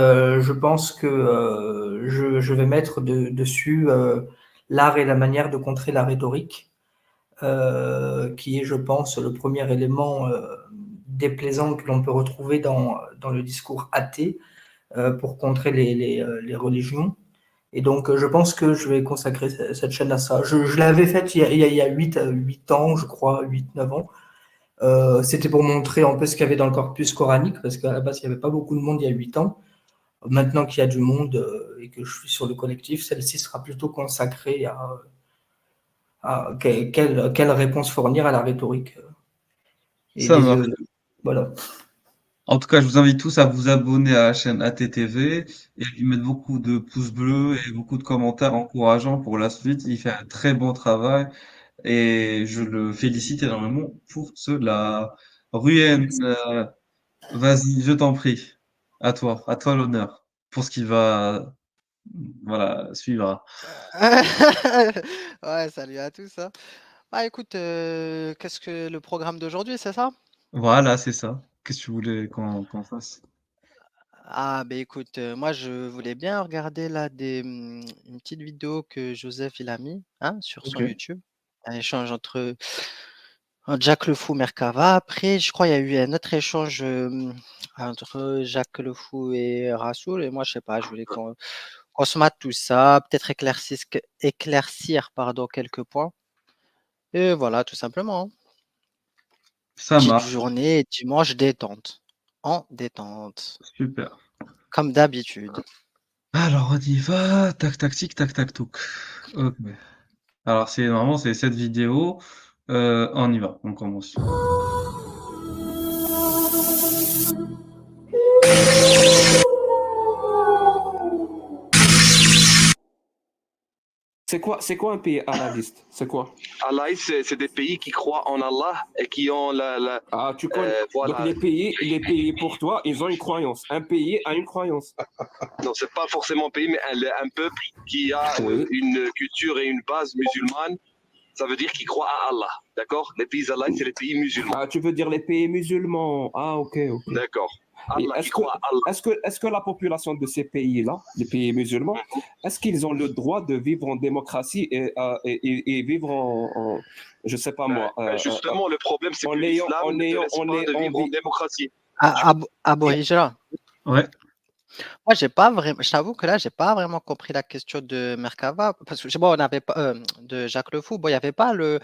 Je pense que je vais mettre dessus l'art et la manière de contrer la rhétorique, qui est, je pense, le premier élément déplaisant que l'on peut retrouver dans le discours athée pour contrer les religions. Et donc, je pense que je vais consacrer cette chaîne à ça. Je l'avais faite il y a 8 ans, je crois, 8 9 ans. C'était pour montrer un peu ce qu'il y avait dans le corpus coranique, parce qu'à la base, il n'y avait pas beaucoup de monde il y a 8 ans. Maintenant qu'il y a du monde et que je suis sur le collectif, celle-ci sera plutôt consacrée à quelle réponse fournir à la rhétorique. Et Ça des, marche. voilà. En tout cas, je vous invite tous à vous abonner à la chaîne ATTV et à lui mettre beaucoup de pouces bleus et beaucoup de commentaires encourageants pour la suite. Il fait un très bon travail et je le félicite énormément pour cela. Ruyen, vas-y, je t'en prie. À toi l'honneur pour ce qui va, voilà, suivra. Ouais, salut à tous, hein. Bah écoute, qu'est-ce que le programme d'aujourd'hui, c'est ça? Voilà, c'est ça. Qu'est-ce que tu voulais qu'on fasse? Ah bah écoute, moi je voulais bien regarder là une petite vidéo que Joseph il a mis, hein, sur son Ok. YouTube. Un échange entre Jack le Fou, Merkava. Après, je crois il y a eu un autre échange entre Jacques le Fou et Rassoul. Et moi, je sais pas, je voulais qu'on se mate tout ça, peut-être éclaircir pardon, quelques points. Et voilà, tout simplement, hein. Ça Petite marche. journée dimanche détente. En détente. Super. Comme d'habitude. Alors, on y va. Tac, tac, tic, tac, tac, toc. Ok. Alors, normalement, c'est cette vidéo. On y va. On commence. C'est quoi un pays analyste? C'est quoi? Allah, c'est des pays qui croient en Allah et qui ont Ah, tu connais. Donc voilà. les pays pour toi, ils ont une croyance. Un pays a une croyance. Non, c'est pas forcément un pays, mais un peuple qui a Oui. une culture et une base musulmane. Ça veut dire qu'ils croient à Allah, d'accord? Les pays Allah, c'est les pays musulmans. Ah, tu veux dire les pays musulmans. Ah, ok, ok. D'accord. Allah qui Est-ce croit à Allah. est-ce que la population de ces pays-là, les pays musulmans, est-ce qu'ils ont le droit de vivre en démocratie et vivre je sais pas moi, Justement, le problème, c'est en que ayant, l'islam en ne te ayant, laisse en pas ayant, de en vivre en vi- démocratie. Abo Hijra. Ouais. Moi, j'ai pas vraiment, je t'avoue que là, j'ai pas vraiment compris la question de Merkava. Parce que bon, on n'avait pas de Jacques Le Fou. Bon, il n'y avait pas le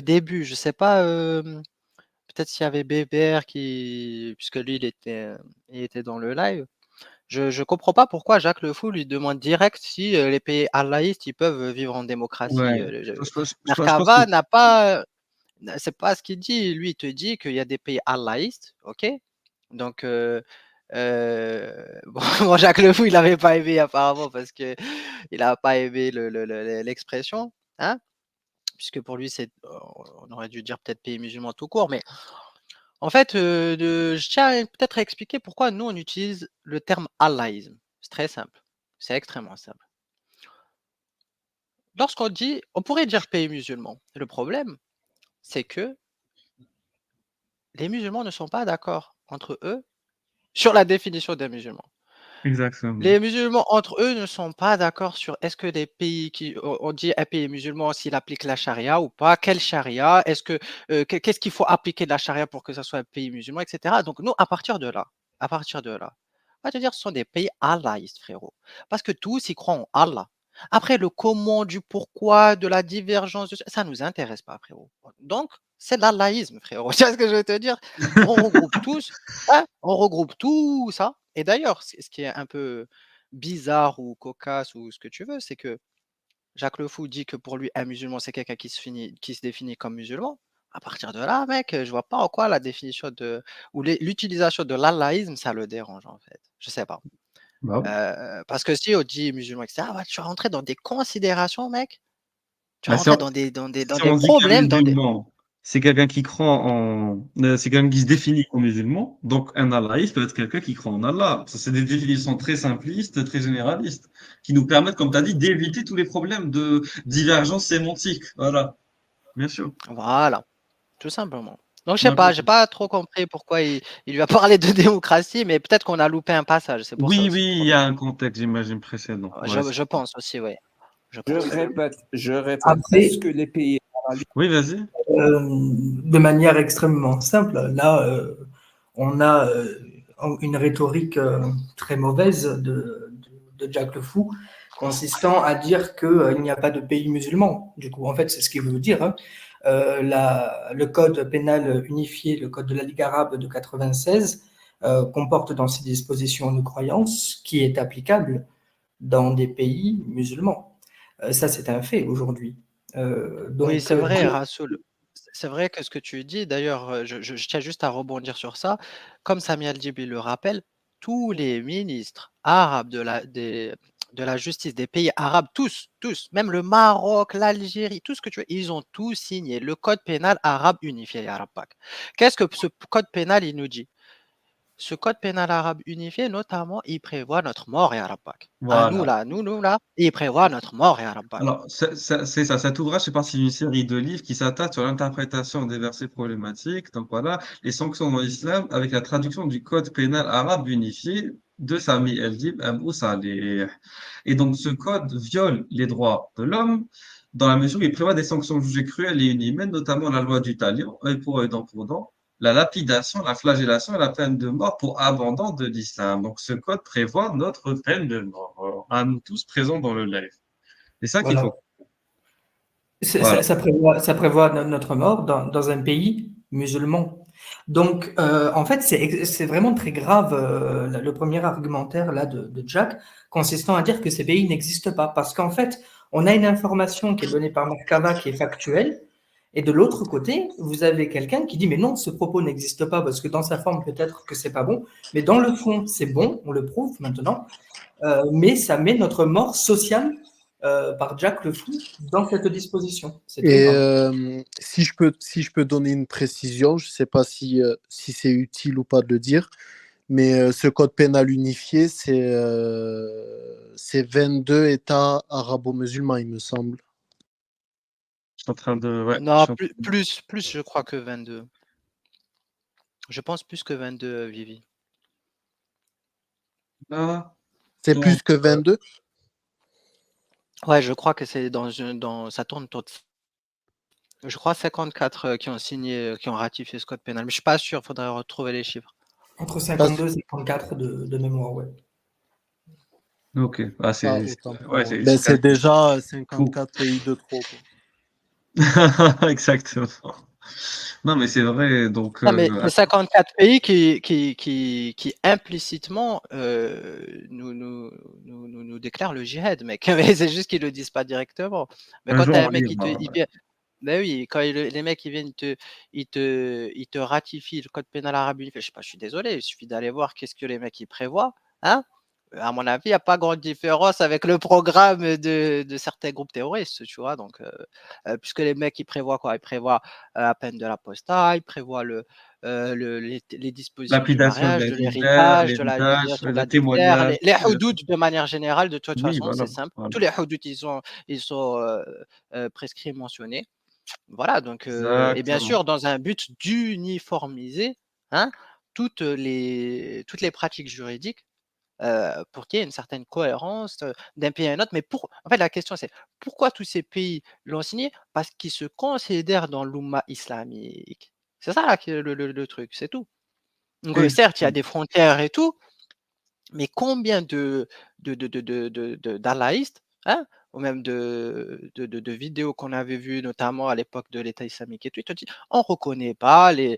début. Je sais pas, peut-être s'il y avait Bébert qui. Puisque lui, il était dans le live. Je comprends pas pourquoi Jacques Le Fou lui demande direct si les pays allahïstes ils peuvent vivre en démocratie. Ouais. Je pense que Merkava n'a pas, c'est pas ce qu'il dit. Lui, il te dit qu'il y a des pays allahïstes, ok? Donc, bon, bon, Jacques Le Fou, il n'avait pas aimé apparemment parce que il n'a pas aimé l'expression, hein? Puisque pour lui, on aurait dû dire peut-être pays musulmans tout court, mais en fait, je tiens peut-être à expliquer pourquoi nous, on utilise le terme allahïsme. C'est très simple. C'est extrêmement simple. Lorsqu'on dit, on pourrait dire pays musulman. Le problème, c'est que les musulmans ne sont pas d'accord entre eux sur la définition des musulmans. exactement. Les musulmans entre eux ne sont pas d'accord sur est-ce que les pays qui on dit un pays musulman s'il applique la charia ou pas, quelle charia, est-ce que qu'est-ce qu'il faut appliquer de la charia pour que ça soit un pays musulman, etc. Donc nous, à partir de là, on va te dire ce sont des pays allahistes, frérot. Parce que tous ils croient en Allah. Après le comment, du pourquoi, de la divergence, ça nous intéresse pas, frérot. Donc c'est l'alaïsme, frérot. Tu vois ce que je veux te dire? On regroupe tous, hein, on regroupe tout ça. Et d'ailleurs, ce qui est un peu bizarre ou cocasse ou ce que tu veux, c'est que Jacques Le Fou dit que pour lui, un musulman, c'est quelqu'un qui se définit comme musulman. À partir de là, mec, je vois pas en quoi la définition ou l'utilisation de l'alaïsme, ça le dérange, en fait. Je sais pas. Bah, Parce que si on dit musulman, etc., ah, bah, tu vas rentrer dans des considérations, mec. Tu vas bah, rentrer dans si des on dit qu'un problèmes, dans des. musulman, c'est quelqu'un qui croit c'est quelqu'un qui se définit comme musulman. Donc, un allahiste peut être quelqu'un qui croit en Allah. Ça, c'est des définitions très simplistes, très généralistes, qui nous permettent, comme tu as dit, d'éviter tous les problèmes de divergence sémantique. Voilà. Bien sûr. Voilà, tout simplement. Donc je sais Donc, pas, j'ai pas trop compris pourquoi il lui a parlé de démocratie, mais peut-être qu'on a loupé un passage, c'est pour ça oui, aussi oui, le il y problème. a un contexte, j'imagine, précédent. Ouais, Je pense aussi, oui. Je Je pense. répète. Est-ce Après, que les pays oui, vas-y. de manière extrêmement simple, là, on a une rhétorique très mauvaise de Jack le Fou, consistant à dire qu'il n'y a pas de pays musulman. Du coup, en fait, c'est ce qu'il veut dire. Hein. Le code pénal unifié, le code de la Ligue arabe de 96, comporte dans ses dispositions une croyance qui est applicable dans des pays musulmans. Ça, c'est un fait aujourd'hui. Oui, Donc, c'est vrai, Rassoul. C'est vrai que ce que tu dis, d'ailleurs, je tiens juste à rebondir sur ça. Comme Sami Al-Jibi le rappelle, tous les ministres arabes de la justice des pays arabes, tous, même le Maroc, l'Algérie, tout ce que tu veux, ils ont tous signé le code pénal arabe unifié, ya Rabbak. Qu'est-ce que ce code pénal, il nous dit? Ce code pénal arabe unifié, notamment, il prévoit notre mort, ya Rabbak. À nous, Voilà. là, nous, là, il prévoit notre mort, ya Rabbak. Alors, c'est ça. Cet ouvrage fait partie d'une série de livres qui s'attache sur l'interprétation des versets problématiques. Donc voilà, les sanctions dans l'islam avec la traduction du code pénal arabe unifié de Sami El-Dib Abou Saleh. Et donc, ce code viole les droits de l'homme dans la mesure où il prévoit des sanctions jugées cruelles et inhumaines, notamment la loi du talion, œil pour œil, dent pour dent, la lapidation, la flagellation et la peine de mort pour abandon de l'islam. Donc, ce code prévoit notre peine de mort à nous tous présents dans le live. C'est ça qu'il voilà. faut. Ça, Voilà. ça prévoit notre mort dans un pays musulman. Donc, en fait, c'est vraiment très grave le premier argumentaire là de Jack, consistant à dire que ces pays n'existent pas. Parce qu'en fait, on a une information qui est donnée par Merkava qui est factuelle, et de l'autre côté, vous avez quelqu'un qui dit mais non, ce propos n'existe pas parce que dans sa forme peut-être que c'est pas bon, mais dans le fond c'est bon, on le prouve maintenant. Mais ça met notre mort sociale par Jack le Fou dans cette disposition. C'est très Et grave. si je peux donner une précision, je ne sais pas si c'est utile ou pas de le dire, mais ce code pénal unifié, c'est 22 États arabo-musulmans, il me semble. Je suis en train de. Ouais, je Non, suis en train plus, je crois que 22. Je pense plus que 22, Vivi. Ah, C'est donc, plus que 22? Ouais, je crois que c'est ça tourne autour de, je crois, 54 qui ont signé, qui ont ratifié ce code pénal. Mais je suis pas sûr, il faudrait retrouver les chiffres. Entre Parce- 52 et 54 de mémoire, ouais. ok. Ah, Ah, autant pour ouais, moi. Ben, c'est déjà fou. 54 pays de trop, quoi. Exactement. Non, mais c'est vrai. Donc, Non, mais 54 pays qui implicitement nous déclarent le djihad, mec. Mais c'est juste qu'ils le disent pas directement. Mais un quand jour, tu as on un mec lira. ben oui, quand les mecs ils viennent, ils te ratifient le code pénal arabe unifié. Je sais pas, je suis désolé, il suffit d'aller voir qu'est-ce que les mecs ils prévoient, hein. À mon avis, il n'y a pas grande différence avec le programme de certains groupes terroristes, tu vois. Donc, puisque les mecs ils prévoient quoi? Ils prévoient la peine de l'apostat, ils prévoient les dispositions du Lapidation de mariage, de l'adultère, l'héritage, de la l'héritage, lapidation de le l'adultère, témoignage. les houdoud de manière générale. De toute Oui, façon, voilà. c'est simple. Voilà. Tous les houdoud ils sont prescrits, mentionnés. Voilà, donc, et bien Exactement. sûr, dans un but d'uniformiser, hein, toutes les pratiques juridiques, pour qu'il y ait une certaine cohérence d'un pays à un autre. Mais en fait, la question, c'est pourquoi tous ces pays l'ont signé? Parce qu'ils se considèrent dans l'Oumma islamique. C'est ça là, le truc, c'est tout. Donc, certes, il y a des frontières et tout, mais combien d'Allahistes, hein, ou même de vidéos qu'on avait vues, notamment à l'époque de l'État islamique et tout, ils te disent, on ne reconnaît pas les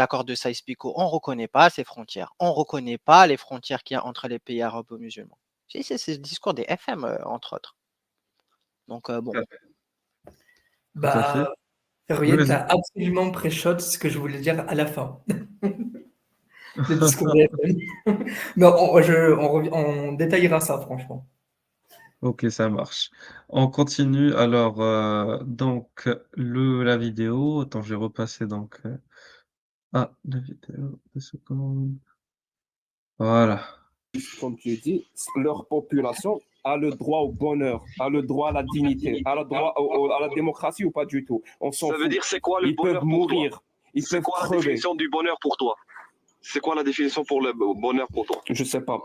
accords de Sykes-Picot, on ne reconnaît pas ces frontières, on ne reconnaît pas les frontières qu'il y a entre les pays arabo-musulmans. C'est le discours des FM, entre autres. Donc, bon. Tout à fait. Bah, Oui, Ruyet vas-y. a absolument pré-shot ce que je voulais dire à la fin. Le discours des FM. Mais on détaillera ça, franchement. Ok, ça marche. On continue. Alors, donc, la vidéo. Attends, je vais repasser donc. La vidéo. 2 secondes. Voilà. comme tu dis, leur population a le droit au bonheur, a le droit à la dignité, a le droit à la démocratie ou pas du tout. On s'en Ça veut fout. dire c'est quoi le Ils bonheur peuvent pour toi? mourir, ils C'est peuvent quoi la crever. définition du bonheur pour toi? C'est quoi la définition pour le bonheur pour toi? Je sais pas.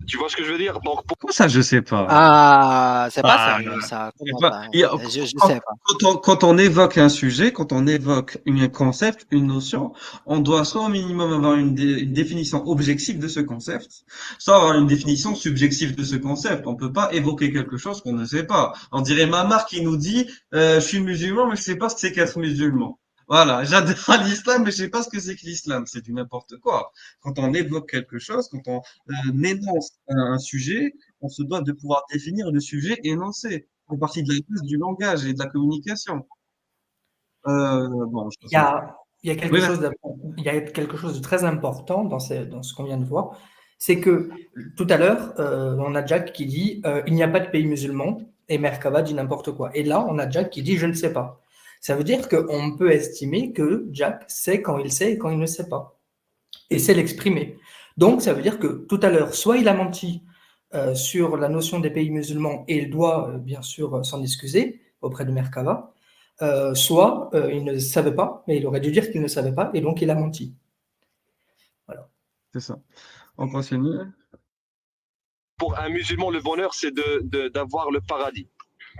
Tu vois ce que je veux dire? Donc, Comment ça, je sais pas? Ah, c'est pas Ah, sérieux ça. il y a Comment pas- ça? il y a- Je quand, sais pas. quand on évoque un sujet, quand on évoque un concept, une notion, on doit soit au minimum avoir une définition objective de ce concept, soit avoir une définition subjective de ce concept. On peut pas évoquer quelque chose qu'on ne sait pas. On dirait Mamar qui nous dit, je suis musulman, mais je sais pas ce que c'est qu'être musulman. Voilà, j'adhère à l'islam, mais je sais pas ce que c'est que l'islam. C'est du n'importe quoi. Quand on évoque quelque chose, quand on énonce un sujet, on se doit de pouvoir définir le sujet énoncé. C'est partie de la base du langage et de la communication. Bon, je Il y a, il y a quelque Oui, chose il y a quelque chose de très important dans ce qu'on vient de voir, c'est que tout à l'heure, on a Jack qui dit il n'y a pas de pays musulman et Merkava dit n'importe quoi. Et là, on a Jack qui dit je ne sais pas. Ça veut dire qu'on peut estimer que Jack sait quand il sait et quand il ne sait pas. Et sait l'exprimer. Donc, ça veut dire que tout à l'heure, soit il a menti sur la notion des pays musulmans et il doit bien sûr s'en excuser auprès de Merkava, soit il ne savait pas, mais il aurait dû dire qu'il ne savait pas et donc il a menti. Voilà. c'est ça. On continue. pour un musulman, le bonheur, c'est d'avoir le paradis.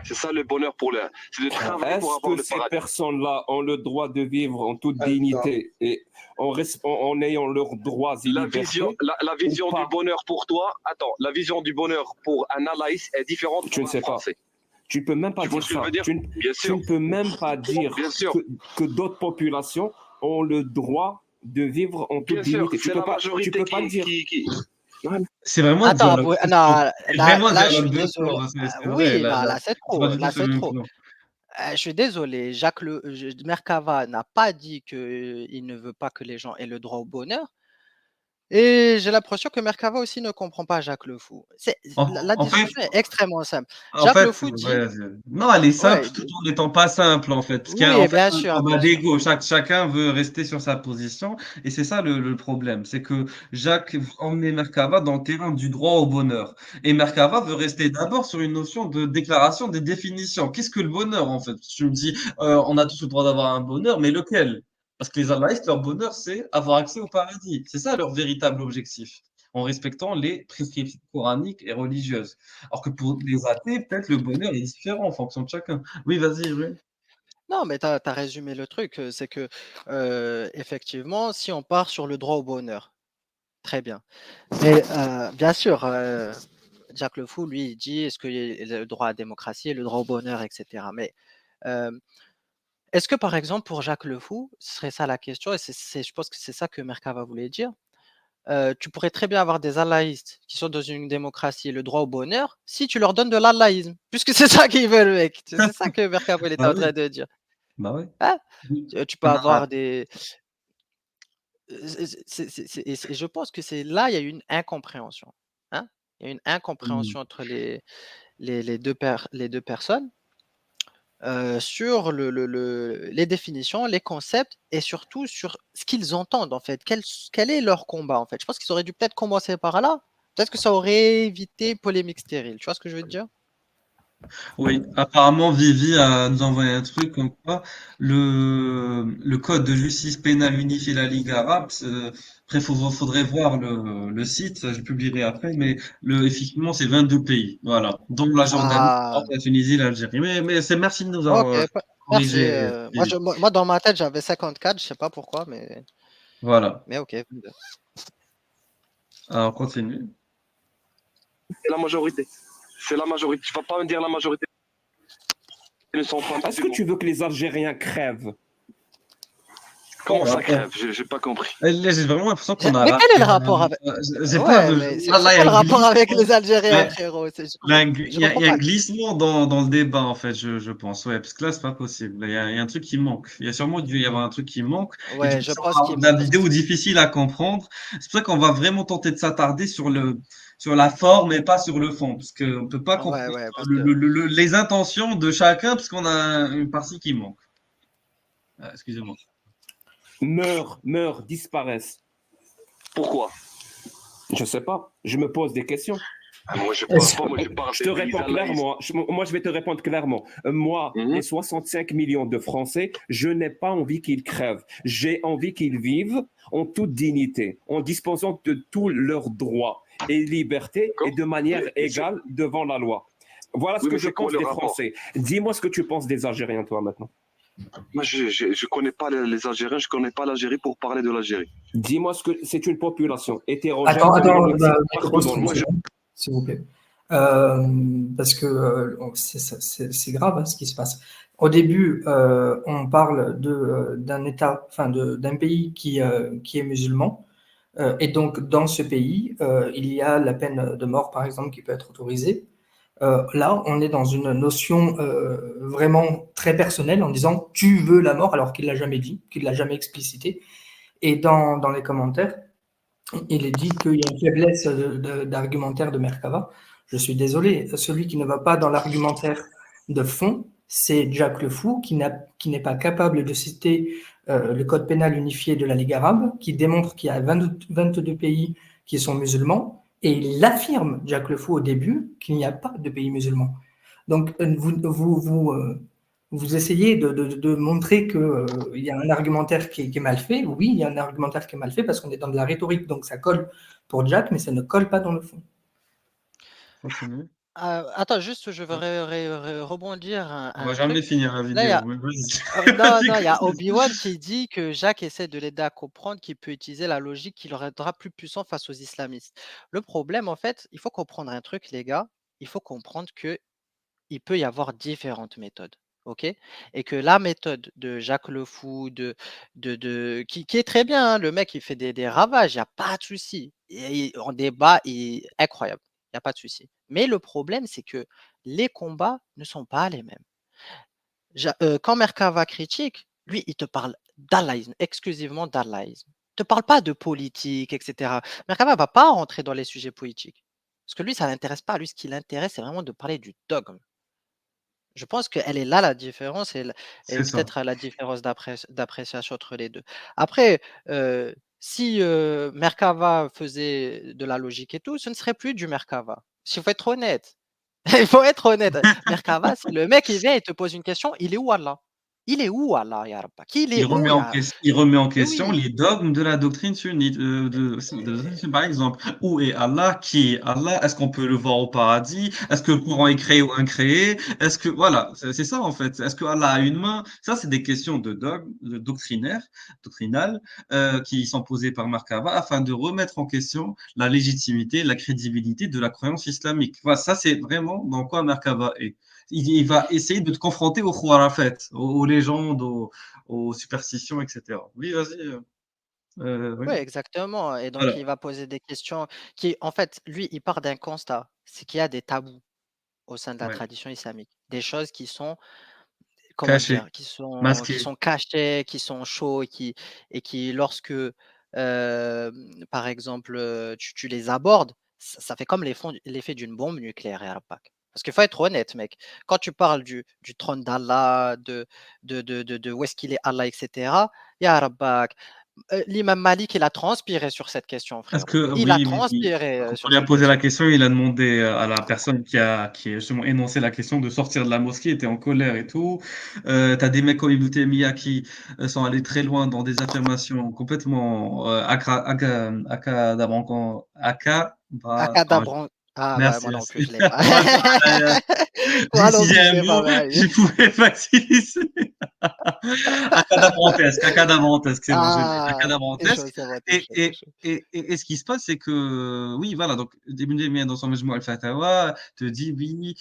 C'est ça le bonheur pour le. C'est de travailler pour Est-ce avoir que le ces paradis. personnes-là ont le droit de vivre en toute dignité et en ayant leurs droits et La libertés? vision ou pas? du bonheur pour toi, attends, la vision du bonheur pour un alaïs est différente Je ne pour sais un pas. français. Tu peux même pas Tu vois dire ce que je ça. veux dire? Tu Bien ne sûr. peux même pas dire Bien sûr. que d'autres populations ont le droit de vivre en toute Bien sûr, dignité. c'est la majorité Tu peux pas le dire. C'est vraiment un Attends, dialogue. non, C'est vraiment un là, je dialogue suis de désolé. cours. C'est vrai. Oui, non, là, c'est C'est pas trop. du tout Là, sur le c'est même trop. plan. Je suis désolé. Merkava n'a pas dit qu'il ne veut pas que les gens aient le droit au bonheur. Et j'ai l'impression que Merkava aussi ne comprend pas Jacques Le Fou. La En fait, discussion est extrêmement simple. En Jacques Le fait, Fou dit, ouais, non, elle est simple ouais, tout en n'étant pas simple, en fait. Parce qu'il y a en oui, fait bien un sûr, combat bien sûr. d'ego. Chacun veut rester sur sa position. Et c'est ça le problème. C'est que Jacques emmenait Merkava dans le terrain du droit au bonheur. Et Merkava veut rester d'abord sur une notion de déclaration des définitions. Qu'est-ce que le bonheur, en fait? Tu me dis, on a tous le droit d'avoir un bonheur, mais lequel? Parce que les Allahistes, leur bonheur, c'est avoir accès au paradis. C'est ça leur véritable objectif, en respectant les prescriptions coraniques et religieuses. Alors que pour les athées, peut-être le bonheur est différent en fonction de chacun. Oui, vas-y, oui. Non, mais tu as résumé le truc. C'est que, effectivement, si on part sur le droit au bonheur, très bien. Mais bien sûr, Jacques Le Fou, lui, il dit est-ce qu'il y a le droit à la démocratie, le droit au bonheur, etc. Mais euh, est-ce que, par exemple, pour Jacques Le Fou, ce serait ça la question, et je pense que c'est ça que Merkava voulait dire, tu pourrais très bien avoir des allaïstes qui sont dans une démocratie, le droit au bonheur, si tu leur donnes de l'alaïsme, puisque c'est ça qu'ils veulent, mec. C'est ça que Merkava était Bah en oui, train de dire. bah oui. Hein? Oui. Tu peux avoir des. Et je pense que c'est là, il y a une incompréhension. Hein? Il y a une Mm. incompréhension entre les deux personnes sur les définitions, les concepts et surtout sur ce qu'ils entendent en fait. Quel est leur combat en fait? Je pense qu'ils auraient dû peut-être commencer par là. Peut-être que ça aurait évité polémique stérile. Tu vois ce que je veux te dire? Oui, apparemment, Vivi nous envoyé un truc comme quoi le code de justice pénale unifié de la Ligue arabe, après, faudrait voir le site, je publierai après, mais effectivement, c'est 22 pays, voilà, dont la Jordanie, Ah, la Tunisie, l'Algérie. Mais c'est merci de nous ok, avoir merci. corrigé. Vivi. Moi, dans ma tête, j'avais 54, je sais pas pourquoi, Voilà. mais ok. Alors, on continue. C'est la majorité. C'est la majorité. Tu vas pas me dire la majorité. Ils ne sont pas Est-ce que musulmans. tu veux que les Algériens crèvent? Comment ça Ouais. crève? J'ai pas compris. Là, j'ai vraiment l'impression qu'on a Mais raté quel est le rapport avec. j'ai pas, Ouais, mais c'est là, c'est il y a quoi le un rapport avec glissement. les Algériens, Ouais. frérot? Il Je y a, comprends il y a un pas. glissement dans le débat, en fait, je pense. Ouais, parce que là, c'est pas possible. Il y a un truc qui manque. Il y a sûrement dû y avoir un truc qui manque. Et du Ouais, coup, je ça pense va qu'il rendre la manque. vidéo difficile à comprendre. C'est pour ça qu'on va vraiment tenter de s'attarder sur la forme et pas sur le fond. Parce qu'on peut pas Ouais, comprendre ouais, parce que. les intentions de chacun, parce qu'on a une partie qui manque. Excusez-moi. Meurent, disparaissent. Pourquoi? Je sais pas. Je me pose des questions. Moi, je Est-ce parle pas, moi, je parle Je te des pays réponds allahïstes. clairement. Moi, je vais te répondre clairement. Moi, Mhm. les 65 millions de Français, je n'ai pas envie qu'ils crèvent. J'ai envie qu'ils vivent en toute dignité, en disposant de tous leurs droits et libertés et D'accord? de manière Mais égale devant la loi. Voilà ce oui, que mais je c'est quoi pense le des rapport? Français. Dis-moi ce que tu penses des Algériens, toi, maintenant. Moi, je connais pas les Algériens, je connais pas l'Algérie pour parler de l'Algérie. Dis-moi ce que c'est une population hétérogène Attends, comme attends, l'université Maître Rost, partout dans le une Moi, monde. je, seconde, s'il vous plaît. Parce que c'est grave hein, ce qui se passe. Au début, on parle d'un État, enfin d'un pays qui est musulman. Et donc, dans ce pays, il y a la peine de mort, par exemple, qui peut être autorisée. Là, on est dans une notion vraiment très personnelle en disant tu veux la mort alors qu'il l'a jamais dit, qu'il l'a jamais explicité. Et dans les commentaires, il est dit qu'il y a une faiblesse d'argumentaire de Merkava. Je suis désolé, celui qui ne va pas dans l'argumentaire de fond, c'est Jack Le Fou, qui n'est pas capable de citer le code pénal unifié de la Ligue arabe, qui démontre qu'il y a 22 pays qui sont musulmans, et il affirme, Jack Le Fou, au début, qu'il n'y a pas de pays musulmans. Donc, vous essayez de montrer qu'il y a un argumentaire qui est mal fait. Oui, il y a un argumentaire qui est mal fait parce qu'on est dans de la rhétorique, donc ça colle pour Jack, mais ça ne colle pas dans le fond. Continue. Attends, juste, je veux Ouais. rebondir On va un jamais truc. finir la Là, il y vidéo, a, mais vas-y. non, Vas-y, non, il y a continue. Obi-Wan qui dit que Jacques essaie de l'aider à comprendre qu'il peut utiliser la logique qui le rendra plus puissant face aux islamistes. Le problème, en fait, il faut comprendre un truc, les gars. Il faut comprendre que il peut y avoir différentes méthodes. OK? Et que la méthode de Jacques Le Fou, qui est très bien, hein, le mec, il fait des ravages, il n'y a pas de souci. Et en débat, incroyable, il n'y a pas de souci. Mais le problème, c'est que les combats ne sont pas les mêmes. Quand Merkava critique, lui, il te parle d'Allahisme, exclusivement d'Allahisme. Il ne te parle pas de politique, etc. Merkava ne va pas rentrer dans les sujets politiques. Parce que lui, ça ne l'intéresse pas. Lui, ce qui l'intéresse, c'est vraiment de parler du dogme. Je pense qu'elle est là la différence et C'est ça. peut-être la différence d'appréciation entre les deux. Après, si Merkava faisait de la logique et tout, ce ne serait plus du Merkava. Il faut être honnête. Il faut être honnête. Merkava, c'est le mec, il vient et te pose une question, il est où Allah? Il est où Allah, ya Rabba? Qu'il est où, ya? Il remet en Mais question oui, les dogmes de la doctrine sunnite, par exemple. Où est Allah? Qui est Allah? Est-ce qu'on peut le voir au paradis? Est-ce que le Coran est créé ou incréé? Est-ce que, voilà, c'est ça en fait. Est-ce que Allah a une main? Ça, c'est des questions de dogme, doctrinales, qui sont posées par Merkava afin de remettre en question la légitimité, la crédibilité de la croyance islamique. Voilà, ça, c'est vraiment dans quoi Merkava est. Il va essayer de te confronter aux khurafat, aux légendes, aux superstitions, etc. Oui, vas-y. Oui. ouais, exactement. Et donc, Voilà. il va poser des questions qui, en fait, lui, il part d'un constat, c'est qu'il y a des tabous au sein de la Ouais. tradition islamique, des choses qui sont comment Caché, dire? Qui sont masqué. cachés, qui sont chauds et qui lorsque, par exemple, tu les abordes, ça fait comme l'effet d'une bombe nucléaire, ya Rabbak. Parce qu'il faut être honnête, mec. Quand tu parles du trône d'Allah, de où est-ce qu'il est Allah, et cetera, ya Rabbak, l'imam Malik, il a transpiré sur cette question, Est-ce frérot. que, Il a oui, oui, oui. transpiré, Quand on sur lui a cette posé la question. question, il a demandé à la personne qui a justement énoncé la question de sortir de la mosquée, était en colère et tout. T'as des mecs comme Ibn Taymiyyah qui sont allés très loin dans des affirmations complètement attends, Acadabran ah bah, merci, moi non merci. plus, je l'ai pas. Voilà, Moi non si j'ai plus, je un l'ai pas, mot, bah, je pouvais faciliter. Acadabrantesque, c'est bon, je l'ai. ah, c'est chaud, Acadabrantesque. c'est bon, t'es Et, chaud, t'es et, chaud. et ce qui se passe, c'est que, oui, voilà, donc, Ibn Taymiyyah, dans son Majmou al-Fatawa, te dit, oui,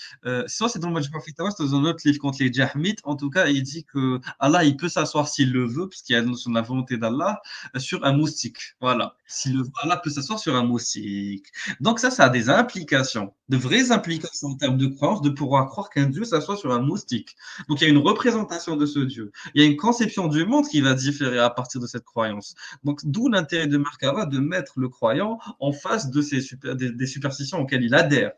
soit c'est dans le Majmou al-Fatawa, soit dans un autre livre contre les Jahmites, en tout cas, il dit que Allah, il peut s'asseoir s'il le veut, puisqu'il y a la notion de la volonté d'Allah, sur un moustique. Voilà. S'il le veut, Allah peut s'asseoir sur un moustique. Donc ça a des implications, de vraies implications en termes de croyance, de pouvoir croire qu'un Dieu s'assoit sur un moustique. Donc il y a une représentation de ce Dieu. Il y a une conception du monde qui va différer à partir de cette croyance. Donc d'où l'intérêt de Merkava de mettre le croyant en face de des superstitions auxquelles il adhère.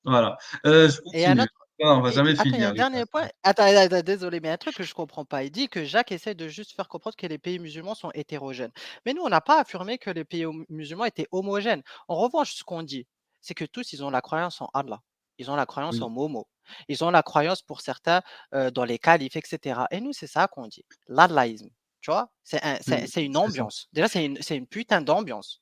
Voilà. Je Et un continue. autre Ah, on va et jamais attends, il y a finir un avec dernier ça. point. Attends, désolé, mais un truc que je comprends pas. Il dit que Jacques essaie de juste faire comprendre que les pays musulmans sont hétérogènes. Mais nous, on n'a pas affirmé que les pays musulmans étaient homogènes. En revanche, ce qu'on dit, C'est que tous, ils ont la croyance en Allah. Ils ont la croyance Oui. en Momo. Ils ont la croyance pour certains dans les califes, etc. Et nous, c'est ça qu'on dit. L'Allahisme. Tu vois? C'est une C'est ça, ambiance. Déjà, c'est une putain d'ambiance.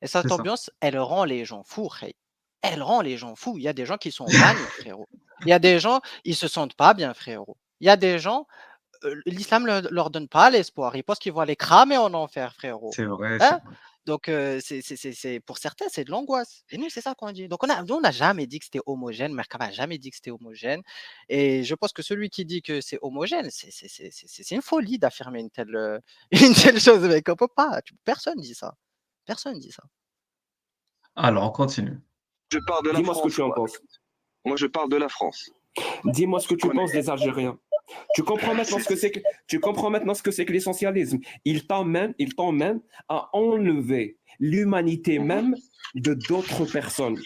Et c'est cette ça. ambiance, elle rend les gens fous, Khay. Elle rend les gens fous. Il y a des gens qui sont bannis, frérot. Il y a des gens, ils se sentent pas bien, frérot. Il y a des gens, l'islam leur donne pas l'espoir. Ils pensent qu'ils vont aller cramer en enfer, frérot. C'est vrai, c'est Hein? vrai. Donc, pour certains, c'est de l'angoisse. Et nous, c'est ça qu'on dit. Donc, nous, on n'a jamais dit que c'était homogène. Merkava n'a jamais dit que c'était homogène. Et je pense que celui qui dit que c'est homogène, c'est une folie d'affirmer une telle, une telle chose, mec. On peut pas. Personne dit ça. Personne dit ça. Alors, on continue. Je parle de la Dis-moi ce que France, tu en quoi. penses. Moi, je parle de la France. Dis-moi ce que tu connais. penses des Algériens. Tu comprends maintenant ce que c'est que, tu comprends maintenant ce que c'est que l'essentialisme. Il t'emmène à enlever l'humanité même de d'autres personnes.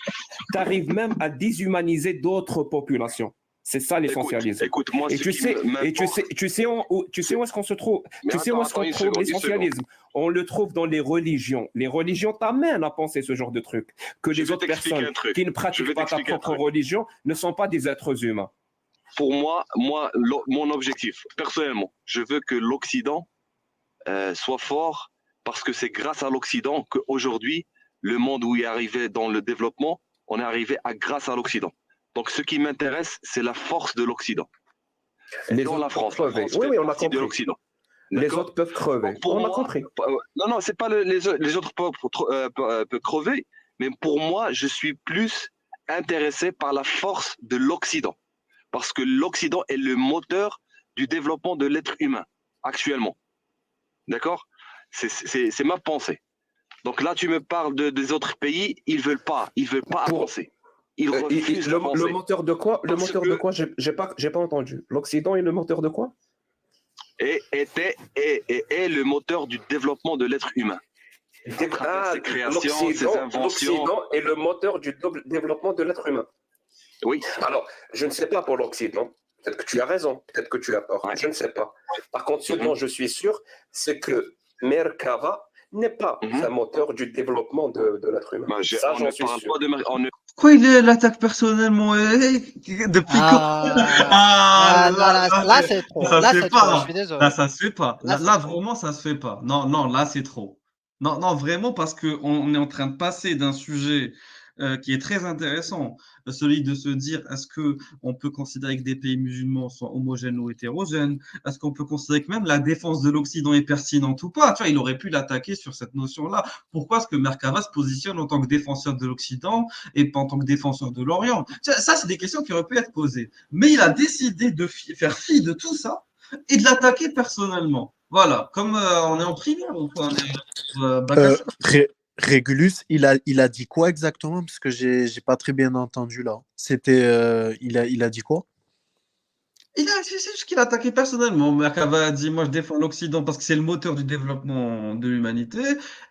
Tu arrives même à déshumaniser d'autres populations. C'est ça l'essentialisme. Écoute, moi, Et ce tu qui sais, m'importe- tu sais où est-ce qu'on se trouve. Mais Tu sais où attends, est-ce qu'on une trouve seconde, une l'essentialisme. On le trouve dans les religions. Les religions t'amènent à penser ce genre de truc. Que Je les vais autres t'expliquer personnes un truc. qui ne Je pratiquent vais pas ta t'expliquer un propre truc. religion ne sont pas des êtres humains. Pour moi, mon objectif, personnellement, je veux que l'Occident soit fort parce que c'est grâce à l'Occident qu'aujourd'hui, le monde où il est arrivé dans le développement, on est arrivé grâce à l'Occident. Donc, ce qui m'intéresse, c'est la force de l'Occident. Les Dans autres la peuvent France, crever. France Oui, fait oui, on a partie de compris. l'Occident. Les D'accord. autres peuvent crever. Donc, pour On a moi, compris. non, c'est pas les autres peuvent crever, mais pour moi, je suis plus intéressé par la force de l'Occident. Parce que l'Occident est le moteur du développement de l'être humain, actuellement. D'accord. C'est ma pensée. Donc là, tu me parles des autres pays, ils veulent pas avancer. Ils refusent Le d'avancer. moteur de quoi? Le Parce moteur que- de quoi? J'ai pas entendu. L'Occident est le moteur de quoi? Et est le moteur du développement de l'être humain. À travers ses créations, ses inventions. L'Occident est le moteur du développement de l'être humain. Oui. Alors, je ne sais pas pour l'Occident. Peut-être que tu as raison, peut-être que tu as tort. Ouais. Je ne sais pas. Par contre, ce dont je suis sûr, c'est que Merkava n'est pas un moteur du développement de l'être humain. Bah, Ça, on j'en ne suis parle sûr. pas de Pourquoi il l'attaque personnellement depuis quand? Ah, non, là, c'est trop. Ça Là, se fait c'est trop. Je pas. suis désolé. Là, ça se fait pas. Là, Là, c'est là, trop. vraiment, ça se fait pas. Non, non, là, c'est trop. Non, non, vraiment, parce que on est en train de passer d'un sujet qui est très intéressant, celui de se dire est-ce que on peut considérer que des pays musulmans sont homogènes ou hétérogènes? Est-ce qu'on peut considérer que même la défense de l'Occident est pertinente ou pas? Tu vois, il aurait pu l'attaquer sur cette notion-là. Pourquoi est-ce que Merkava se positionne en tant que défenseur de l'Occident et pas en tant que défenseur de l'Orient? Ça, c'est des questions qui auraient pu être posées. Mais il a décidé de faire fi de tout ça et de l'attaquer personnellement. Voilà, comme on est en primaire ou quoi, Régulus, il a dit quoi exactement? Parce que j'ai pas très bien entendu là. C'était, il a dit quoi? C'est juste qu'il a attaqué personnellement. Merkava a dit, moi je défends l'Occident parce que c'est le moteur du développement de l'humanité.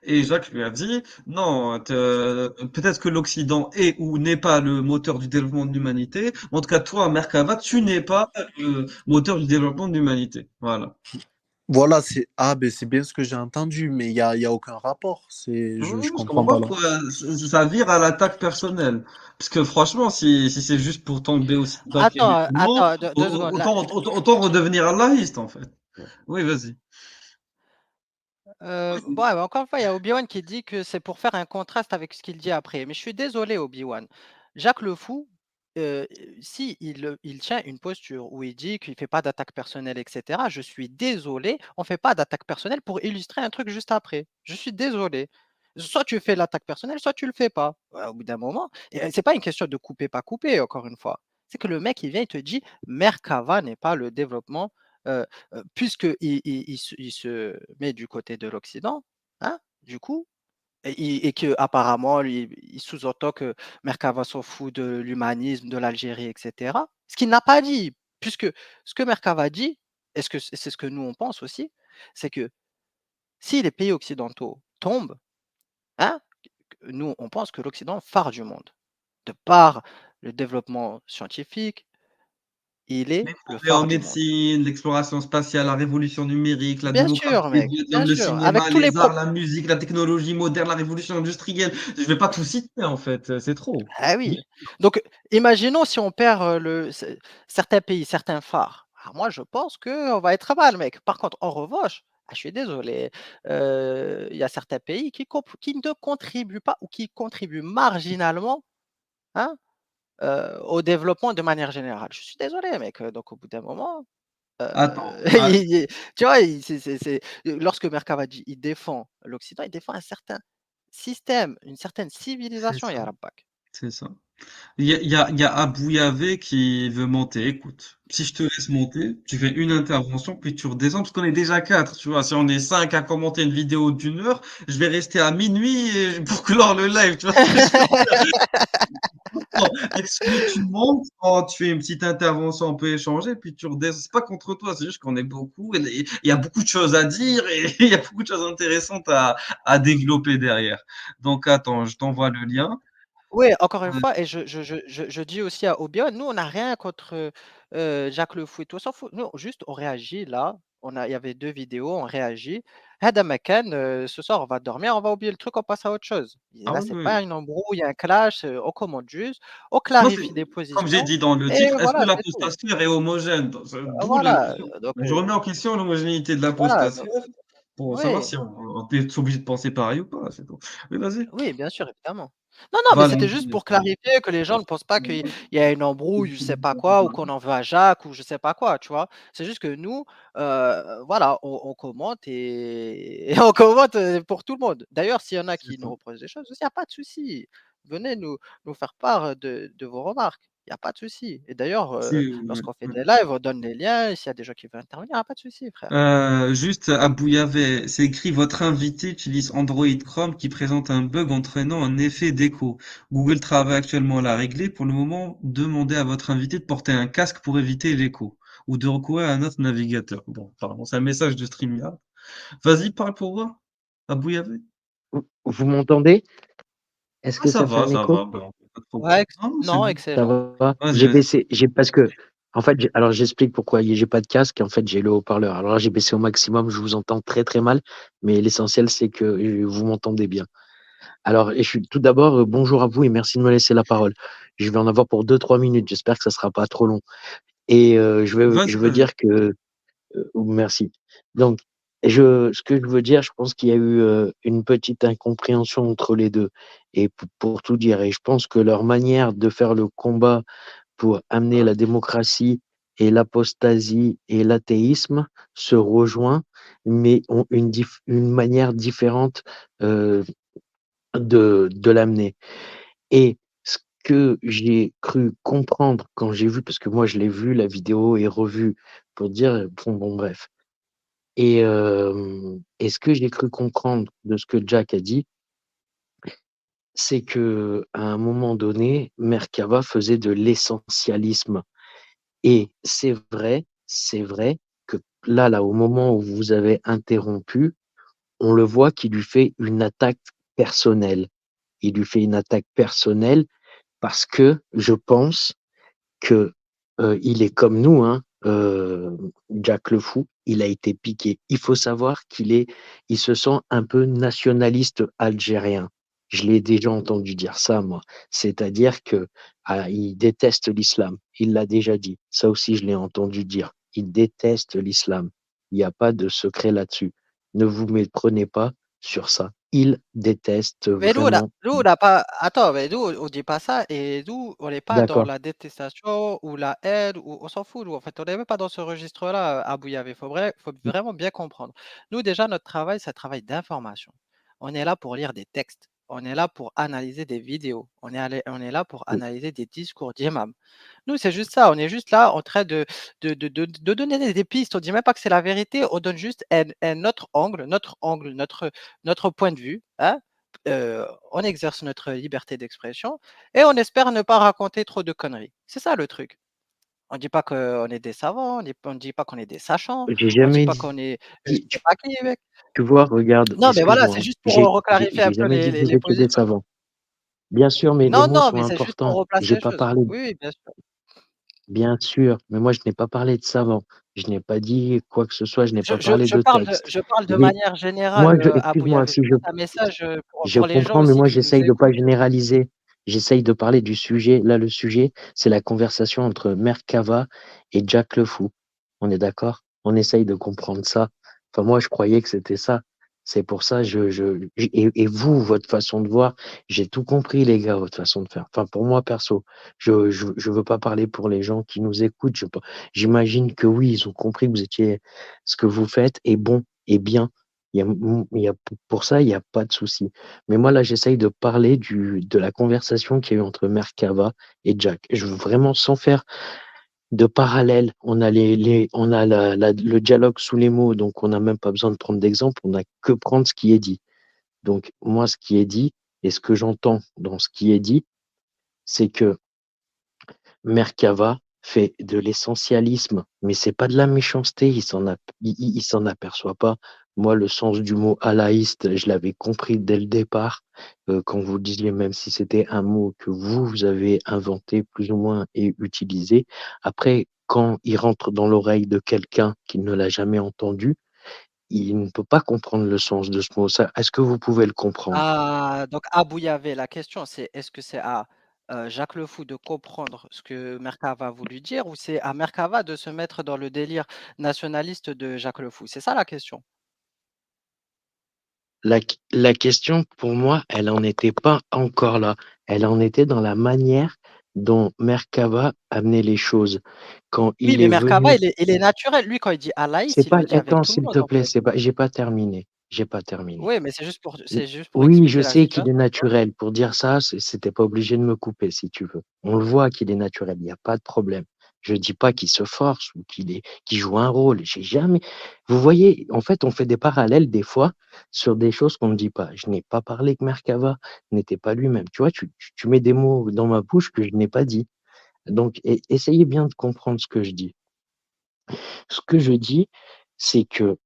Et Jacques lui a dit, non, peut-être que l'Occident est ou n'est pas le moteur du développement de l'humanité. En tout cas, toi, Merkava, tu n'es pas le moteur du développement de l'humanité. Voilà. Voilà, c'est bien ce que j'ai entendu, mais il y a aucun rapport. Je comprends pas là. pourquoi ça vire à l'attaque personnelle. Parce que franchement, si c'est juste pour tomber aussi d'attaquer les musulmans, Attends, deux secondes. Là, autant redevenir allahiste en fait. Oui, vas-y. bon, ouais, encore une fois, il y a Obi-Wan qui dit que c'est pour faire un contraste avec ce qu'il dit après. Mais je suis désolé, Obi-Wan. Jacques Le Fou, si il tient une posture où il dit qu'il ne fait pas d'attaque personnelle, etc., je suis désolé, on ne fait pas d'attaque personnelle pour illustrer un truc juste après. Je suis désolé. Soit tu fais l'attaque personnelle, soit tu le fais pas. Ouais, au bout d'un moment, c'est pas une question de couper, pas couper, encore une fois. C'est que le mec, il vient, il te dit, Merkava n'est pas le développement puisqu'il il se met du côté de l'Occident, hein, du coup, et qu'apparemment, il sous-entend que Merkava s'en fout de l'humanisme, de l'Algérie, etc. Ce qu'il n'a pas dit, puisque ce que Merkava dit, et c'est ce que nous on pense aussi, c'est que si les pays occidentaux tombent, hein, nous on pense que l'Occident phare du monde, de par le développement scientifique, il est Les le progrès en phare du monde. médecine, l'exploration spatiale, la révolution numérique, la Bien démocratie sûr, des mec, médias, bien le sûr, avec cinéma, tous les les arts, pro la musique, la technologie moderne, la révolution industrielle. Je vais pas tout citer en fait, c'est trop. ah Oui, oui. Donc, imaginons si on perd, certains pays, certains phares. Ah moi, je pense qu'on va être mal, mec. Par contre, en revanche, ah je suis désolé, il y a certains pays qui ne contribuent pas ou qui contribuent marginalement, hein, au développement de manière générale. Je suis désolé, mec, donc au bout d'un moment, attends, il tu vois, lorsque Mercavadi, il défend l'Occident, il défend un certain système, une certaine c'est civilisation, ça, ya Rabbak. c'est ça. Il y a Abou Yavé qui veut monter. Écoute, si je te laisse monter, tu fais une intervention, puis tu redescends, parce qu'on est déjà quatre, tu vois. Si on est cinq à commenter une vidéo d'1 heure, je vais rester à minuit pour clore le live, tu vois ce que je veux dire? Exclu, tu montes, quand tu fais une petite intervention, on peut échanger, puis tu redescends. C'est pas contre toi, c'est juste qu'on est beaucoup, et il y a beaucoup de choses à dire, et il y a beaucoup de choses intéressantes à développer derrière. Donc attends, je t'envoie le lien. Oui, encore une fois et je dis aussi à Obion, nous on n'a rien contre, Jacques Le Fou et tout, on s'en fout. Nous juste on réagit là, il y avait 2 vidéos, on réagit. هذا مكان, ce soir on va dormir, on va oublier le truc, on passe à autre chose. Et Ah là oui, c'est pas oui. une embrouille, un clash, on commente juste, on Non, c'est clarifie des comme j'ai positions dit dans le et titre, est-ce que voilà, c'est tout. l'apostasphère est homogène? D'où Voilà, donc je remets en question l'homogénéité de voilà, donc l'apostasphère pour savoir oui. si on est obligé de penser pareil ou pas, c'est tout. Oui, vas-y. Oui, bien sûr, évidemment. Non, non, mais Voilà. c'était juste pour clarifier que les gens ne pensent pas qu'il y a une embrouille, je sais pas quoi, ou qu'on en veut à Jacques, ou je sais pas quoi, tu vois? C'est juste que nous, voilà, on commente et et on commente, pour tout le monde. D'ailleurs, s'il y en a C'est qui nous ça. reprochent des choses, il y a pas de souci. Venez nous faire part, de vos remarques. Il y a pas de souci et d'ailleurs, C'est ouais, lorsqu'on fait ouais. des lives, on donne les liens et s'il y a des gens qui veulent intervenir, il y a pas de souci, frère. Juste à Bouillavet, c'est écrit votre invité utilise Android Chrome qui présente un bug entraînant un effet d'écho. Google travaille actuellement à la régler. Pour le moment, demandez à votre invité de porter un casque pour éviter l'écho ou de recourir à un autre navigateur. Bon, pardon, c'est un message de StreamYard. Vas-y, parle pour voir. À Bouillavet. Vous m'entendez? Est-ce Ah, que ça fait un ça écho? va, bon, pas de problème. Ouais, Non, non, c'est non, bon. Ça excellent. va? Vas-y, J'ai vas-y. baissé, parce que, en fait, alors j'explique pourquoi j'ai pas de casque, en fait, j'ai le haut-parleur. Alors là, j'ai baissé au maximum, je vous entends très très mal, mais l'essentiel, c'est que vous m'entendez bien. Alors, et tout d'abord, bonjour à vous et merci de me laisser la parole. Je vais en avoir pour 2-3 minutes, j'espère que ça sera pas trop long. Et Vas-y, je veux vas-y. dire que, merci. Donc, ce que je veux dire, je pense qu'il y a eu une petite incompréhension entre les deux. Et pour tout dire, et je pense que leur manière de faire le combat pour amener la démocratie et l'apostasie et l'athéisme se rejoint, mais ont une manière différente de l'amener. Et ce que j'ai cru comprendre quand j'ai vu, parce que moi je l'ai vu, la vidéo et revue pour dire, bon bref. Et ce que j'ai cru comprendre de ce que Jack a dit, c'est que à un moment donné, Merkava faisait de l'essentialisme. Et c'est vrai que là, au moment où vous avez interrompu, on le voit qu'il lui fait une attaque personnelle. Il lui fait une attaque personnelle parce que je pense que il est comme nous, hein, Jack le Fou, il a été piqué. Il faut savoir il se sent un peu nationaliste algérien. Je l'ai déjà entendu dire ça, moi. C'est-à-dire que il déteste l'islam. Il l'a déjà dit. Ça aussi, je l'ai entendu dire. Il déteste l'islam. Il n'y a pas de secret là-dessus. Ne vous méprenez pas sur ça. Il déteste Mais vraiment. nous, on n'a pas. Attends, mais nous, on dit pas ça, et nous, on n'est pas dans D'accord. la détestation ou la haine, ou on s'en fout, nous. En fait, on n'est même pas dans ce registre-là, à Bouillavé. Faut vraiment bien comprendre. Nous, déjà, notre travail, c'est un travail d'information. On est là pour lire des textes. On est là pour analyser des vidéos. On est là pour analyser des discours d'imams. Nous, c'est juste ça. On est juste là en train de donner des pistes. On dit même pas que c'est la vérité. On donne juste un autre angle, notre point de vue, hein. On exerce notre liberté d'expression et on espère ne pas raconter trop de conneries. C'est ça le truc. On dit pas qu'on est des savants, on dit pas qu'on est des sachants, J'ai on dit jamais pas dit, qu'on est, je sais pas qui, mec. tu vois, regarde, Non, mais voilà, excuse-moi, c'est hein. juste pour, reclarifier un J'ai peu jamais dit que vous les étiez des positions. savants. Bien sûr, mais les Non, mots non, sont mais c'est juste pour importants. replacer J'ai les pas choses. parlé. Oui, oui, bien sûr. Bien sûr, mais moi je n'ai pas parlé de savant. Je n'ai pas dit quoi que ce soit, je n'ai pas parlé de texte. Je parle de J'ai manière générale, moi je Abou excuse-moi, Yaveh. Je si passe un message, je pour les gens comprends, mais aussi moi qui nous j'essaye de pas écoutent. généraliser. J'essaye de parler du sujet. Là, le sujet, c'est la conversation entre Merkava et Jack le Fou. On est d'accord? On essaye de comprendre ça. Enfin, moi, je croyais que c'était ça. C'est pour ça, et vous, votre façon de voir, j'ai tout compris, les gars, votre façon de faire. Enfin, pour moi, perso, je veux pas parler pour les gens qui nous écoutent. J'imagine que oui, ils ont compris que vous étiez, ce que vous faites est bon et bien. Pour ça, il n'y a pas de souci. Mais moi, là, j'essaye de parler de la conversation qu'il y a eu entre Merkava et Jack. Je veux vraiment, sans faire de parallèle, on a on a le dialogue sous les mots, donc on n'a même pas besoin de prendre d'exemple, on n'a que prendre ce qui est dit. Donc, moi, ce qui est dit, et ce que j'entends dans ce qui est dit, c'est que Merkava fait de l'essentialisme, mais c'est pas de la méchanceté, il s'en aperçoit pas. Moi, le sens du mot alaïste, je l'avais compris dès le départ, quand vous disiez, même si c'était un mot que vous avez inventé plus ou moins et utilisé. Après, quand il rentre dans l'oreille de quelqu'un qui ne l'a jamais entendu, il ne peut pas comprendre le sens de ce mot. Ça, est-ce que vous pouvez le comprendre? Ah, donc Abou Yaveh, la question c'est est-ce que c'est à Jacques le Fou de comprendre ce que Merkava a voulu dire ou c'est à Merkava de se mettre dans le délire nationaliste de Jacques le Fou? C'est ça la question? La question, pour moi, elle en était pas encore là. Elle en était dans la manière dont Merkava amenait les choses. Quand Oui, il mais est Merkava, venu, il est naturel. Lui, quand il dit c'est Alaïs, il pas, le dit avec attends, tout le s'il monde, te en plaît, fait. c'est pas, j'ai pas terminé. J'ai pas terminé. Oui, mais c'est juste pour Oui, je expliquer la sais qu'il est situation, tu vois? naturel. Pour dire ça, c'était pas obligé de me couper si tu veux. On le voit qu'il est naturel, il n'y a pas de problème. Je dis pas qu'il se force ou qu'il joue un rôle. J'ai jamais. Vous voyez, en fait, on fait des parallèles des fois sur des choses qu'on ne dit pas. Je n'ai pas parlé que Merkava n'était pas lui-même. Tu vois, tu mets des mots dans ma bouche que je n'ai pas dit. Donc, essayez bien de comprendre ce que je dis. Ce que je dis, c'est que,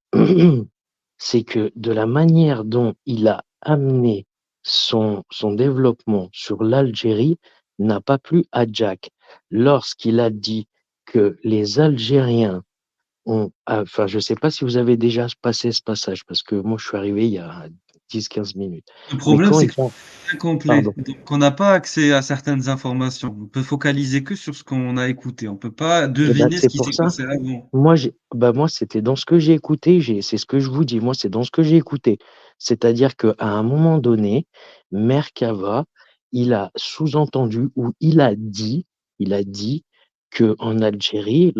c'est que de la manière dont il a amené son développement sur l'Algérie n'a pas plu à Jack. Lorsqu'il a dit que les Algériens enfin, je ne sais pas si vous avez déjà passé ce passage, parce que moi, je suis arrivé il y a 10-15 minutes. Le Mais problème, quand c'est ils que ont, c'est incomplet, pardon, donc on n'a pas accès à certaines informations. On peut focaliser que sur ce qu'on a écouté. On peut pas eh ben, deviner ce c'est qui pour s'est ça. passé avant. Moi, c'était dans ce que j'ai écouté, c'est ce que je vous dis, moi, c'est dans ce que j'ai écouté. C'est-à-dire qu'à un moment donné, Merkava, il a sous-entendu ou il a dit qu'en Algérie,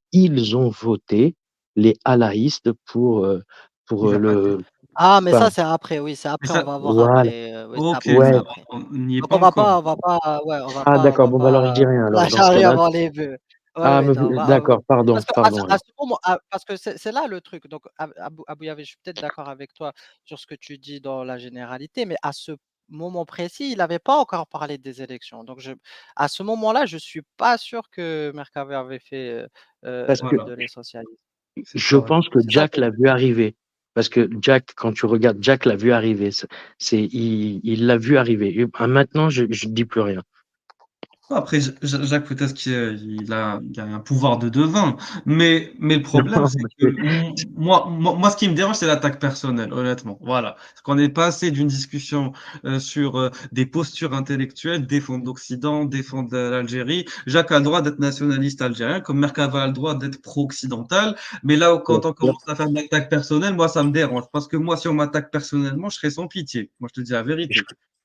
ils ont voté les alaïstes pour Il a pas dit. Ah, mais enfin, ça, c'est après, oui, c'est Mais après, on ça va voir voilà, après, oui, c'est OK, après, ouais. c'est mais après. on n'y est Donc pas encore. on va pas, ouais, Ah, on d'accord, va bon, bah, alors je dis pas rien, la alors, dans ce charrie cas-là. avant les bœufs. Ouais, Ah, ouais, non, d'accord, pardon, parce que pardon, à alors. ce moment, parce que c'est là le truc. Donc Abou Yaveh, je suis peut-être d'accord avec toi sur ce que tu dis dans la généralité, mais à ce moment précis, il n'avait pas encore parlé des élections. Donc à ce moment-là, je suis pas sûr que Mercavé avait fait, Parce que Voilà, de l'essentialisme. c'est je ça. pense que C'est ça Jack que l'a vu arriver. Parce que Jack, quand tu regardes, Jack l'a vu arriver. Il l'a vu arriver. Et, maintenant, je ne dis plus rien. Après, Jacques, peut-être qu'il a un pouvoir de devin, mais le problème, Non, c'est parce que que moi, ce qui me dérange, c'est l'attaque personnelle, honnêtement. Voilà. Parce qu'on est passé d'une discussion sur des postures intellectuelles, défendre l'Occident, défendre l'Algérie. Jacques a le droit d'être nationaliste algérien, comme Merkava a le droit d'être pro-occidental. Mais là, bien quand on sûr, commence à faire de l'attaque personnelle, moi, ça me dérange. Parce que moi, si on m'attaque personnellement, je serai sans pitié. Moi, je te dis la je, vérité.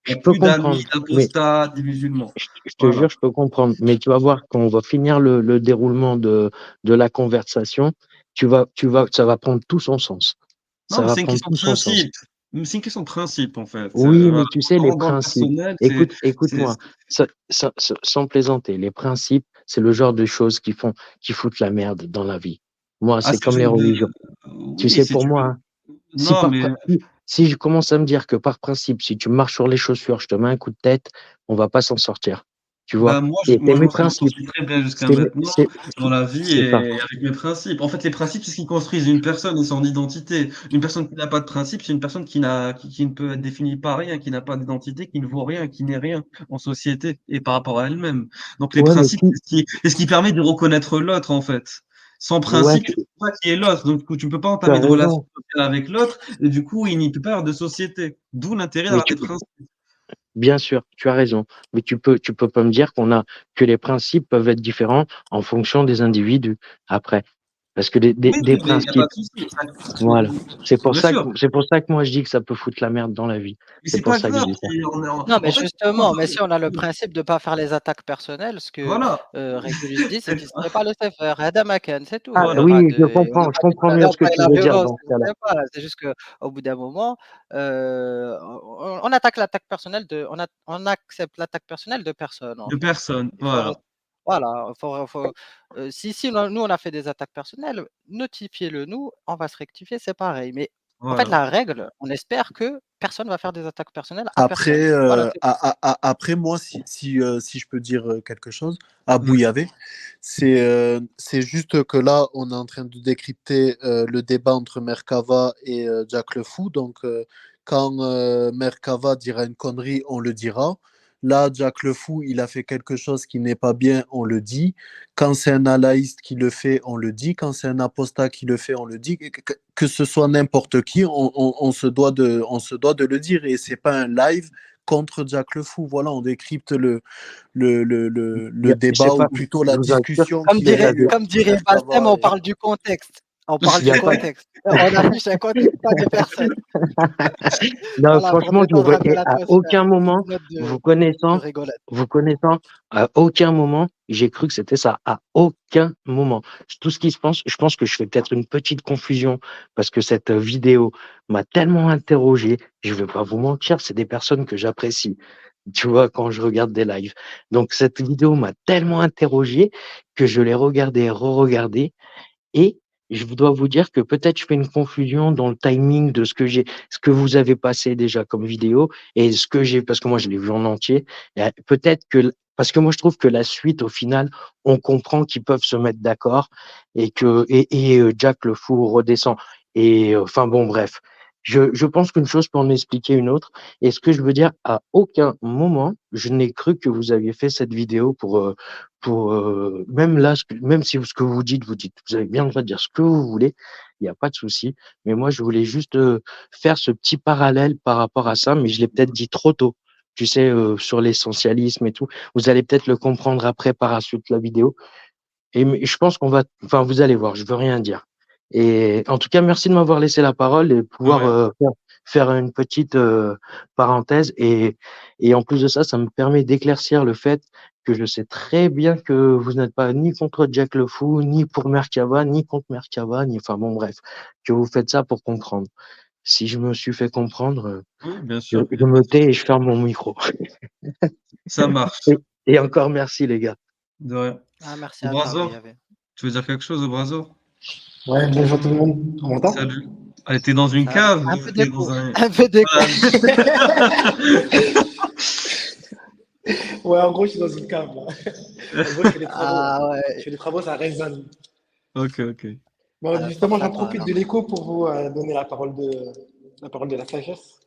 Il je n'y a peux plus d'amis, comprendre. Mais d'apostats, des musulmans. je te jure, Voilà. je peux comprendre. Mais tu vas voir, quand on va finir le déroulement de la conversation, ça va prendre tout son sens. Non, Ça mais va c'est une prendre question de tout son sens. principe. C'est une question de principe, en fait. Oui, mais Voilà. tu Quand sais, on les rentre dans le principes, personnel, c'est, c'est, écoute-moi, sans plaisanter, les principes, c'est le genre de choses qui foutent la merde dans la vie. Moi, à c'est ce comme les genre de, religions. Tu oui, sais, si pour tu moi, veux. hein, Non, mais, si je commence à me dire que par principe, si tu marches sur les chaussures, je te mets un coup de tête, on va pas s'en sortir. Tu vois? Bah, Et moi, je mes me suis principes. construit très bien jusqu'à C'est mes- maintenant c'est dans la vie c'est et ça. avec mes principes. En fait, les principes, c'est ce qui construisent une personne et son identité. Une personne qui n'a pas de principe, c'est une personne qui ne peut être définie par rien, qui n'a pas d'identité, qui ne vaut rien, qui n'est rien en société et par rapport à elle-même. Donc, les Ouais, mais principes, c'est ce qui permet de reconnaître l'autre, en fait. Sans ouais, principe, tu ne sais pas qui est l'autre. Donc, du coup, tu ne peux pas tu as entamer de relation raison. sociale avec l'autre et du coup, il n'y peut pas y avoir de société. D'où l'intérêt Mais d'avoir des principes. bien sûr, tu as raison. Mais tu peux pas me dire que les principes peuvent être différents en fonction des individus après. Parce que Oui, des mais il n'y a pas principes, de souci. voilà. Bien sûr. C'est pour ça que moi je dis que ça peut foutre la merde dans la vie. Mais C'est c'est pour pas ça que je grave. dis ça. Non, En mais fait, justement, mais si on a le principe de ne pas faire les attaques personnelles, ce que voilà. Régulus dit, c'est qu'il ne sait pas le faire. Hada Makan, c'est tout. Ah Il n'y a Voilà. pas oui, de. On n'a je pas dit comprends qu'il allait mieux ce que employer tu la veux dire violence, dans ce je ne cas-là. sais pas. C'est juste qu'au bout d'un moment, on attaque l'attaque personnelle on accepte l'attaque personnelle de personne, en De fait. personne. Il faut Voilà. Voilà, si nous on a fait des attaques personnelles, notifiez-le nous, on va se rectifier, c'est pareil. Mais en fait, Voilà. la règle, on espère que personne va faire des attaques personnelles à personne. Après, Voilà, c'est tout. après moi, si je peux dire quelque chose, à Oui. Bouillavé, c'est juste que là, on est en train de décrypter le débat entre Merkava et Jack le Fou. Donc, quand Merkava dira une connerie, on le dira. Là, Jack le Fou, il a fait quelque chose qui n'est pas bien, on le dit. Quand c'est un alaïste qui le fait, on le dit. Quand c'est un apostat qui le fait, on le dit. Que ce soit n'importe qui, on on se doit de le dire. Et c'est pas un live contre Jack le Fou. Voilà, on décrypte le Je sais débat ou pas, plutôt je la vous assure, discussion Comme qu'il y a dirait, il y eu a, comme entre dirait Bassem, Merkava on et... parle du contexte. On parle il y du a pas, contexte. On affiche un contexte, pas des personnes. non, Voilà, pour franchement, détendre un peu à l'atmosphère. aucun moment, Une note vous de connaissant, rigolade. à aucun moment, j'ai cru que c'était ça. À aucun moment. Tout ce qui se pense, je pense que je fais peut-être une petite confusion parce que cette vidéo m'a tellement interrogé. Je vais pas vous mentir, c'est des personnes que j'apprécie. Tu vois, quand je regarde des lives. Donc, cette vidéo m'a tellement interrogé que je l'ai regardée, re-regardée. Et je dois vous dire que peut-être je fais une confusion dans le timing de ce que vous avez passé déjà comme vidéo et ce que j'ai, parce que moi je l'ai vu en entier. Et peut-être parce que moi je trouve que la suite, au final, on comprend qu'ils peuvent se mettre d'accord et Jack le fou redescend. Et enfin bon, bref. Je pense qu'une chose peut en expliquer une autre. Et ce que je veux dire, à aucun moment, je n'ai cru que vous aviez fait cette vidéo même là, même si ce que vous dites, vous avez bien le droit de dire ce que vous voulez, il n'y a pas de souci. Mais moi, je voulais juste faire ce petit parallèle par rapport à ça, mais je l'ai peut-être dit trop tôt. Tu sais, sur l'essentialisme et tout. Vous allez peut-être le comprendre après par la suite de la vidéo. Mais je pense enfin, vous allez voir, je veux rien dire. Et en tout cas, merci de m'avoir laissé la parole et pouvoir Ouais. faire une petite parenthèse. Et en plus de ça, ça me permet d'éclaircir le fait que je sais très bien que vous n'êtes pas ni contre Jack le Fou, ni pour Merkava, ni contre Merkava, enfin bon, bref, que vous faites ça pour comprendre. Si je me suis fait comprendre, Oui, bien sûr. Il y je a pas me de tais et souci. je ferme mon micro. Ça marche. Et encore merci, les gars. De rien. Ah, merci à toi, Obrazor, Bouillavé. tu veux dire quelque chose, Obrazor? Ouais, bonjour tout le monde. On m'entend? Salut. Ah, t'es dans une Salut. cave Un ou peu t'es d'écho. dans un... Un peu d'écho. Ouais, en gros, je suis dans une cave là. En gros, je fais des travaux là. Ah Je ouais. fais des travaux, ça résonne. Ok, ok. Bon, Porte justement, la j'en part profite alors. de l'écho pour vous donner la parole de la sagesse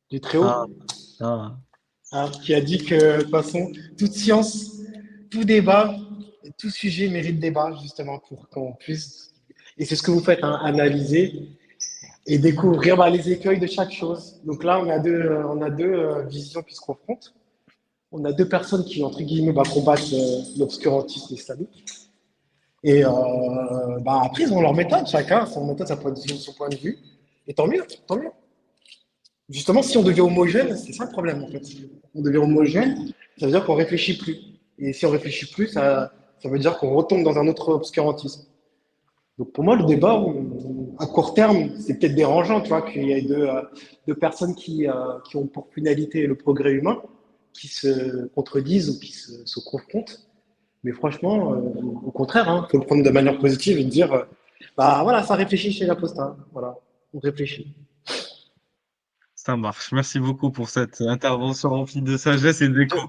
du Ah, Très-Haut, ah. hein, qui a dit que de toute façon, toute science, tout débat, et tout sujet mérite débat, justement, pour qu'on puisse, et c'est ce que vous faites, hein, analyser et découvrir les écueils de chaque chose. Donc là, on a deux visions qui se confrontent. On a deux personnes qui, entre guillemets, combattent l'obscurantisme islamique. Et après, ils ont leur méthode, chacun, son méthode, son point de vue. Et tant mieux, tant mieux. Justement, si on devient homogène, c'est ça le problème, en fait. On devient homogène, ça veut dire qu'on réfléchit plus. Et si on réfléchit plus, ça veut dire qu'on retombe dans un autre obscurantisme. Donc pour moi, le débat, à court terme, c'est peut-être dérangeant, tu vois, qu'il y ait deux personnes qui ont pour finalité le progrès humain, qui se contredisent ou qui se confrontent. Mais franchement, au contraire, il faut le prendre de manière positive et dire, voilà, ça réfléchit chez l'apostat. Voilà, on réfléchit. Ça marche. Merci beaucoup pour cette intervention remplie de sagesse et d'écho.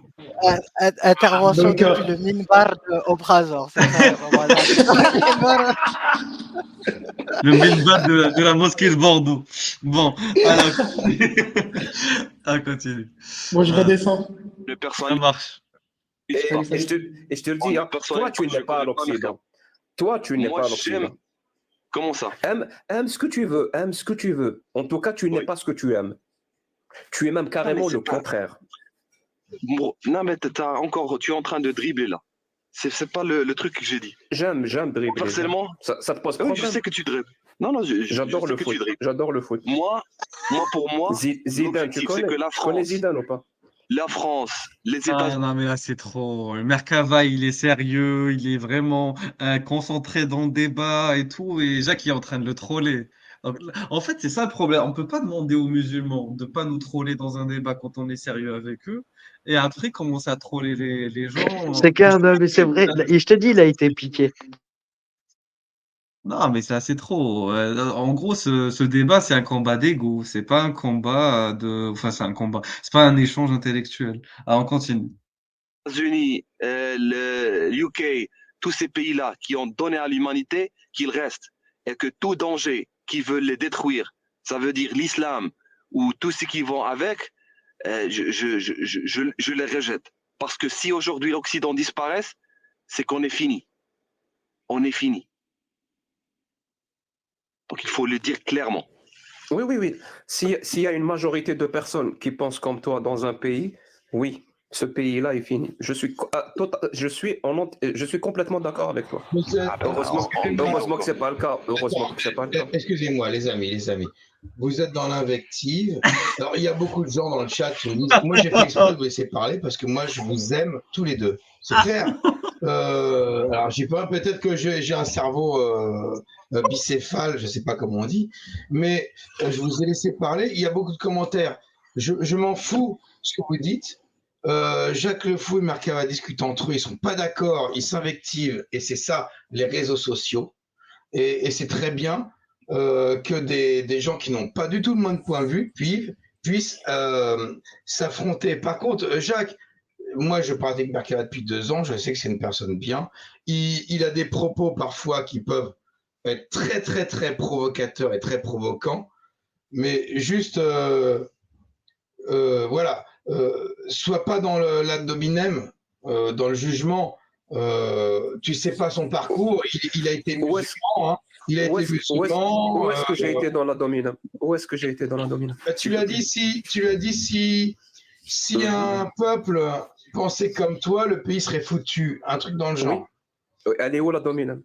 Intervention Donc, depuis le minbar au Brazor. C'est ça, voilà. Le minbar de la mosquée de Bordeaux. Bon, alors, continue. bon, je redescends. Le Ça personnage, marche. Et, Salut, et salut. je te le dis, le hein, personnage, toi, tu je n'es pas à connais pas le l'Occident. Toi, tu n'es Moi, pas à j'aime. l'Occident. Comment ça? Aime ce que tu veux, aime ce que tu veux. En tout cas, tu n'es Oui. pas ce que tu aimes. Tu es même carrément c'est le pas- contraire. Non, mais tu es en train de dribbler là. C'est pas le truc que j'ai dit. J'aime dribbler. Personnellement, Ça te pose oui, je problème. sais que tu dribbles. Non, J'adore je le sais que tu foot. dribbles. J'adore le foot. Pour moi, Zidane, tu l'objectif, c'est connais? que la Tu connais France, Zidane ou pas? les Ah États-Unis, non, mais là, c'est trop. Merkava, il est sérieux, il est vraiment concentré dans le débat et tout, et Jacques, il est en train de le troller. Donc, en fait, c'est ça le problème. On peut pas demander aux musulmans de pas nous troller dans un débat quand on est sérieux avec eux, et après commencer à troller les gens. C'est clair, non, mais c'est vrai. Et je te dis, il a été piqué. Non, mais c'est assez trop. En gros, ce débat, c'est un combat d'ego. C'est pas un combat Enfin, c'est un combat. C'est pas un échange intellectuel. Alors, on continue. le UK, tous ces pays-là qui ont donné à l'humanité, qu'ils restent. Et que tout danger qui veut les détruire, ça veut dire l'islam ou tout ce qui vont avec, je les rejette. Parce que si aujourd'hui l'Occident disparaît, c'est qu'on est fini. On est fini. Donc il faut le dire clairement. Oui. S'il y a une majorité de personnes qui pensent comme toi dans un pays, oui, ce pays-là est fini. Je suis complètement d'accord avec toi. Heureusement que c'est pas le cas. Heureusement que c'est pas le cas. Excusez-moi, les amis. Vous êtes dans l'invective. Alors, il y a beaucoup de gens dans le chat qui me disent, moi, j'ai fait exprès de vous laisser parler parce que moi, je vous aime tous les deux. C'est clair. Alors, peut-être que j'ai un cerveau bicéphale, je ne sais pas comment on dit, mais je vous ai laissé parler. Il y a beaucoup de commentaires. Je m'en fous ce que vous dites. Jacques Le Fou et Merkava discutent entre eux, ils ne sont pas d'accord, ils s'invectivent, et c'est ça, les réseaux sociaux. Et c'est très bien que des gens qui n'ont pas du tout le même point de vue puissent s'affronter. Par contre, Jacques, moi je pratique Merkava depuis 2 ans, je sais que c'est une personne bien. Il a des propos parfois qui peuvent être très très très provocateurs et très provoquants, mais juste voilà. Sois pas dans l'ad hominem, dans le jugement. Tu sais pas son parcours. Il a été musulman. Hein. Il a été musulman. Où est-ce que j'ai été dans l'ad hominem? Où est-ce que j'ai été dans l'ad hominem? Tu l'as dit si un peuple pensait comme toi, le pays serait foutu. Un truc dans le genre. Oui. Elle est où l'ad hominem?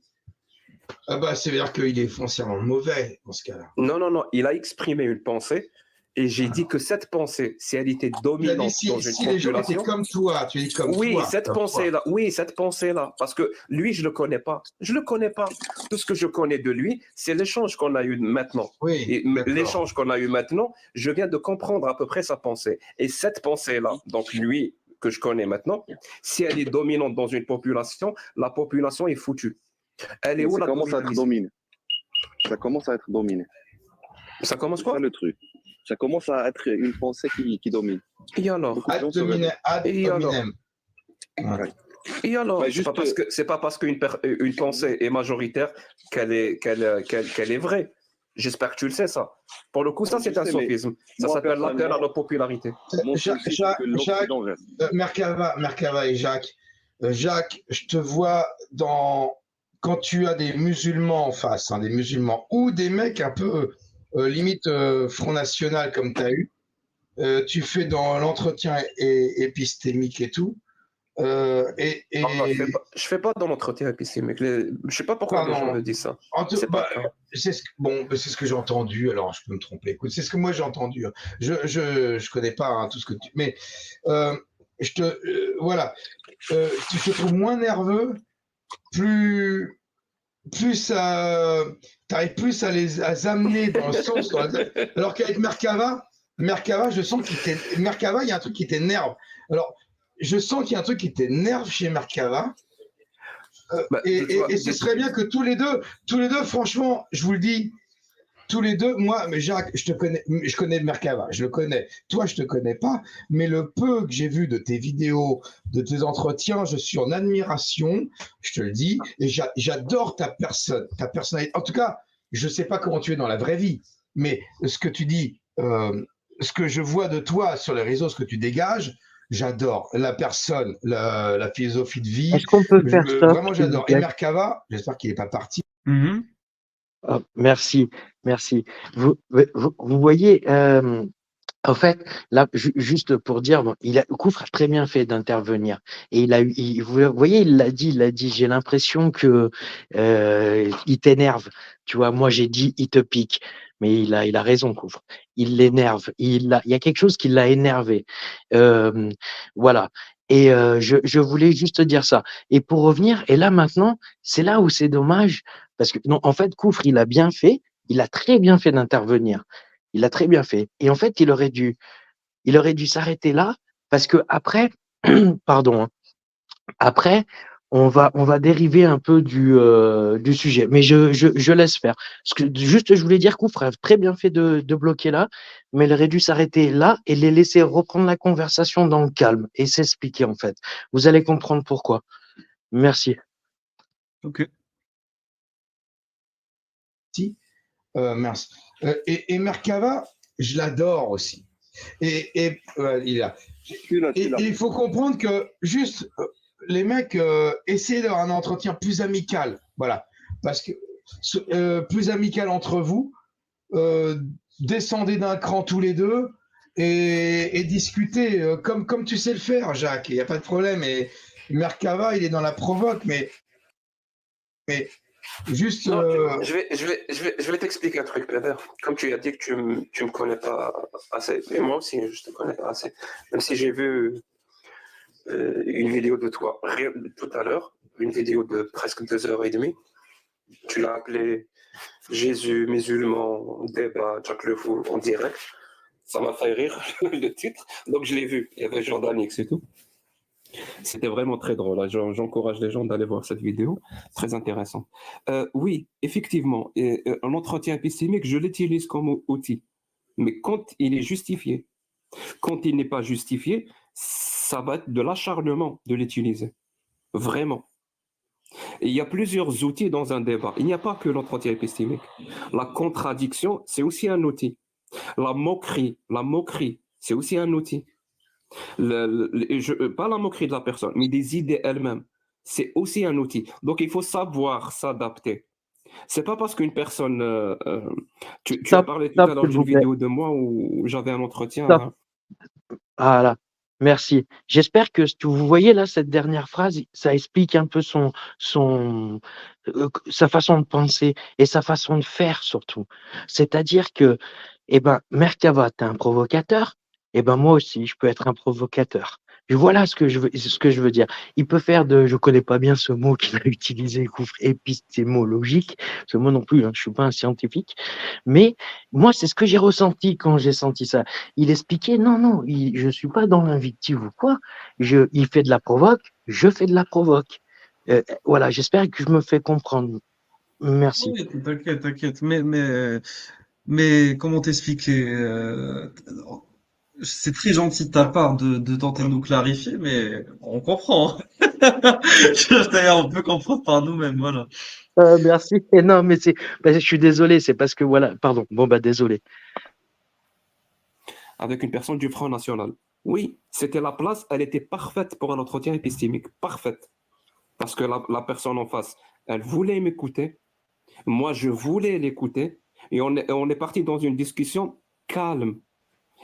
Ah bah, c'est-à-dire qu'il est foncièrement mauvais dans ce cas-là. Non. Il a exprimé une pensée. Et j'ai dit que cette pensée, si elle était dominante dans une population... les gens étaient comme toi, tu es comme toi. Cette pensée-là, parce que lui, je le connais pas. Tout ce que je connais de lui, c'est l'échange qu'on a eu maintenant. Oui, et l'échange qu'on a eu maintenant, je viens de comprendre à peu près sa pensée. Et cette pensée-là, donc lui, que je connais maintenant, si elle est dominante dans une population, la population est foutue. Elle est où la domination? Ça commence à être dominé. Ça commence quoi? C'est ça le truc. Ça commence à être une pensée qui domine. Et alors? Et alors, c'est pas parce qu'une pensée est majoritaire qu'elle est vraie. J'espère que tu le sais, ça. Pour le coup, ça, c'est un sophisme. Ça s'appelle l'appel à la popularité. Jacques, Merkava et Jacques. Jacques, je te vois quand tu as des musulmans en face, des musulmans ou des mecs un peu limite Front National comme tu as eu, tu fais dans l'entretien épistémique et tout. Non, je fais pas dans l'entretien épistémique. Je sais pas pourquoi les gens me disent ça. C'est ce que j'ai entendu. Alors je peux me tromper. Écoute, c'est ce que moi j'ai entendu. Je connais pas tout ce que tu. Mais voilà. Tu te trouves moins nerveux, plus t'arrives plus à les amener dans le sens. Alors qu'avec Merkava, je sens Merkava, il y a un truc qui t'énerve. Alors, je sens qu'il y a un truc qui t'énerve chez Merkava. Et ce serait bien que tous les deux, franchement, je vous le dis, tous les deux, moi, mais Jacques, je connais Merkava, je le connais. Toi, je te connais pas, mais le peu que j'ai vu de tes vidéos, de tes entretiens, je suis en admiration, je te le dis, et j'adore ta personne, ta personnalité. En tout cas, je sais pas comment tu es dans la vraie vie, mais ce que tu dis, ce que je vois de toi sur les réseaux, ce que tu dégages, j'adore la personne, la philosophie de vie. Est-ce qu'on peut faire ça, Vraiment, s'il vous j'adore. Et plaît? Merkava, j'espère qu'il n'est pas parti. Oh, merci, merci. Vous voyez, en fait, là, juste pour dire, bon, Koufre a très bien fait d'intervenir. Et vous voyez, il l'a dit, j'ai l'impression que il t'énerve. Tu vois, moi j'ai dit, il te pique. Mais il a raison, Koufre. Il l'énerve. Il y a quelque chose qui l'a énervé. Voilà. Et je voulais juste dire ça. Et pour revenir, et là maintenant, c'est là où c'est dommage, parce que non, en fait, Koufre, il a bien fait, il a très bien fait d'intervenir. Il a très bien fait. Et en fait, il aurait dû s'arrêter là parce que après, pardon, hein, après, on va dériver un peu du sujet. Mais je laisse faire. Parce que juste, je voulais dire qu'Oufra a très bien fait de bloquer là, mais il aurait dû s'arrêter là et les laisser reprendre la conversation dans le calme et s'expliquer en fait. Vous allez comprendre pourquoi. Merci. Ok. Merci. Et Merkava, je l'adore aussi. Et il faut comprendre que juste les mecs essaient d'avoir un entretien plus amical. Voilà. Parce que plus amical entre vous, descendez d'un cran tous les deux et discutez comme tu sais le faire, Jacques. Il n'y a pas de problème. Et Merkava, il est dans la provoque, mais juste. Non, je vais t'expliquer un truc, Peder. Comme tu as dit que tu me connais pas assez, et moi aussi, je te connais pas assez. Même si j'ai vu une vidéo de toi tout à l'heure, une vidéo de presque 2h30. Tu l'as appelé Jésus musulman, débat, Jack le Fou en direct. Ça m'a fait rire, le titre. Donc je l'ai vu. Il y avait Jordan X et tout. C'était vraiment très drôle. J'encourage les gens d'aller voir cette vidéo. Très intéressant. Oui, effectivement, un entretien épistémique, je l'utilise comme outil. Mais quand il est justifié, quand il n'est pas justifié, ça va être de l'acharnement de l'utiliser. Vraiment. Et il y a plusieurs outils dans un débat. Il n'y a pas que l'entretien épistémique. La contradiction, c'est aussi un outil. La moquerie, c'est aussi un outil. Pas la moquerie de la personne, mais des idées elles-mêmes. C'est aussi un outil. Donc, il faut savoir s'adapter. C'est pas parce qu'une personne... tu as parlé tout à l'heure d'une vidéo de moi où j'avais un entretien. Hein. Voilà. Merci. J'espère que vous voyez là, cette dernière phrase, ça explique un peu sa façon de penser et sa façon de faire surtout. C'est-à-dire que, Merkava, t'es un provocateur, moi aussi, je peux être un provocateur. Voilà ce que je veux dire. Il peut faire je connais pas bien ce mot qu'il a utilisé, épistémologique, ce mot non plus, hein, je suis pas un scientifique, mais moi, c'est ce que j'ai ressenti quand j'ai senti ça. Il expliquait, non, je suis pas dans l'invective ou quoi, il fait de la provoque, je fais de la provoque. Voilà, j'espère que je me fais comprendre. Merci. Oui, t'inquiète. Mais comment t'expliquer c'est très gentil de ta part de tenter de nous clarifier, mais on comprend. D'ailleurs, on peut comprendre par nous-mêmes, voilà. Merci. Et non, mais je suis désolé, c'est parce que voilà, pardon. Bon, désolé. Avec une personne du Front National. Oui, c'était la place, elle était parfaite pour un entretien épistémique, parfaite. Parce que la personne en face, elle voulait m'écouter, moi je voulais l'écouter, et on est parti dans une discussion calme.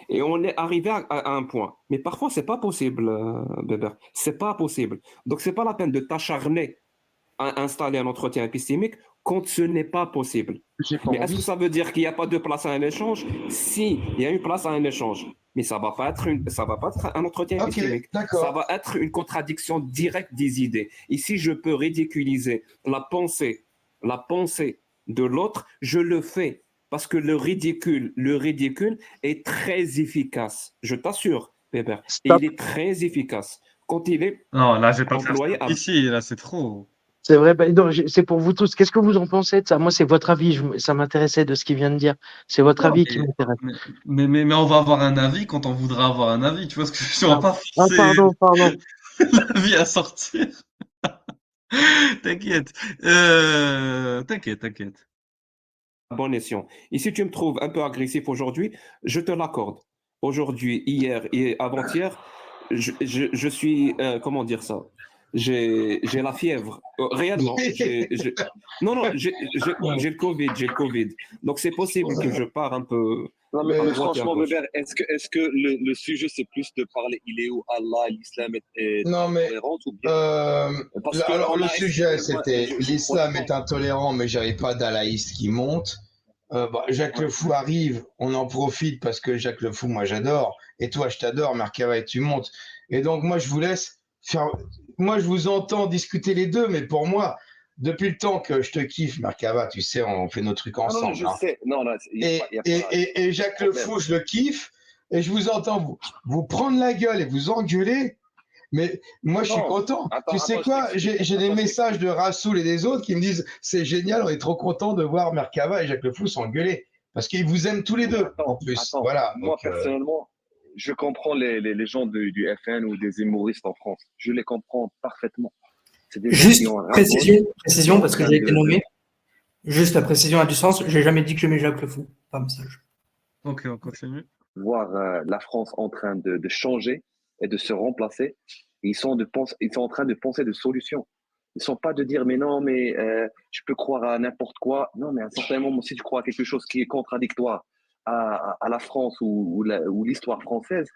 Et on est arrivé à un point. Mais parfois, c'est pas possible, Bébert. C'est pas possible. Donc, c'est pas la peine de t'acharner à installer un entretien épistémique quand ce n'est pas possible. Mais est-ce que ça veut dire qu'il n'y a pas de place à un échange? Si, il y a une place à un échange. Mais ça va pas être un entretien épistémique. Ça va être une contradiction directe des idées. Ici, je peux ridiculiser la pensée de l'autre, je le fais. Parce que le ridicule est très efficace. Je t'assure, Weber. Il est très efficace. Quand il est Non, là, j'ai pas employé fait ici, là, c'est trop. C'est vrai, non, c'est pour vous tous. Qu'est-ce que vous en pensez de ça? Moi, c'est votre avis. Ça m'intéressait de ce qu'il vient de dire. C'est votre Non, avis qui m'intéresse. mais on va avoir un avis quand on voudra avoir un avis. Tu vois ce que je veux dire? On va pas forcer Pardon. l'avis à sortir. T'inquiète. T'inquiète. Bon escient. Et si tu me trouves un peu agressif aujourd'hui, je te l'accorde. Aujourd'hui, hier et avant-hier, je suis, comment dire ça? J'ai la fièvre. Réellement. Non, j'ai le Covid. Donc c'est possible que je pars un peu. Non, mais à droite et à franchement, gauche. Weber, est-ce que le sujet, c'est plus de parler, il est où Allah, l'islam est Non, mais tolérance ou bien parce que alors on le a sujet, essayé, moi, c'était l'islam franchement, est intolérant, mais j'avais pas d'alaïste qui monte. Jacques Le Fou arrive, on en profite parce que Jacques Le Fou, moi j'adore, et toi je t'adore, Merkava, et tu montes. Et donc moi je vous laisse faire. Moi je vous entends discuter les deux, mais pour moi, depuis le temps que je te kiffe, Merkava, tu sais, on fait nos trucs non, ensemble. je Hein. sais, non, là, il Et, y a et, pas et, et Jacques Le problème. Fou, je le kiffe, et je vous entends vous prendre la gueule et vous engueuler. Mais moi, je suis Non, content. attends, Tu sais je quoi? t'explique. J'ai des messages de Rassoul et des autres qui me disent c'est génial, on est trop content de voir Merkava et Jacques Le Fou s'engueuler. Parce qu'ils vous aiment tous les deux, en plus. Voilà. Moi, Donc, personnellement, je comprends les gens du FN ou des humoristes en France. Je les comprends parfaitement. C'est des gens Juste qui ont un ras-le-bol, précision, parce que en j'ai train été nommé. Juste la précision a du sens. J'ai jamais dit que j'aimais Jacques Le Fou. Pas message. Ok, on continue. voir la France en train de changer et de se remplacer. Et ils sont en train de penser de solutions. Ils ne sont pas de dire, mais non, mais je peux croire à n'importe quoi. Non, mais à un certain moment, si tu crois à quelque chose qui est contradictoire à la France ou l'histoire française,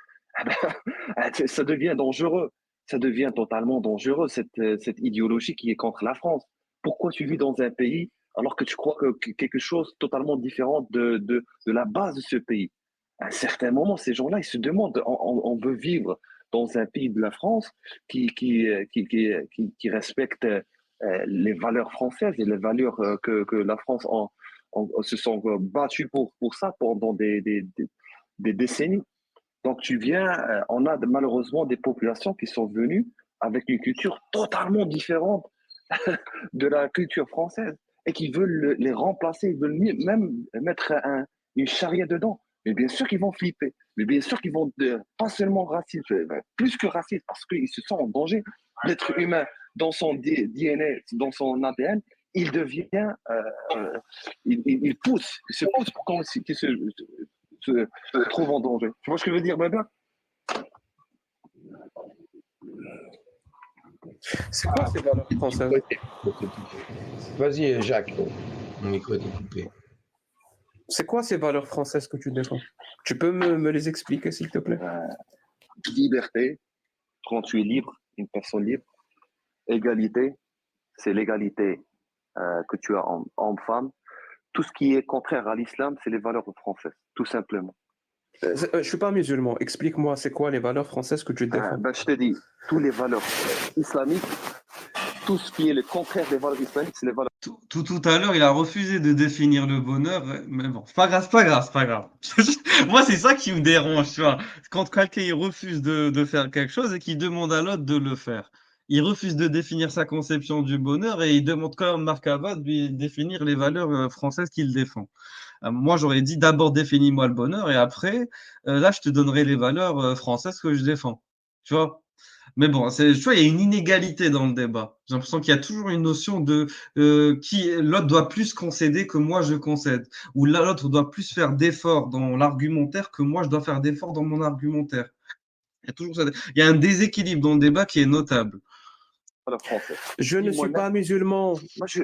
ça devient dangereux. Ça devient totalement dangereux, cette idéologie qui est contre la France. Pourquoi tu vis dans un pays alors que tu crois que quelque chose totalement différent de la base de ce pays? À un certain moment, ces gens-là, ils se demandent, on veut vivre dans un pays de la France qui respecte les valeurs françaises et les valeurs que la France se sont battues pour ça pendant des décennies. Donc tu viens, on a malheureusement des populations qui sont venues avec une culture totalement différente de la culture française et qui veulent les remplacer, ils veulent même mettre une charia dedans. Mais bien sûr qu'ils vont flipper. Mais bien sûr qu'ils vont pas seulement racistes, plus que racistes, parce qu'ils se sentent en danger. L'être humain, dans son DNA, dans son ADN, il devient, il pousse, il se pousse pour qu'il se trouve en danger. Tu vois ce que je veux dire, Baba? C'est quoi ces valeurs françaises? vas-y, Jacques. Mon micro est coupé. C'est quoi ces valeurs françaises que tu défends? Tu peux me les expliquer, s'il te plaît? Liberté, quand tu es libre, une personne libre. Égalité, c'est l'égalité que tu as homme-femme. Tout ce qui est contraire à l'islam, c'est les valeurs françaises, tout simplement. Je ne suis pas musulman. Explique-moi, c'est quoi les valeurs françaises que tu défends? Je te dis, toutes les valeurs islamiques, tout ce qui est le contraire des valeurs islamiques, c'est les valeurs. Tout à l'heure, il a refusé de définir le bonheur, mais bon, c'est pas grave. Moi, c'est ça qui me dérange, tu vois. Quand quelqu'un il refuse de faire quelque chose et qu'il demande à l'autre de le faire. Il refuse de définir sa conception du bonheur et il demande quand même Marc Avad de lui définir les valeurs françaises qu'il défend. Moi, j'aurais dit d'abord définis-moi le bonheur et après, là, je te donnerai les valeurs françaises que je défends. Tu vois? Mais bon, tu vois, il y a une inégalité dans le débat. J'ai l'impression qu'il y a toujours une notion de qui l'autre doit plus concéder que moi je concède, ou l'autre doit plus faire d'efforts dans l'argumentaire que moi je dois faire d'efforts dans mon argumentaire. Il y a toujours ça. Il y a un déséquilibre dans le débat qui est notable. Je ne suis pas musulman. Moi, tu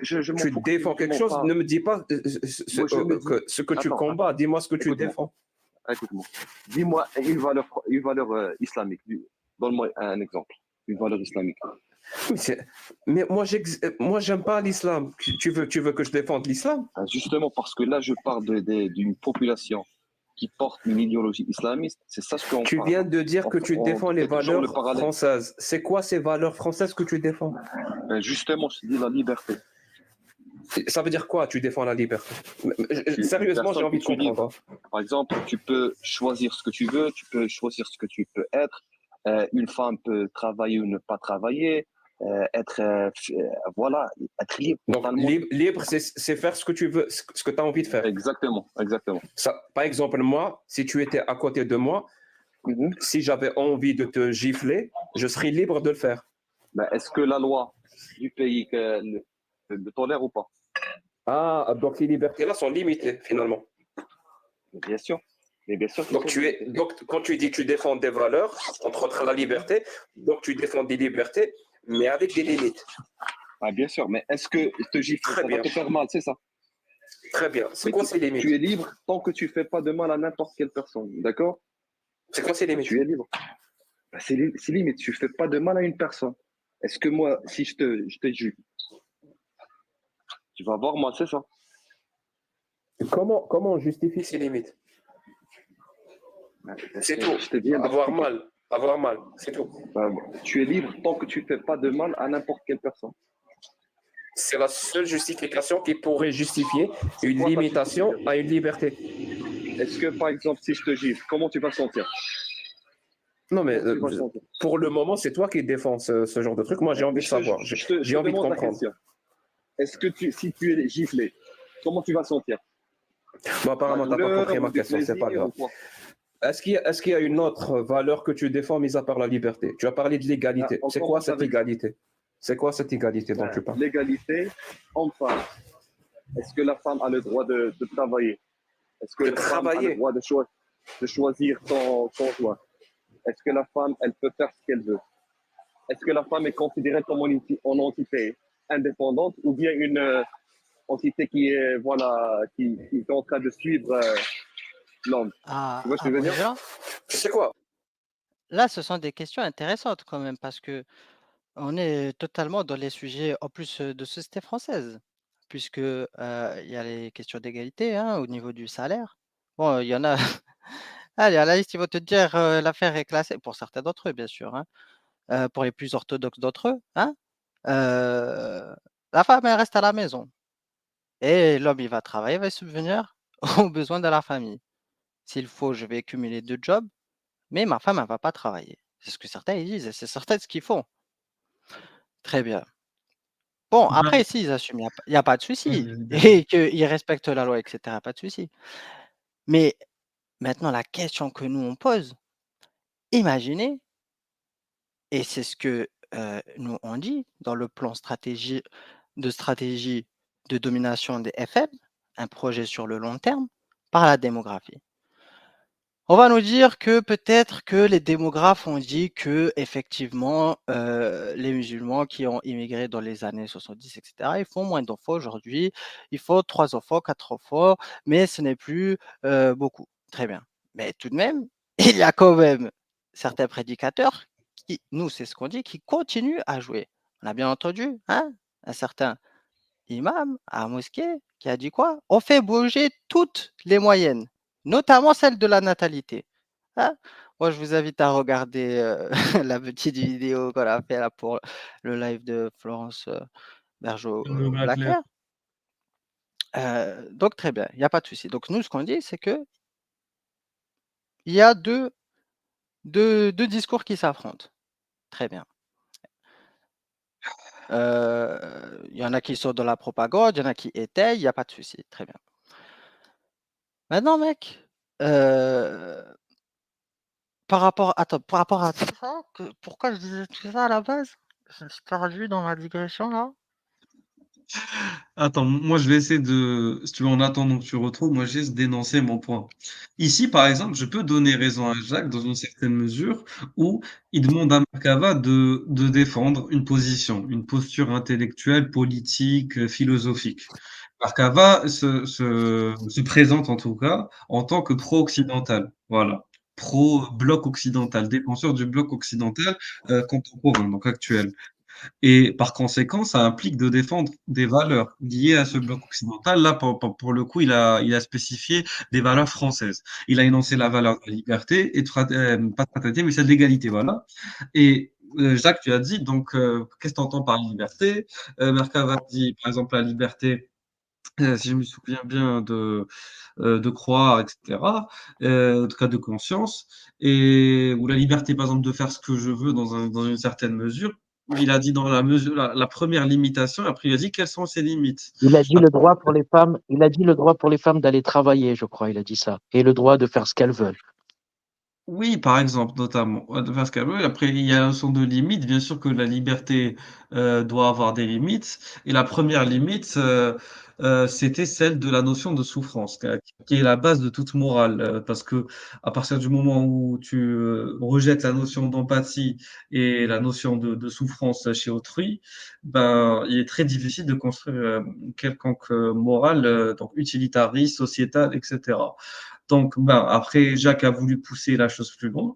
défends quelque chose, ne me dis pas ce que tu combats, dis-moi ce que tu défends. Écoute-moi, dis-moi une valeur islamique. Donne-moi un exemple, une valeur islamique. Mais moi, j'aime pas l'islam. Tu veux que je défende l'islam? Justement, parce que là, je parle d'une population qui porte une idéologie islamiste. C'est ça ce qu'on Tu viens de dire que tu défends les valeurs françaises. C'est quoi ces valeurs françaises que tu défends? Justement, je dis la liberté. Ça veut dire quoi, tu défends la liberté? Sérieusement, j'ai envie de comprendre. Par exemple, tu peux choisir ce que tu veux, tu peux choisir ce que tu peux être. Une femme peut travailler ou ne pas travailler. voilà, être libre, Donc, totalement libre. libre, c'est faire ce que tu veux, ce que tu as envie de faire. Exactement, exactement. Ça, par exemple, moi, si tu étais à côté de moi, Mhm. si j'avais envie de te gifler, je serais libre de le faire. Ben, est-ce que la loi du pays le tolère ou pas? Ah, donc les libertés-là sont limitées, finalement. Bien sûr. Mais bien sûr. Donc, quand tu dis que tu défends des valeurs, entre autres la liberté, donc tu défends des libertés, mais avec des limites. Ah, bien sûr. Mais est-ce que te gifler, ça va te faire mal, c'est ça? Très bien. C'est quoi ces limites? Tu es libre tant que tu ne fais pas de mal à n'importe quelle personne, d'accord? C'est quoi ces limites? Tu es libre. Ben, c'est limite, tu ne fais pas de mal à une personne. Est-ce que moi, si je te gifle, tu vas avoir mal, c'est ça? Comment on justifie ces limites? C'est tout. Avoir mal, c'est tout. Ben, tu es libre tant que tu ne fais pas de mal à n'importe quelle personne. C'est la seule justification qui pourrait justifier une limitation à une liberté. Est-ce que, par exemple, si je te gifle, comment tu vas sentir? Non, mais pour le moment, c'est toi qui défends ce genre de truc. Moi, j'ai envie de savoir. J'ai envie de comprendre. Est-ce que si tu es giflé, comment tu vas sentir? Bon, apparemment, tu n'as pas compris ma question, c'est pas grave. Est-ce qu'il y a une autre valeur que tu défends, mis à part la liberté? Tu as parlé de l'égalité. C'est quoi cette égalité? C'est quoi cette égalité dont tu parles? L'égalité, enfin. Est-ce que la femme a le droit de travailler? Est-ce que la femme a le droit de choisir son choix? Est-ce que la femme, elle peut faire ce qu'elle veut? Est-ce que la femme est considérée comme une entité indépendante ou bien une entité qui est, voilà, qui est en train de suivre l'homme? Tu vois ce que je veux dire? C'est quoi? Là, ce sont des questions intéressantes quand même parce que on est totalement dans les sujets en plus de société française, puisque il y a les questions d'égalité hein, au niveau du salaire. Bon, il y en a. Allez, à la liste, ils vont te dire l'affaire est classée, pour certains d'entre eux, bien sûr, hein, pour les plus orthodoxes d'entre eux, hein, la femme, elle reste à la maison. Et l'homme, il va travailler, il va subvenir aux besoins de la famille. S'il faut, je vais cumuler 2 jobs, mais ma femme, elle va pas travailler. C'est ce que certains ils disent et c'est certains ce qu'ils font. Très bien. Bon, après, s'ils assument, il y a pas de souci et qu'ils respectent la loi et cetera, pas de souci. Mais maintenant, la question que nous, on pose, imaginez et c'est ce que, nous, on dit dans le plan stratégie de domination des FM, un projet sur le long terme, par la démographie. On va nous dire que peut-être que les démographes ont dit qu'effectivement, les musulmans qui ont immigré dans les années 70 et cetera, ils font moins d'enfants aujourd'hui. Il faut 3 enfants, 4 enfants, mais ce n'est plus, beaucoup. Très bien. Mais tout de même, il y a quand même certains prédicateurs qui, nous, c'est ce qu'on dit, qui continuent à jouer. On a bien entendu, hein, un certain imam à la mosquée qui a dit quoi? On fait bouger toutes les moyennes, notamment celle de la natalité. Hein? Moi, je vous invite à regarder la petite vidéo qu'on a fait là pour le live de Florence Bergeau-Blaclair. Donc, très bien, il n'y a pas de souci. Donc, nous, ce qu'on dit, c'est que il y a deux discours qui s'affrontent. Très bien. Il y en a qui sont dans la propagande, il y en a qui étayent, il n'y a pas de souci. Très bien. Maintenant, mec, par rapport à tout ça, pourquoi je disais tout ça à la base? Je me suis perdu dans ma digression là. Attends, moi je vais essayer de, si tu veux, en attendant que tu retrouves, moi j'ai d'énoncer mon point. Ici, par exemple, je peux donner raison à Jacques dans une certaine mesure où il demande à Merkava de défendre une position, une posture intellectuelle, politique, philosophique. Merkava se présente en tout cas en tant que pro-occidental, voilà, pro-bloc occidental, défenseur du bloc occidental contemporain, donc actuel. Et par conséquent, ça implique de défendre des valeurs liées à ce bloc occidental. Là, pour le coup, il a spécifié des valeurs françaises. Il a énoncé la valeur de la liberté et pas de fraternité, mais celle de l'égalité, voilà. Et Jacques, tu as dit, donc, qu'est-ce que tu entends par liberté? Merkava dit, par exemple, la liberté, si je me souviens bien, de croire, etc., en tout cas de conscience, et ou la liberté, par exemple, de faire ce que je veux dans une certaine mesure. Il a dit dans la mesure, la première limitation, après il a dit quelles sont ses limites. Il a dit le droit pour les femmes, il a dit le droit pour les femmes d'aller travailler, je crois, il a dit ça. Et le droit de faire ce qu'elles veulent. Oui, par exemple, notamment, de faire ce qu'elle veut. Après, il y a la notion de limite. Bien sûr que la liberté doit avoir des limites. Et la première limite, c'était celle de la notion de souffrance, qui est la base de toute morale. Parce que à partir du moment où tu rejettes la notion d'empathie et la notion de souffrance chez autrui, ben, il est très difficile de construire quelconque morale, donc utilitariste, sociétale, etc. Donc, ben, après, Jacques a voulu pousser la chose plus loin.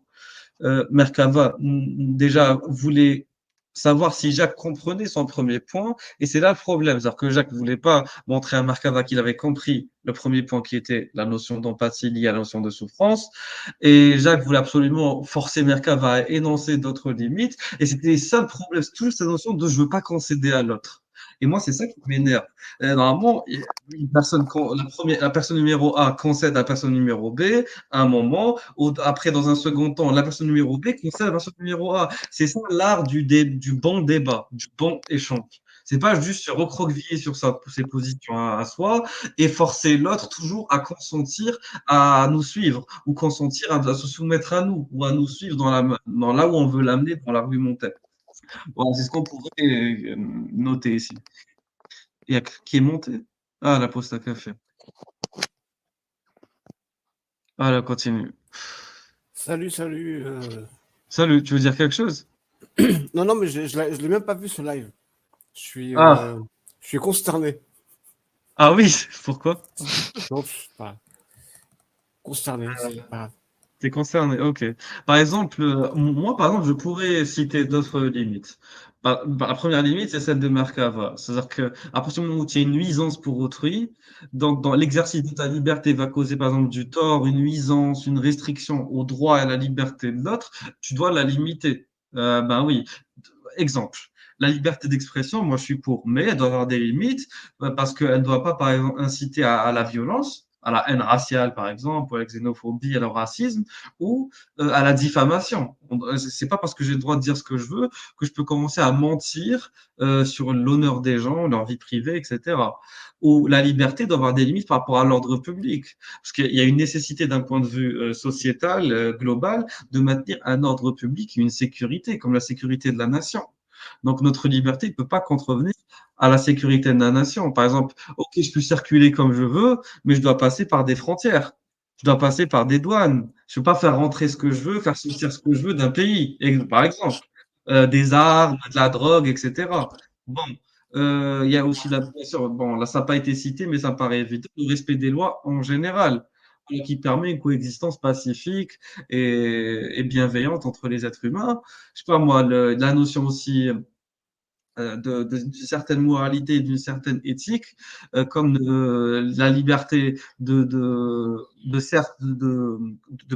Merkava, déjà, voulait savoir si Jacques comprenait son premier point, et c'est là le problème. C'est-à-dire que Jacques ne voulait pas montrer à Merkava qu'il avait compris le premier point qui était la notion d'empathie liée à la notion de souffrance, et Jacques voulait absolument forcer Merkava à énoncer d'autres limites, et c'était ça le problème, c'est toujours cette notion de je veux pas concéder à l'autre. Et moi, c'est ça qui m'énerve. Normalement, une personne, la personne numéro A concède à la personne numéro B à un moment. Après, dans un second temps, la personne numéro B concède à la personne numéro A. C'est ça l'art du bon débat, du bon échange. C'est pas juste se recroqueviller sur ses positions à soi et forcer l'autre toujours à consentir à nous suivre ou consentir à se soumettre à nous ou à nous suivre dans là où on veut l'amener dans l'argumentaire. Voilà, c'est ce qu'on pourrait noter ici. Il y a qui est monté? Ah, la poste à café. Ah, là, continue. Salut, salut. Salut, tu veux dire quelque chose? Non, non, mais je l'ai même pas vu ce live. Je Ah, suis consterné. ah oui, pourquoi? Non, je suis pas consterné, c'est pas grave. T'es concerné, ok. Par exemple, moi, par exemple, je pourrais citer d'autres limites. La première limite, c'est celle de Merkava. C'est-à-dire que à partir du moment où tu as une nuisance pour autrui, donc dans l'exercice de ta liberté va causer, par exemple, du tort, une nuisance, une restriction au droit et à la liberté de l'autre, tu dois la limiter. Ben oui. Exemple. La liberté d'expression, moi je suis pour, mais elle doit avoir des limites parce qu'elle ne doit pas, par exemple, inciter à la violence, à la haine raciale, par exemple, à la xénophobie, à le racisme, ou à la diffamation. C'est pas parce que j'ai le droit de dire ce que je veux que je peux commencer à mentir sur l'honneur des gens, leur vie privée, etc. Ou la liberté doit avoir des limites par rapport à l'ordre public. Parce qu'il y a une nécessité d'un point de vue sociétal, global, de maintenir un ordre public et une sécurité, comme la sécurité de la nation. Donc notre liberté ne peut pas contrevenir à la sécurité de la nation. Par exemple, ok, je peux circuler comme je veux, mais je dois passer par des frontières. Je dois passer par des douanes. Je ne peux pas faire rentrer ce que je veux, faire sortir ce que je veux d'un pays, par exemple. Des armes, de la drogue, etc. Bon, il y a aussi bien sûr, bon, là ça n'a pas été cité, mais ça me paraît évident, le respect des lois en général, qui permet une coexistence pacifique et bienveillante entre les êtres humains. Je sais pas moi, la notion aussi d'une certaine moralité, d'une certaine éthique, comme la liberté de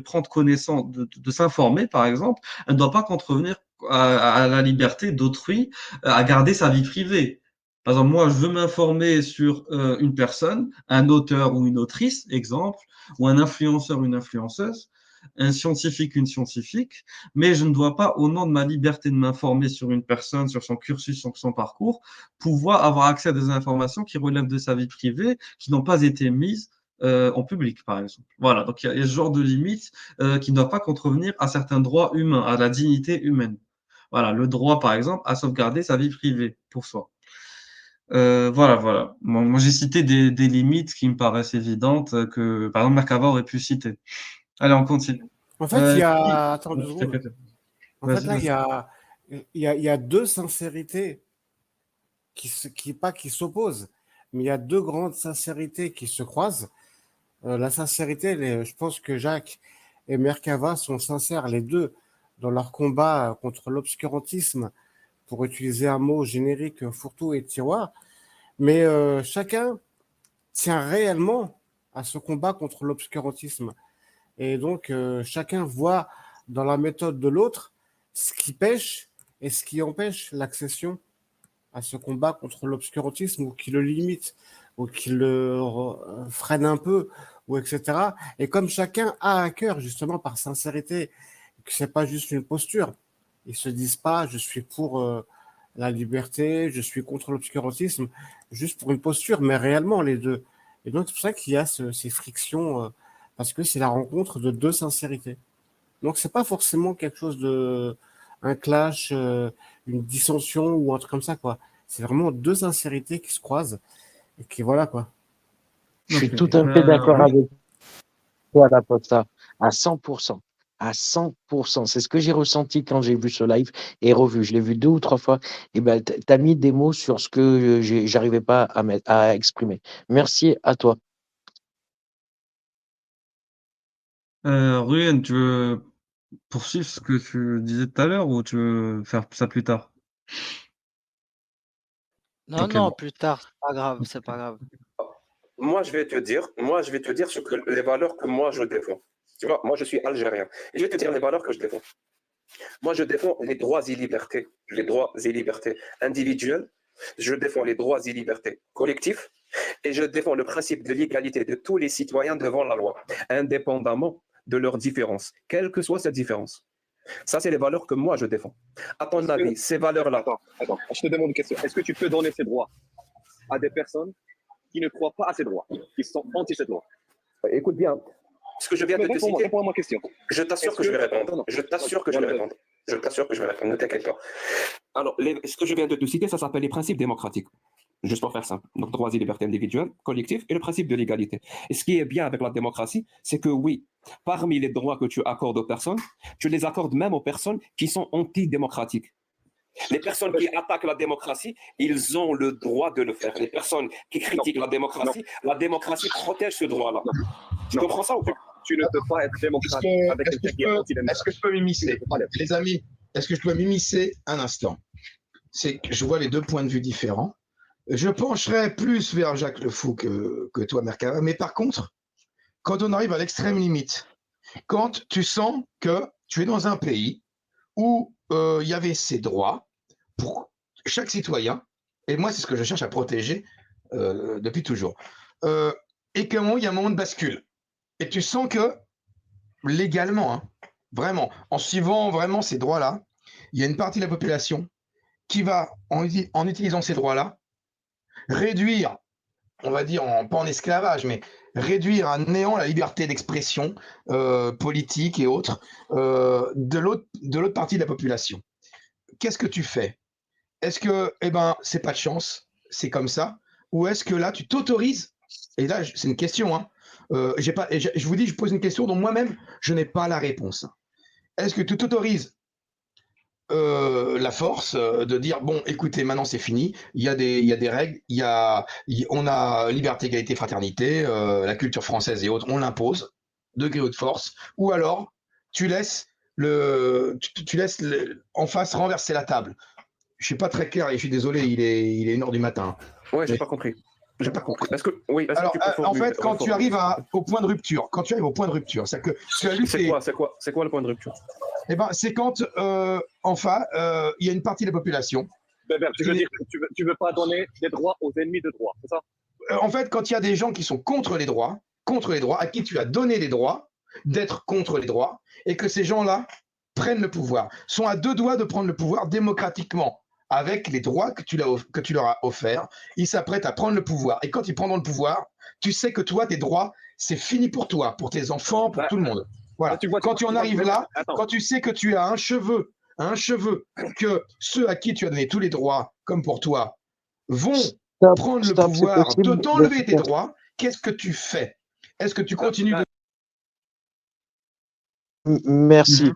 prendre connaissance, de s'informer, par exemple, elle ne doit pas contrevenir à la liberté d'autrui à garder sa vie privée. Par exemple, moi, je veux m'informer sur une personne, un auteur ou une autrice, exemple, ou un influenceur ou une influenceuse, un scientifique, une scientifique, mais je ne dois pas, au nom de ma liberté de m'informer sur une personne, sur son cursus, sur son parcours, pouvoir avoir accès à des informations qui relèvent de sa vie privée, qui n'ont pas été mises en public, par exemple. Voilà, donc il y a ce genre de limites qui ne doivent pas contrevenir à certains droits humains, à la dignité humaine. Voilà, le droit, par exemple, à sauvegarder sa vie privée pour soi. Voilà. Moi, j'ai cité des limites qui me paraissent évidentes que, par exemple, Merkava aurait pu citer. Allez, on continue. En fait, il y Qui- a. Attends 2 secondes. En fait, Vas-y, là, vas-y. il y a deux sincérités pas qui s'opposent, mais il y a deux grandes sincérités qui se croisent. La sincérité, je pense que Jacques et Merkava sont sincères, les deux, dans leur combat contre l'obscurantisme, pour utiliser un mot générique, fourre-tout et tiroir. Mais chacun tient réellement à ce combat contre l'obscurantisme. Et donc, chacun voit dans la méthode de l'autre ce qui pêche et ce qui empêche l'accession à ce combat contre l'obscurantisme ou qui le limite ou qui le freine un peu ou etc. Et comme chacun a à cœur, justement par sincérité, que c'est pas juste une posture, ils se disent pas je suis pour la liberté, je suis contre l'obscurantisme, juste pour une posture, mais réellement les deux. Et donc c'est pour ça qu'il y a ces frictions, parce que c'est la rencontre de deux sincérités. Donc c'est pas forcément quelque chose un clash, une dissension ou un truc comme ça, quoi. C'est vraiment deux sincérités qui se croisent et qui voilà, quoi. Je suis tout à fait d'accord avec toi, l'Aposta, à 100%. À 100%. C'est ce que j'ai ressenti quand j'ai vu ce live et revu. Je l'ai vu 2 ou 3 fois. Et ben, tu as mis des mots sur ce que j'arrivais pas à exprimer. Merci à toi. Ruyen, tu veux poursuivre ce que tu disais tout à l'heure ou tu veux faire ça plus tard? Non, Ok, non, bon. plus tard, c'est pas grave, c'est pas grave. Moi, je vais te dire les valeurs que moi je défends. Tu vois, moi je suis algérien. Et je vais te dire les valeurs que je défends. Moi, je défends les droits et libertés. Les droits et libertés individuels. Je défends les droits et libertés collectifs. Et je défends le principe de l'égalité de tous les citoyens devant la loi, indépendamment de leurs différences, quelle que soit cette différence. Ça, c'est les valeurs que moi je défends. À ton avis, ces valeurs-là. Attends, je te demande une question. Est-ce que tu peux donner ces droits à des personnes qui ne croient pas à ces droits, qui sont anti ces droits? Écoute bien, ce que je viens de te citer. Réponds à ma question. Je t'assure que je vais répondre. Je t'assure que je vais répondre. Je t'assure que je vais répondre. Ne t'inquiète pas. Alors, ce que je viens de te citer, ça s'appelle les principes démocratiques. Juste pour faire simple. Donc, droits et libertés individuelles, collectifs et le principe de l'égalité. Et ce qui est bien avec la démocratie, c'est que oui, parmi les droits que tu accordes aux personnes, tu les accordes même aux personnes qui sont antidémocratiques. Les personnes qui attaquent la démocratie, ils ont le droit de le faire. Les personnes qui critiquent la démocratie protège ce droit-là. Tu comprends ça ou pas? Tu ne peux pas être démocrate avec quelqu'un qui est anti-démocrate. Est-ce que je peux m'immiscer? Les amis, est-ce que je peux m'immiscer un instant? C'est que je vois les deux points de vue différents. Je pencherais plus vers Jacques Le Fou que toi, Mercava. Mais par contre, quand on arrive à l'extrême limite, quand tu sens que tu es dans un pays où il y avait ces droits pour chaque citoyen, et moi, c'est ce que je cherche à protéger depuis toujours, et qu'à un moment, il y a un moment de bascule. Et tu sens que, légalement, hein, vraiment, en suivant vraiment ces droits-là, il y a une partie de la population qui va, en utilisant ces droits-là, réduire, on va dire, pas en esclavage, mais réduire à néant la liberté d'expression politique et autres de l'autre partie de la population. Qu'est-ce que tu fais? Est-ce que, c'est pas de chance, c'est comme ça? Ou est-ce que là, tu t'autorises? Et là, c'est une question, hein. Je vous dis, je pose une question dont moi-même, je n'ai pas la réponse. Est-ce que tu t'autorises la force de dire bon, écoutez, maintenant c'est fini, il y a des règles, on a liberté, égalité, fraternité, la culture française et autres, on l'impose de gré ou de force, ou alors tu laisses en face renverser la table. Je suis pas très clair et je suis désolé, il est 1h du matin. Ouais, j'ai pas compris. J'ai pas compris. Alors, en fait, quand tu arrives au point de rupture, c'est que c'est quoi le point de rupture? C'est quand, il y a une partie de la population. Tu veux dire que tu veux pas donner des droits aux ennemis de droit, c'est ça? En fait, quand il y a des gens qui sont contre les droits, à qui tu as donné les droits, d'être contre les droits, et que ces gens-là prennent le pouvoir, sont à 2 doigts de prendre le pouvoir démocratiquement. Avec les droits que tu leur as offerts, ils s'apprêtent à prendre le pouvoir. Et quand ils prendront le pouvoir, tu sais que toi, tes droits, c'est fini pour toi, pour tes enfants, pour tout le monde. Voilà. Quand tu en arrives là, quand tu sais que tu as un cheveu, que ceux à qui tu as donné tous les droits, comme pour toi, vont prendre le pouvoir de t'enlever tes droits, qu'est-ce que tu fais? Est-ce que tu continues de... Merci.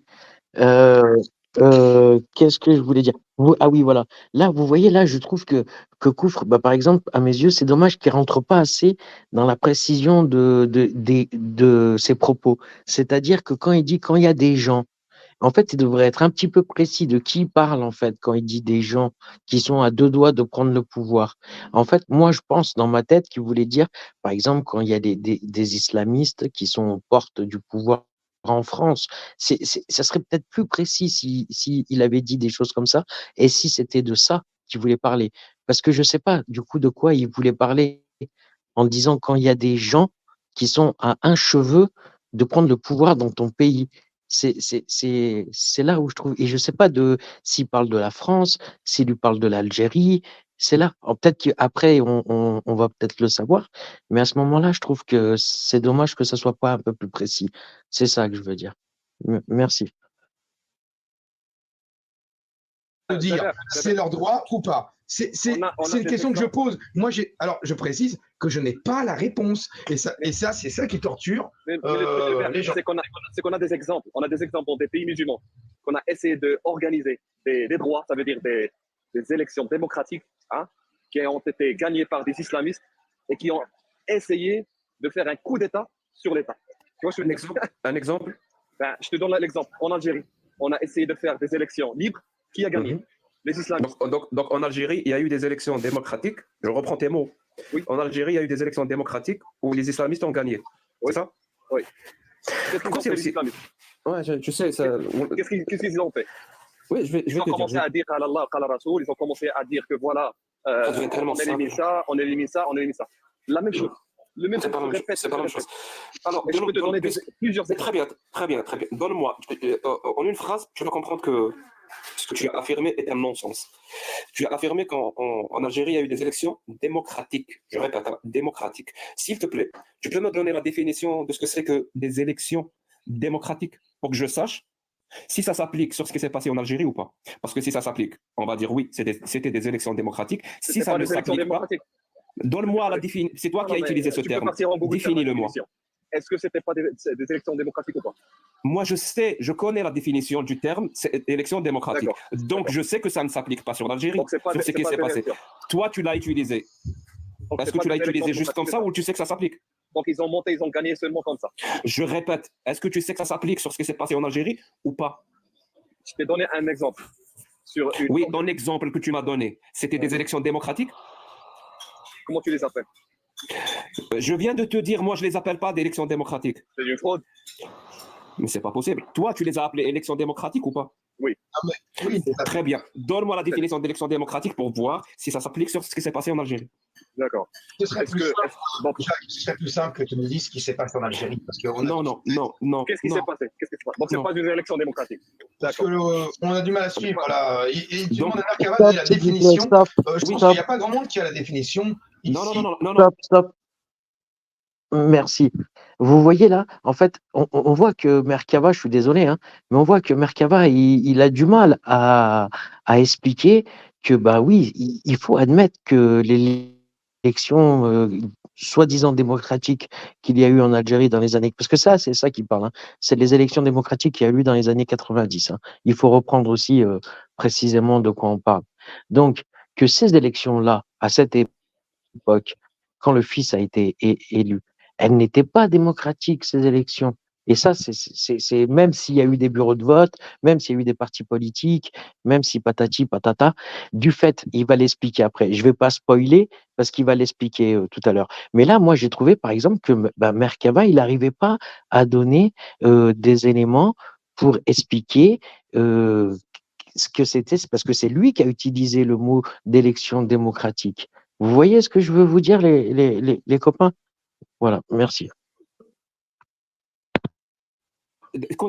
Qu'est-ce que je voulais dire? Ah oui, voilà. Là, vous voyez, là, je trouve que Koufre, par exemple, à mes yeux, c'est dommage qu'il rentre pas assez dans la précision de ses propos. C'est-à-dire que quand il y a des gens, en fait, il devrait être un petit peu précis de qui il parle, en fait, quand il dit des gens qui sont à 2 doigts de prendre le pouvoir. En fait, moi, je pense dans ma tête qu'il voulait dire, par exemple, quand il y a des islamistes qui sont aux portes du pouvoir en France, ça serait peut-être plus précis si il avait dit des choses comme ça et si c'était de ça qu'il voulait parler. Parce que je sais pas, du coup, de quoi il voulait parler en disant quand il y a des gens qui sont à un cheveu de prendre le pouvoir dans ton pays. C'est là où je trouve, et je sais pas s'il parle de la France, s'il lui parle de l'Algérie, c'est là. Alors, peut-être qu'après, on va peut-être le savoir, mais à ce moment-là, je trouve que c'est dommage que ça soit pas un peu plus précis. C'est ça que je veux dire. Merci. Dire, c'est leur droit ou pas? C'est une question que je pose. Moi, alors, je précise que je n'ai pas la réponse. Et ça c'est ça qui torture les gens. C'est qu'on a des exemples. On a des exemples dans des pays musulmans qu'on a essayé d'organiser des droits, ça veut dire des élections démocratiques, hein, qui ont été gagnées par des islamistes et qui ont essayé de faire un coup d'État sur l'État. Tu vois, un exemple ben, je te donne l'exemple. En Algérie, on a essayé de faire des élections libres. Qui a gagné? Les islamistes. Donc, en Algérie, il y a eu des élections démocratiques. Je reprends tes mots. Oui. En Algérie, il y a eu des élections démocratiques où les islamistes ont gagné. Oui. C'est ça? Oui. Qu'est-ce qu'ils ont fait, les islamistes? Ouais, je sais. Qu'est-ce qu'ils ont fait? Oui, je vais ils ont commencé à dire Allah, Qala Rasoul, ils ont commencé à dire que voilà, on élimine ça, on élimine ça, on élimine ça. La même chose. Le même c'est pas la même chose. Alors, je peux te donner plusieurs exemples. Très bien. Donne-moi, en une phrase, tu vas comprendre que ce que tu as affirmé est un non-sens. Tu as affirmé qu'en Algérie, il y a eu des élections démocratiques. Je répète, démocratiques. S'il te plaît, tu peux me donner la définition de ce que c'est que des élections démocratiques pour que je sache si ça s'applique sur ce qui s'est passé en Algérie ou pas. Parce que si ça s'applique, on va dire oui, c'était des élections démocratiques. Si ça ne s'applique pas, donne-moi la définition. C'est toi qui as utilisé ce terme. Définis-le-moi. Est-ce que ce n'était pas des élections démocratiques ou pas? Moi, je connais la définition du terme, c'est élection démocratique. Donc, je sais que ça ne s'applique pas sur l'Algérie, sur ce qui s'est passé. Toi, tu l'as utilisé. Est-ce que tu l'as utilisé juste comme ça ou tu sais que ça s'applique? Donc, ils ont monté, ils ont gagné seulement comme ça. Je répète, est-ce que tu sais que ça s'applique sur ce qui s'est passé en Algérie ou pas? Je t'ai donné un exemple. Oui, dans l'exemple que tu m'as donné, c'était des élections démocratiques? Comment tu les appelles? Je viens de te dire, moi, je ne les appelle pas d'élections démocratiques. C'est une fraude. Mais c'est pas possible. Toi, tu les as appelées élections démocratiques ou pas? Oui. Oui, très bien. Donne-moi la définition d'élection démocratique pour voir si ça s'applique sur ce qui s'est passé en Algérie. D'accord. Ce serait plus simple que tu nous dises ce qui s'est passé en Algérie. Parce que non. Qu'est-ce qui s'est passé? Donc, ce n'est pas une élection démocratique. Parce qu'on a du mal à suivre. Voilà. Et tu demandes à Merkava la définition. Je pense qu'il n'y a pas grand monde qui a la définition. Non. Stop. Merci. Vous voyez là, en fait, on voit que Merkava, je suis désolé, hein, mais on voit que Merkava, il a du mal à expliquer que, bah oui, il faut admettre que l'élection soi-disant démocratique qu'il y a eu en Algérie dans les années, parce que ça, c'est ça qu'il parle, hein, c'est les élections démocratiques qu'il y a eu dans les années 90. Hein. Il faut reprendre aussi précisément de quoi on parle. Donc, que ces élections-là, à cette époque, quand le fils a été élu, elles n'étaient pas démocratiques, ces élections. Et ça, c'est même s'il y a eu des bureaux de vote, même s'il y a eu des partis politiques, même si patati patata, du fait, il va l'expliquer après. Je vais pas spoiler parce qu'il va l'expliquer tout à l'heure. Mais là, moi, j'ai trouvé, par exemple, que Merkava, il n'arrivait pas à donner des éléments pour expliquer ce que c'était, parce que c'est lui qui a utilisé le mot d'élection démocratique. Vous voyez ce que je veux vous dire, les copains? Voilà, merci.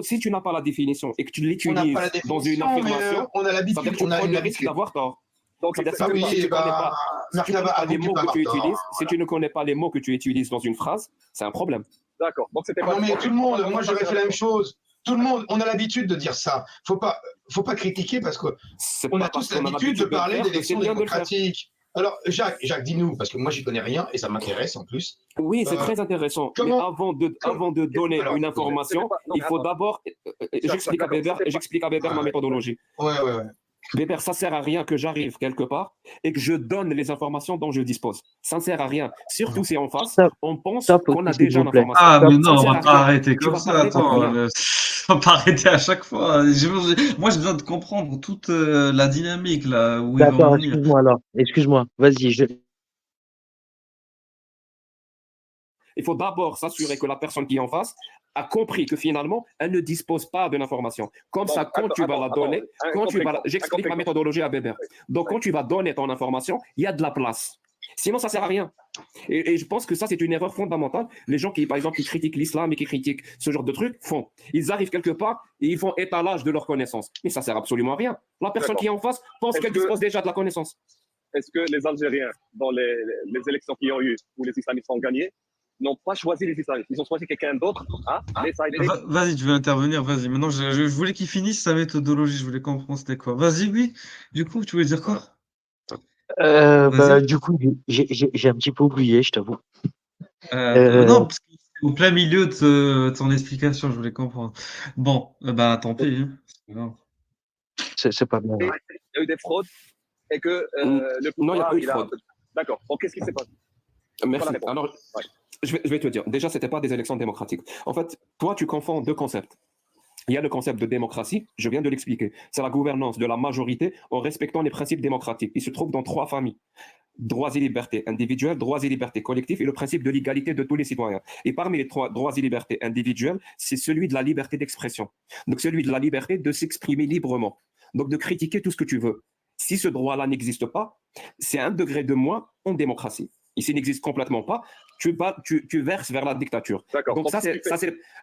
Si tu n'as pas la définition et que tu l'utilises dans une affirmation, on a l'habitude, on a une risque d'avoir tort. Donc, si tu ne connais pas les mots que tu utilises dans une phrase, c'est un problème. D'accord. Donc, c'était pas. Non, mais tout le monde, moi j'aurais fait la même chose. Tout le monde, on a l'habitude de dire ça. Faut pas critiquer parce qu'on a tous l'habitude de parler d'élections démocratiques. Alors, Jacques, dis-nous, parce que moi, j'y connais rien et ça m'intéresse en plus. Oui, c'est très intéressant. Mais avant de donner une information, il faut d'abord. J'explique à Weber ma méthodologie. Ouais. Weber, ça ne sert à rien que j'arrive quelque part et que je donne les informations dont je dispose. Ça ne sert à rien. Surtout si en face, on pense qu'on a déjà l'information. Ah, mais non, on ne va pas arrêter comme ça. Attends, on ne va pas arrêter à chaque fois. Moi, j'ai besoin de comprendre toute la dynamique là. D'accord, excuse-moi alors. Excuse-moi, vas-y. Il faut d'abord s'assurer que la personne qui est en face a compris que finalement, elle ne dispose pas de l'information. Comme ça, quand tu vas la donner, j'explique ma méthodologie à Weber. Donc, quand tu vas donner ton information, il y a de la place. Sinon, ça sert à rien. Et je pense que ça, c'est une erreur fondamentale. Les gens qui, par exemple, qui critiquent l'islam et qui critiquent ce genre de trucs font. Ils arrivent quelque part et ils font étalage de leurs connaissances. Mais ça sert absolument à rien. La personne D'accord. qui est en face pense Est-ce qu'elle que, dispose déjà de la connaissance. est-ce que les Algériens, dans les élections qui ont eu, où les islamistes ont gagné, n'ont pas choisi les islamistes? Ils ont choisi quelqu'un d'autre, hein, mais ça a été... Vas-y, je vais intervenir, vas-y. Maintenant, je voulais qu'il finisse sa méthodologie, je voulais comprendre c'était quoi. Vas-y, oui. Du coup, tu voulais dire quoi? Vas-y. Du coup, j'ai un petit peu oublié, je t'avoue. Non, parce que c'est au plein milieu de ton explication, je voulais comprendre. Bon, bah tant pis, hein. C'est pas grave. C'est pas bien. Il y a eu des fraudes et que le Non, il n'y a pouvoir, pas eu de fraude. D'accord. Donc, qu'est-ce qui s'est passé? Merci. Voilà la réponse. Alors, Ouais. je vais te dire. Déjà, ce n'était pas des élections démocratiques. En fait, toi, tu confonds deux concepts. Il y a le concept de démocratie, je viens de l'expliquer. C'est la gouvernance de la majorité en respectant les principes démocratiques. Il se trouve dans trois familles. Droits et libertés individuels, droits et libertés collectifs et le principe de l'égalité de tous les citoyens. Et parmi les trois droits et libertés individuels, c'est celui de la liberté d'expression. Donc celui de la liberté de s'exprimer librement. Donc de critiquer tout ce que tu veux. Si ce droit-là n'existe pas, c'est un degré de moins en démocratie. Et s'il n'existe complètement pas, tu verses vers la dictature. D'accord. Donc ça, c'est...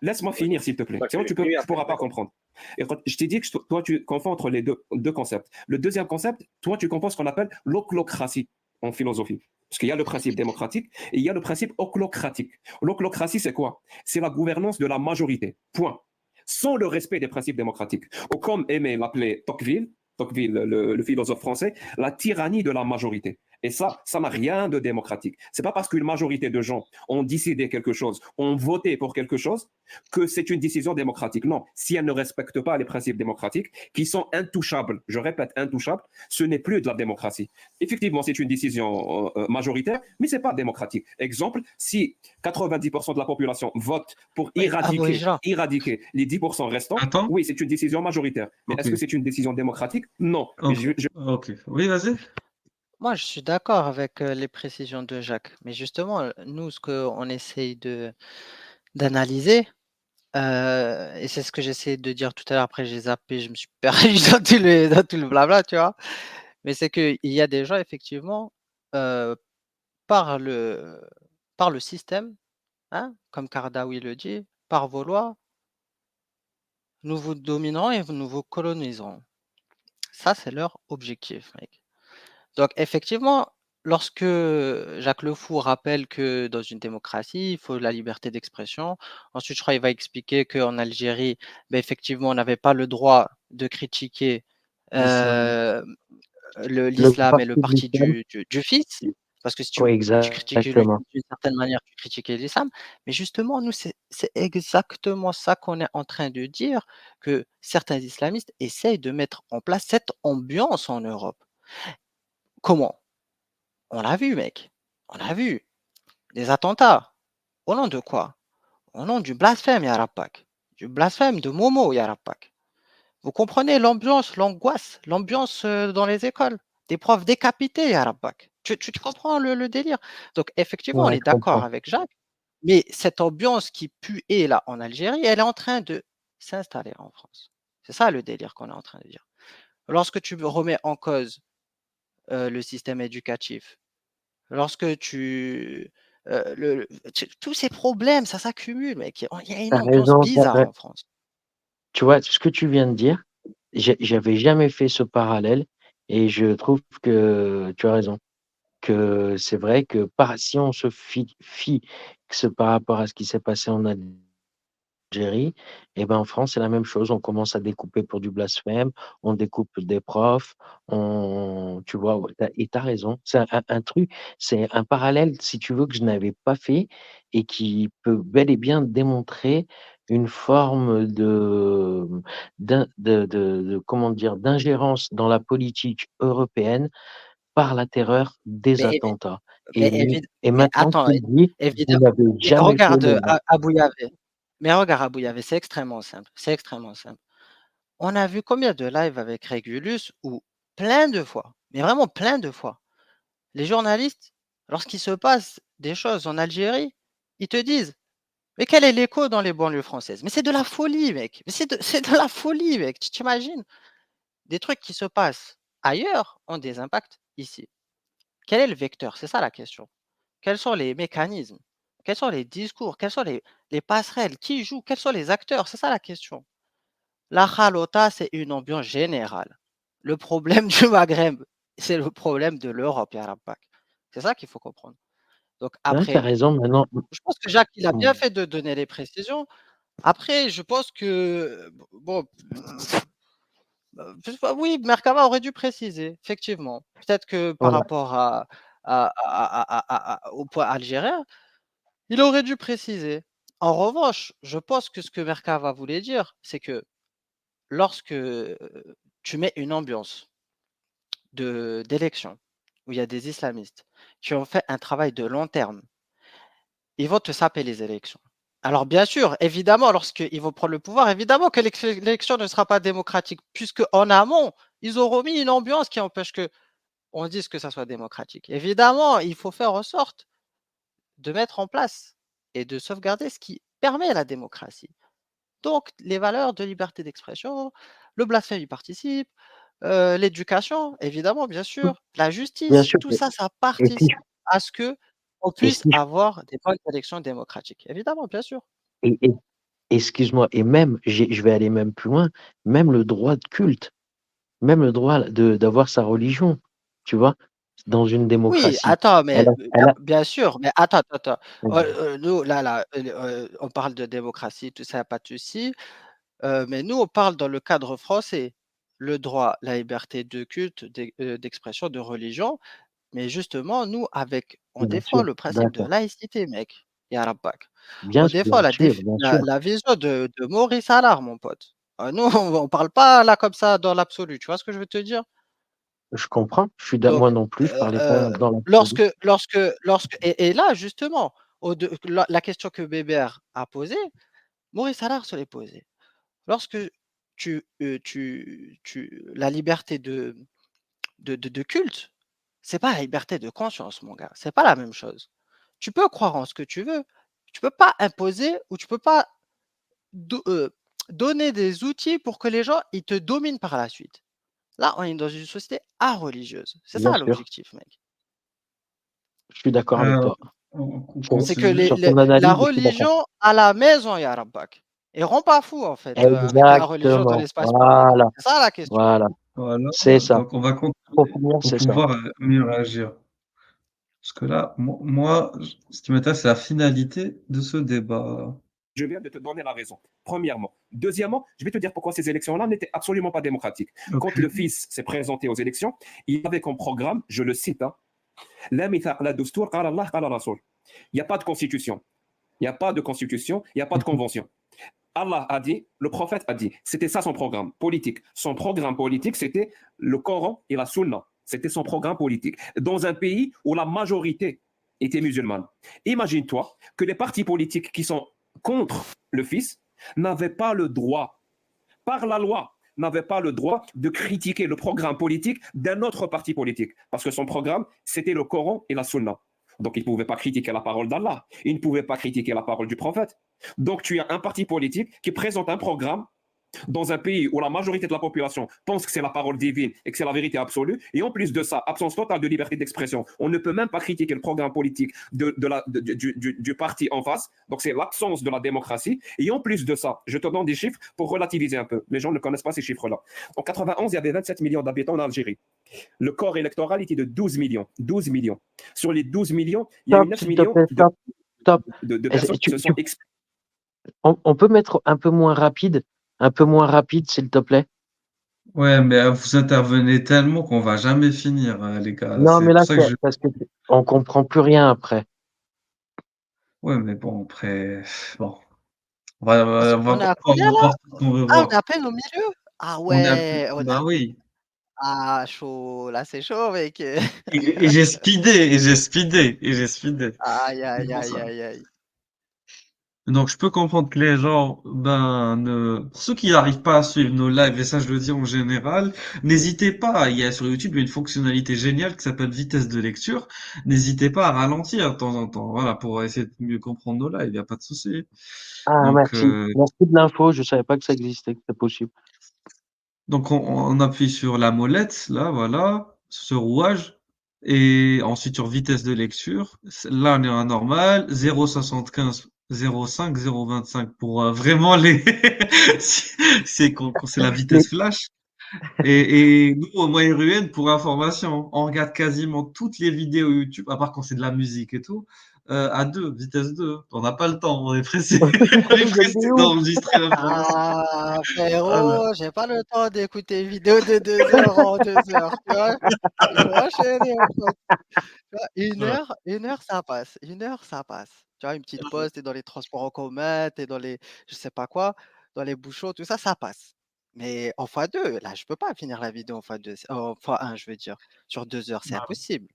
Laisse-moi finir, s'il te plaît. Sinon, tu ne pourras pas comprendre. Et je t'ai dit que toi, tu confonds entre les deux concepts. Le deuxième concept, toi, tu confonds ce qu'on appelle l'oclocratie en philosophie. Parce qu'il y a le principe démocratique et il y a le principe oclocratique. L'oclocratie, c'est quoi? C'est la gouvernance de la majorité. Point. Sans le respect des principes démocratiques. Ou comme aimait l'appeler Tocqueville, le philosophe français, la tyrannie de la majorité. Et ça n'a rien de démocratique. C'est pas parce qu'une majorité de gens ont décidé quelque chose, ont voté pour quelque chose, que c'est une décision démocratique. Non, si elle ne respecte pas les principes démocratiques, qui sont intouchables, je répète, intouchables, ce n'est plus de la démocratie. Effectivement, c'est une décision majoritaire, mais c'est pas démocratique. Exemple, si 90% de la population vote pour éradiquer les 10% restants, oui, c'est une décision majoritaire. Mais est-ce que c'est une décision démocratique? Non. Ok. Oui, vas-y. Moi, je suis d'accord avec les précisions de Jacques. Mais justement, nous, ce qu'on essaye d'analyser, et c'est ce que j'essayais de dire tout à l'heure, après j'ai zappé, je me suis perdu dans tout le blabla, tu vois. Mais c'est qu'il y a des gens, effectivement, par le système, hein, comme Kardawi le dit, par vos lois, nous vous dominerons et nous vous coloniserons. Ça, c'est leur objectif, mec. Donc, effectivement, lorsque Jacques Le Fou rappelle que dans une démocratie, il faut la liberté d'expression, ensuite, je crois qu'il va expliquer qu'en Algérie, effectivement, on n'avait pas le droit de critiquer l'islam et le parti du fils, parce que si tu critiquais d'une certaine manière, tu critiquais l'islam. Mais justement, nous, c'est exactement ça qu'on est en train de dire, que certains islamistes essayent de mettre en place cette ambiance en Europe. Comment? On l'a vu, mec. On l'a vu. Des attentats. Au nom de quoi? Au nom du blasphème, Ya Rabak. Du blasphème de Momo, Ya Rabak. Vous comprenez l'ambiance, l'angoisse, l'ambiance dans les écoles. Des profs décapités, Ya Rabak. Tu comprends le délire? Donc, effectivement, on est d'accord avec Jacques, mais cette ambiance qui puait là en Algérie, elle est en train de s'installer en France. C'est ça le délire qu'on est en train de dire. Lorsque tu remets en cause le système éducatif, lorsque tous ces problèmes, ça s'accumule, mec. Il y a une ambiance bizarre en France. Tu vois, ce que tu viens de dire, j'avais jamais fait ce parallèle et je trouve que tu as raison. Que c'est vrai que si on se fie par rapport à ce qui s'est passé en Algérie, et ben en France, c'est la même chose. On commence à découper pour du blasphème, on découpe des profs, tu vois, et tu as raison. C'est un truc, c'est un parallèle, si tu veux, que je n'avais pas fait et qui peut bel et bien démontrer une forme comment dire, d'ingérence dans la politique européenne par la terreur des attentats. Et maintenant, attends, tu dis, vous évidemment. n'avez jamais Regarde Abou Yavé. Mais regarde Abou Yavé, c'est extrêmement simple. C'est extrêmement simple. On a vu combien de lives avec Régulus où plein de fois, mais vraiment plein de fois, les journalistes, lorsqu'il se passe des choses en Algérie, ils te disent mais quel est l'écho dans les banlieues françaises? Mais c'est de la folie, mec. Mais c'est de la folie, mec. Tu t'imagines? Des trucs qui se passent ailleurs ont des impacts ici. Quel est le vecteur? C'est ça la question. Quels sont les mécanismes? Quels sont les discours? Quelles sont les passerelles? Qui joue? Quels sont les acteurs? C'est ça la question. La Khalota, c'est une ambiance générale. Le problème du Maghreb, c'est le problème de l'Europe, ya Rabbak. C'est ça qu'il faut comprendre. Donc Ouais, tu as après, raison, maintenant. je pense que Jacques, il a bien Mm. fait de donner les précisions. Après, je pense que, bon, je sais pas, oui, Merkava aurait dû préciser, effectivement. Peut-être que par Voilà. rapport au point algérien, il aurait dû préciser. En revanche, je pense que ce que Merkava voulait dire, c'est que lorsque tu mets une ambiance d'élection où il y a des islamistes qui ont fait un travail de long terme, ils vont te saper les élections. Alors bien sûr, évidemment, lorsqu'ils vont prendre le pouvoir, évidemment que l'élection ne sera pas démocratique, puisque en amont, ils auront mis une ambiance qui empêche que on dise que ça soit démocratique. Évidemment, il faut faire en sorte de mettre en place et de sauvegarder ce qui permet la démocratie. Donc, les valeurs de liberté d'expression, le blasphème y participe, l'éducation, évidemment, bien sûr, la Bien justice, sûr. tout ça, ça Et si, participe à ce que on et puisse si, avoir des bonnes élections démocratiques. Évidemment, bien sûr. et- excuse-moi, et même, je vais aller même plus loin, même le droit de culte, même le droit d'avoir sa religion, tu vois, dans une Oui, démocratie. attends, mais Elle a, bien sûr, mais attends. Nous, là, on parle de démocratie, tout ça, pas de souci. Mais nous, on parle dans le cadre français. Le droit, la liberté de culte, d'expression, de religion. Mais justement, nous, on bien défend sûr, le principe de d'accord. laïcité, mec. Ya Rabbak. Bien On sûr, défend bien sûr. la vision de Maurice Allard, mon pote. Nous, on parle pas là comme ça dans l'absolu. Tu vois ce que je veux te dire? Je comprends. Donc, Moi non plus, je parlais pas dans l'absolu. et là, justement, la question que Bébert a posée, Maurice Allard se l'est posée. Lorsque la liberté de culte, c'est pas la liberté de conscience, mon gars. C'est pas la même chose. Tu peux croire en ce que tu veux. Tu peux pas imposer ou tu peux pas donner des outils pour que les gens ils te dominent par la suite. Là, on est dans une société religieuse. C'est Bien ça sûr, l'objectif, mec. je suis d'accord avec Euh, toi. on C'est que continue. Sur ton analyse, la je suis d'accord. religion à la maison, ya Rabbak. Et rend pas fou, en fait, avec la religion dans Exactement. l'espace public. Voilà, C'est ça la question. voilà. Voilà, C'est ça. donc on va Pour continuer finir, pour c'est ça. pouvoir mieux réagir. Parce que là, moi, ce qui m'intéresse, c'est la finalité de ce débat. Je viens de te donner la raison, premièrement. Deuxièmement, je vais te dire pourquoi ces élections-là n'étaient absolument pas démocratiques. Ok. Quand le fils s'est présenté aux élections, il avait comme programme, je le cite, La mithaq la dustour, qala Allah, qala Rasoul. Il n'y a pas de constitution. Il n'y a pas de constitution, il n'y a pas de convention. Allah a dit, le prophète a dit, c'était ça son programme politique. Son programme politique, c'était le Coran et la Sunna. C'était son programme politique. Dans un pays où la majorité était musulmane. Imagine-toi que les partis politiques qui sont contre le fils n'avaient pas le droit, par la loi, n'avaient pas le droit de critiquer le programme politique d'un autre parti politique. Parce que son programme, c'était le Coran et la Sunna. Donc, il ne pouvait pas critiquer la parole d'Allah. Il ne pouvait pas critiquer la parole du prophète. Donc, tu as un parti politique qui présente un programme dans un pays où la majorité de la population pense que c'est la parole divine et que c'est la vérité absolue, et en plus de ça, absence totale de liberté d'expression. On ne peut même pas critiquer le programme politique du parti en face, donc c'est l'absence de la démocratie, et en plus de ça, je te donne des chiffres pour relativiser un peu. Les gens ne connaissent pas ces chiffres-là. En 91, il y avait 27 millions d'habitants en Algérie. Le corps électoral était de 12 millions. 12 millions. Sur les 12 millions, il y a eu 9 millions de personnes qui se sont exprimées. On peut mettre un peu moins rapide, s'il te plaît. Ouais, mais vous intervenez tellement qu'on va jamais finir, les gars. Non, C'est mais là, pour ça que je... parce que on comprend plus rien après. Ouais, mais bon, après, bon, on va, On est à on va combien là? voir ce qu'on veut Ah, on est voir. à peine au milieu? Ah On est ouais, bah oui. ah chaud, là c'est chaud, mec. Et j'ai speedé, et j'ai speedé, et j'ai speedé. Aïe, C'est aïe, pour aïe, ça. aïe, aïe. Donc, je peux comprendre que les gens, pour ceux qui n'arrivent pas à suivre nos lives, et ça, je le dis en général, n'hésitez pas. Il y a sur YouTube une fonctionnalité géniale qui s'appelle vitesse de lecture. N'hésitez pas à ralentir de temps en temps. Voilà, pour essayer de mieux comprendre nos lives. Il n'y a pas de souci. Ah, Donc, merci. Merci de l'info. Je savais pas que ça existait, que c'était possible. on appuie sur la molette, là, voilà, sur ce rouage. Et ensuite, sur vitesse de lecture, là, on est en normal, 0,75, 0,5, 0,25 pour vraiment les... c'est la Mais vitesse flash. Et nous, au Moyen-Ruen, pour information, on regarde quasiment toutes les vidéos YouTube, à part quand c'est de la musique et tout, à 2, vitesse 2. On n'a pas le temps, on est pressé, on est vous êtes pressé des ouf. d'enregistrer l'information. Ah, Voilà. frérot, j'ai pas le temps d'écouter une vidéo de 2 heures en 2 heures, tu vois? Il faut enchaîner, mon pote. Tu vois? 1 Ouais. heure, 1 heure, ça passe. 1 heure, ça passe. Tu vois, une petite pause, tu es dans les transports en commun, tu es dans les je sais pas quoi, dans les bouchons, tout ça, ça passe. Mais en x2, là, je peux pas finir la vidéo en x2, en x1, je veux dire. Sur 2 heures, c'est Ouais. impossible.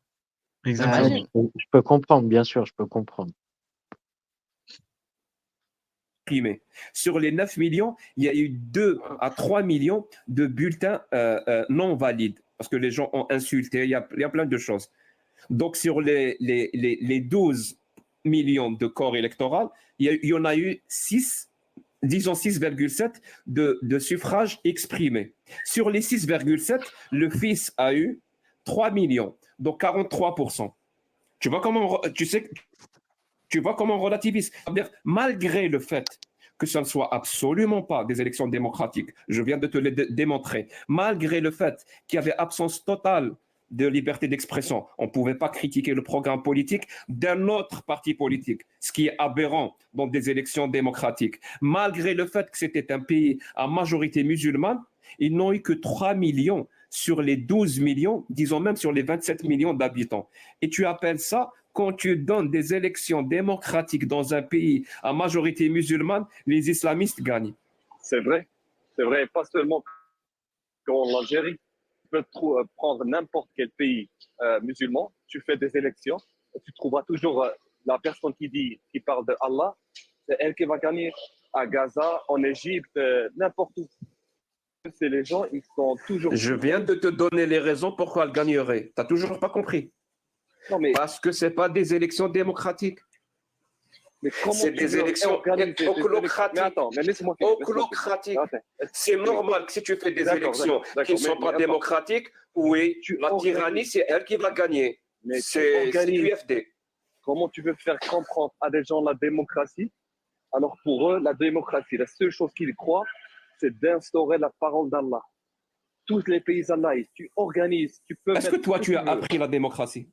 Exactement. Tu Je peux comprendre, bien sûr, je peux comprendre. Exprimés. Sur les 9 millions, il y a eu 2 à 3 millions de bulletins non valides, parce que les gens ont insulté, il y a plein de choses. Donc, sur les 12 millions de corps électoraux, il y en a eu 6, disons 6,7 de suffrages exprimés. Sur les 6,7, le fils a eu 3 millions, donc 43%. Tu vois comment on relativise. C'est-à-dire, malgré le fait que ce ne soit absolument pas des élections démocratiques, je viens de te le démontrer, malgré le fait qu'il y avait absence totale de liberté d'expression, on ne pouvait pas critiquer le programme politique d'un autre parti politique, ce qui est aberrant dans des élections démocratiques. Malgré le fait que c'était un pays à majorité musulmane, ils n'ont eu que 3 millions sur les 12 millions, disons même sur les 27 millions d'habitants. Et tu appelles ça, quand tu donnes des élections démocratiques dans un pays à majorité musulmane, les islamistes gagnent. C'est vrai, pas seulement qu'en Algérie. Tu peux prendre n'importe quel pays musulman, tu fais des élections, et tu trouveras toujours la personne qui parle de Allah, c'est elle qui va gagner. À Gaza, en Égypte, n'importe où. C'est les gens, ils sont toujours. Je viens de te donner les raisons pourquoi elle gagnerait. Tu n'as toujours pas compris. Non, mais Parce que ce n'est pas des élections démocratiques. C'est des élections oclocratiques. Mais attends, mais laisse-moi Oclocratiques. C'est normal que si tu fais des élections qui ne sont pas démocratiques, oui, la tyrannie, c'est elle qui va gagner. C'est l'UFD. Comment tu veux faire comprendre à des gens la démocratie, alors pour eux, la démocratie, la seule chose qu'ils croient, c'est d'instaurer la parole d'Allah. Tous les pays laïcs, tu organises, tu peux. Est-ce que toi, tu as appris la démocratie?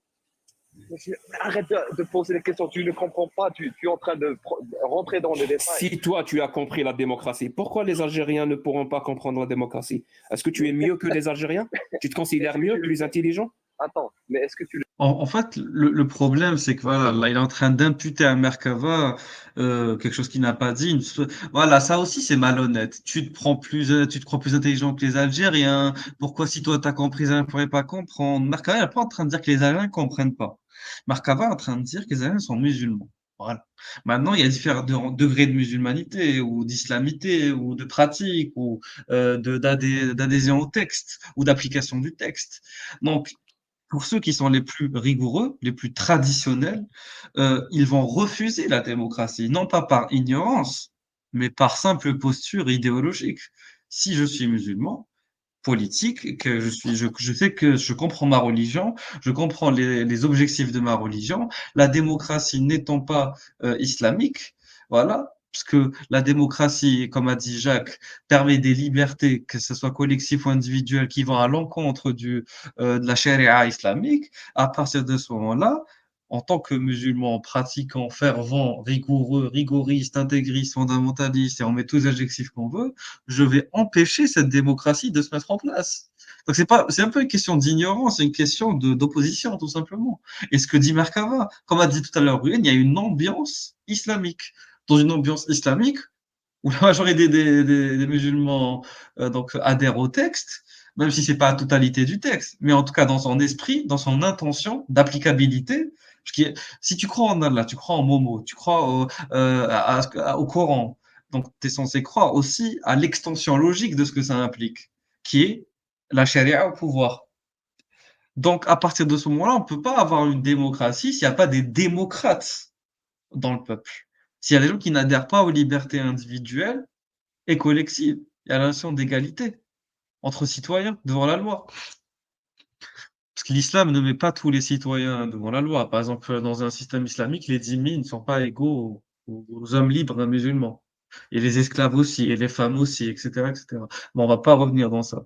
Arrête de poser des questions, tu ne comprends pas, tu es en train de rentrer dans les détails. Si toi, tu as compris la démocratie, pourquoi les Algériens ne pourront pas comprendre la démocratie? Est-ce que tu es mieux que les Algériens? Tu te considères mieux, plus intelligent? Attends, mais est-ce que tu... En fait, le problème, c'est que voilà, là, il est en train d'imputer à Merkava quelque chose qu'il n'a pas dit. Voilà, ça aussi, c'est malhonnête. Tu te crois plus intelligent que les Algériens. Pourquoi, si toi, t'as compris, les Algériens ne pourraient pas comprendre? Merkava n'est pas en train de dire que les Algériens ne comprennent pas. Merkava est en train de dire que les Algériens sont musulmans. Voilà. Maintenant, il y a différents degrés de musulmanité ou d'islamité ou de pratique ou d'adhésion au texte ou d'application du texte. Donc, pour ceux qui sont les plus rigoureux, les plus traditionnels, ils vont refuser la démocratie, non pas par ignorance, mais par simple posture idéologique. Si je suis musulman, politique, que je sais que je comprends ma religion, je comprends les objectifs de ma religion, la démocratie n'étant pas islamique, voilà, parce que la démocratie, comme a dit Jacques, permet des libertés, que ce soit collectif ou individuel, qui vont à l'encontre de la charia islamique. À partir de ce moment-là, en tant que musulman pratiquant, fervent, rigoureux, rigoriste, intégriste, fondamentaliste, et on met tous les adjectifs qu'on veut, je vais empêcher cette démocratie de se mettre en place. Donc c'est un peu une question d'ignorance, c'est une question d'opposition, tout simplement. Et ce que dit Merkava, comme a dit tout à l'heure Ruben, il y a une ambiance islamique. Dans une ambiance islamique, où la majorité des musulmans donc adhèrent au texte, même si c'est pas la totalité du texte, mais en tout cas dans son esprit, dans son intention d'applicabilité. Si tu crois en Allah, tu crois en Momo, tu crois au Coran, donc tu es censé croire aussi à l'extension logique de ce que ça implique, qui est la charia au pouvoir. Donc à partir de ce moment-là, on peut pas avoir une démocratie s'il n'y a pas des démocrates dans le peuple. S'il y a des gens qui n'adhèrent pas aux libertés individuelles et collectives, il y a la notion d'égalité entre citoyens devant la loi. Parce que l'islam ne met pas tous les citoyens devant la loi. Par exemple, dans un système islamique, les dhimmis ne sont pas égaux aux hommes libres musulmans. Et les esclaves aussi, et les femmes aussi, etc., etc. Bon, on va pas revenir dans ça.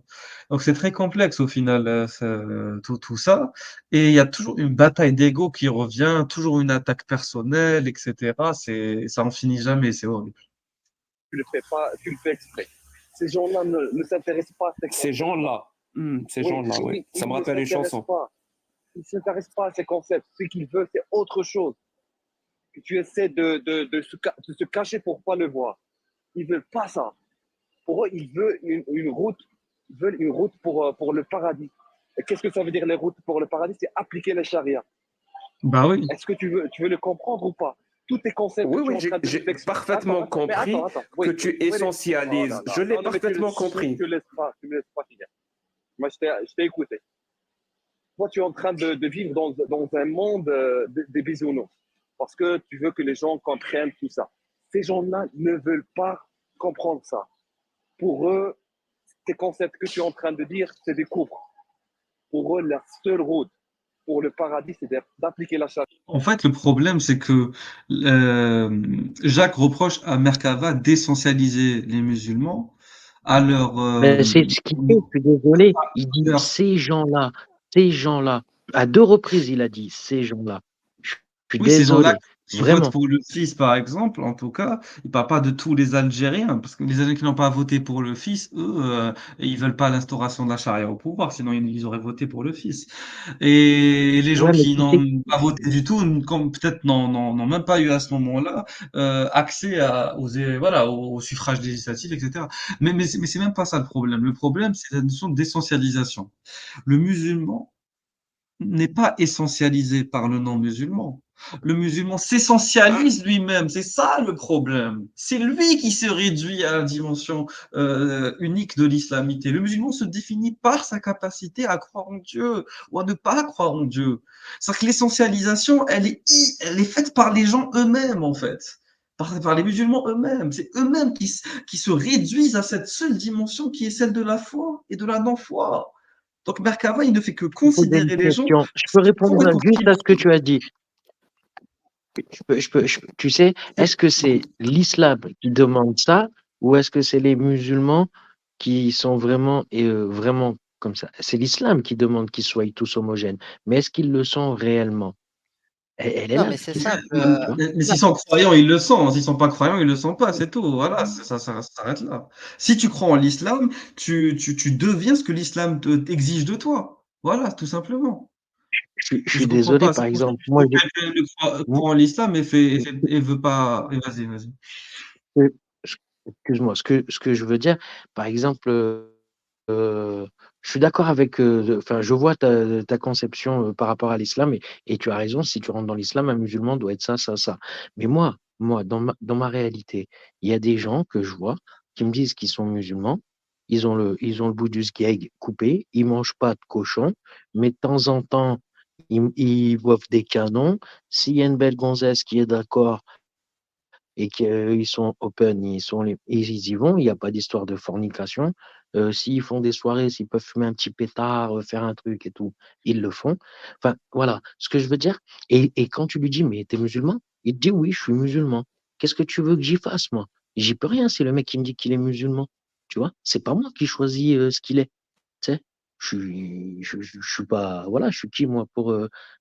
Donc c'est très complexe au final, tout ça. Et il y a toujours une bataille d'ego qui revient, toujours une attaque personnelle, etc. Ça en finit jamais, c'est horrible. Tu le fais pas, tu le fais exprès. Ces gens-là ne s'intéressent pas à ces Ces concepts. gens-là, ces gens-là, ouais. Ça me rappelle une chanson. Ils ne s'intéressent pas à ces concepts. Ce qu'ils veulent, c'est autre chose. Que tu essaies de se cacher pour pas le voir. Ils veulent pas ça. Pour eux, ils veulent une route. Ils veulent une route pour le paradis. Et qu'est-ce que ça veut dire les routes pour le paradis? C'est appliquer la charia. Bah oui. Est-ce que tu veux le comprendre ou pas? Tous tes concepts. Oui, j'ai parfaitement compris que tu essentialises. Je l'ai parfaitement compris. Tu me laisses pas finir. Moi, je t'ai écouté. Toi, tu es en train de vivre dans un monde des bisounours parce que tu veux que les gens comprennent tout ça. Ces gens-là ne veulent pas comprendre ça. Pour eux, tes concepts que tu es en train de dire, c'est des coupes. Pour eux, la seule route pour le paradis, c'est d'appliquer la charia. En fait, le problème, c'est que Jacques reproche à Merkava d'essentialiser les musulmans à leur... C'est ce qu'il fait, je suis désolé. Il dit ces gens-là. À 2 reprises, il a dit ces gens-là. Je suis Oui, ces gens-là désolé. qui Vraiment. votent pour le fils, par exemple, en tout cas, il ne parle pas de tous les Algériens, parce que les Algériens qui n'ont pas voté pour le fils, eux, ils veulent pas l'instauration de la charia au pouvoir, sinon ils auraient voté pour le fils. Et les gens Ouais, mais qui tu n'ont sais, pas voté du tout, comme peut-être n'ont même pas eu à ce moment-là accès voilà, au suffrage législatif, etc. Mais c'est même pas ça le problème. Le problème, c'est la notion d'essentialisation. Le musulman n'est pas essentialisé par le non-musulman. Le musulman s'essentialise lui-même, c'est ça le problème. C'est lui qui se réduit à la dimension unique de l'islamité. Le musulman se définit par sa capacité à croire en Dieu ou à ne pas croire en Dieu. C'est-à-dire que l'essentialisation, elle est faite par les gens eux-mêmes, en fait. Par les musulmans eux-mêmes. C'est eux-mêmes qui se réduisent à cette seule dimension qui est celle de la foi et de la non-foi. Donc Merkava, il ne fait que je peux poser une considérer les gens question. Je peux répondre complètement juste à ce que tu as dit. Tu sais, est-ce que c'est l'islam qui demande ça ou est-ce que c'est les musulmans qui sont vraiment comme ça? C'est l'islam qui demande qu'ils soient tous homogènes. Mais est-ce qu'ils le sont réellement? Elle est Non, là, mais la c'est question. simple. Tu vois? Mais s'ils sont croyants, ils le sont. S'ils sont pas croyants, ils le sont pas. C'est tout. Voilà, ça s'arrête là. Si tu crois en l'islam, tu deviens ce que l'islam exige de toi. Voilà, tout simplement. Je Je suis comprends désolé, pas. par C'est pour ça exemple, que moi, quelqu'un croit en l'islam et veut pas. Et vas-y. Euh, excuse-moi, ce que je veux dire, par exemple, je suis d'accord avec, enfin, je vois ta conception par rapport à l'islam et tu as raison, si tu rentres dans l'islam, un musulman doit être ça, ça, ça. Mais moi, dans ma réalité, il y a des gens que je vois qui me disent qu'ils sont musulmans, ils ont le bout du sgeg coupé, ils mangent pas de cochon, mais de temps en temps, ils boivent des canons. S'il y a une belle gonzesse qui est d'accord, et qu'ils sont open, ils y vont, il n'y a pas d'histoire de fornication. S'ils font des soirées, s'ils peuvent fumer un petit pétard, faire un truc et tout, ils le font. Enfin, voilà, ce que je veux dire. Et quand tu lui dis, mais t'es musulman? Il te dit, oui, je suis musulman. Qu'est-ce que tu veux que j'y fasse, moi? J'y peux rien, c'est le mec qui me dit qu'il est musulman. Tu vois? C'est pas moi qui choisis ce qu'il est. Tu sais? Je suis pas, voilà, je suis qui, moi, pour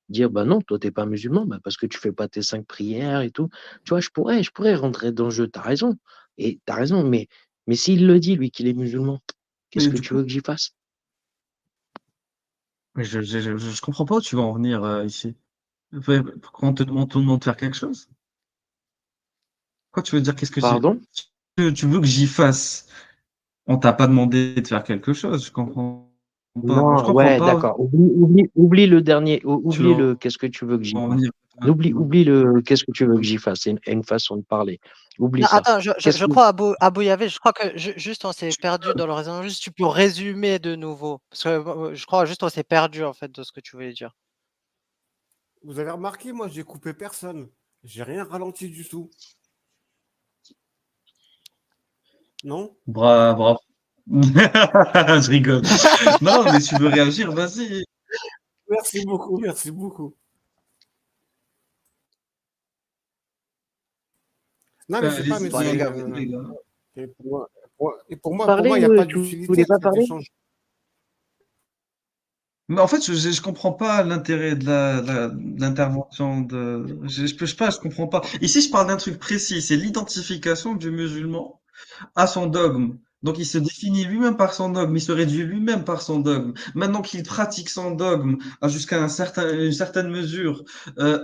dire, bah non, toi, t'es pas musulman, bah, parce que tu fais pas tes 5 prières et tout. Tu vois, je pourrais rentrer dans le jeu, t'as raison. Et t'as raison, mais s'il le dit, lui, qu'il est musulman, qu'est-ce Mais que du tu coup, veux que j'y fasse? mais je comprends pas où tu vas en venir ici. Quand on te demande de faire quelque chose. Quoi, tu veux dire qu'est-ce que Pardon? tu veux que j'y fasse? On t'a pas demandé de faire quelque chose. Je comprends pas. Je Non, comprends ouais, pas. d'accord. Oublie le dernier, Tu oublie vas le qu'est-ce que tu veux que j'y en fasse. venir. Oublie le qu'est-ce que tu veux que j'y fasse. C'est une façon de parler. Oublie Non, ça. attends, Qu'est-ce je que crois, Abou Yavé, je crois que juste on s'est perdu dans le raisonnement. Juste, tu peux résumer de nouveau. Parce que je crois juste on s'est perdu en fait de ce que tu voulais dire. Vous avez remarqué, moi, j'ai coupé personne. J'ai rien ralenti du tout. Non? Bravo. Je rigole. Non, mais si tu veux réagir, vas-y. Merci beaucoup, merci beaucoup. Non, mais c'est pas, mais Allez-y, Bon, les c'est. gars, les gars. Et pour moi, Parlez il n'y a ou pas tu d'utilité voulais à pas cet parler? échange. Mais en fait, je comprends pas l'intérêt de l'intervention de. Je comprends pas. Ici, je parle d'un truc précis, c'est l'identification du musulman à son dogme. Donc il se définit lui-même par son dogme, il se réduit lui-même par son dogme. Maintenant qu'il pratique son dogme jusqu'à une certaine mesure,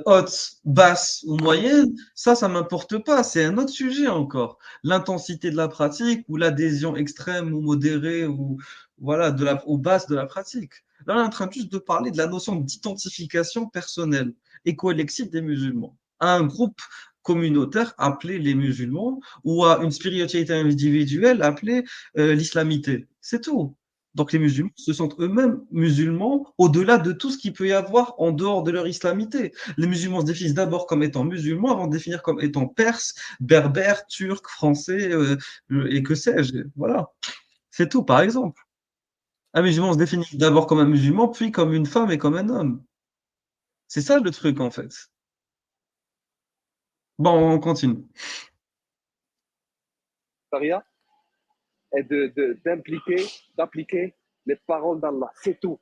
haute, basse ou moyenne, ça m'importe pas. C'est un autre sujet encore. L'intensité de la pratique ou l'adhésion extrême ou modérée ou voilà ou basse de la pratique. Là, on est en train juste de parler de la notion d'identification personnelle et collective des musulmans à un groupe communautaire appelé les musulmans ou à une spiritualité individuelle appelée l'islamité. C'est tout. Donc les musulmans se sentent eux-mêmes musulmans au-delà de tout ce qu'il peut y avoir en dehors de leur islamité. Les musulmans se définissent d'abord comme étant musulmans avant de définir comme étant perses, berbères, turcs, français et que sais-je. Voilà. C'est tout, par exemple. Un musulman se définit d'abord comme un musulman, puis comme une femme et comme un homme. C'est ça le truc en fait. Bon, on continue. Sharia est d'appliquer les paroles d'Allah. C'est tout.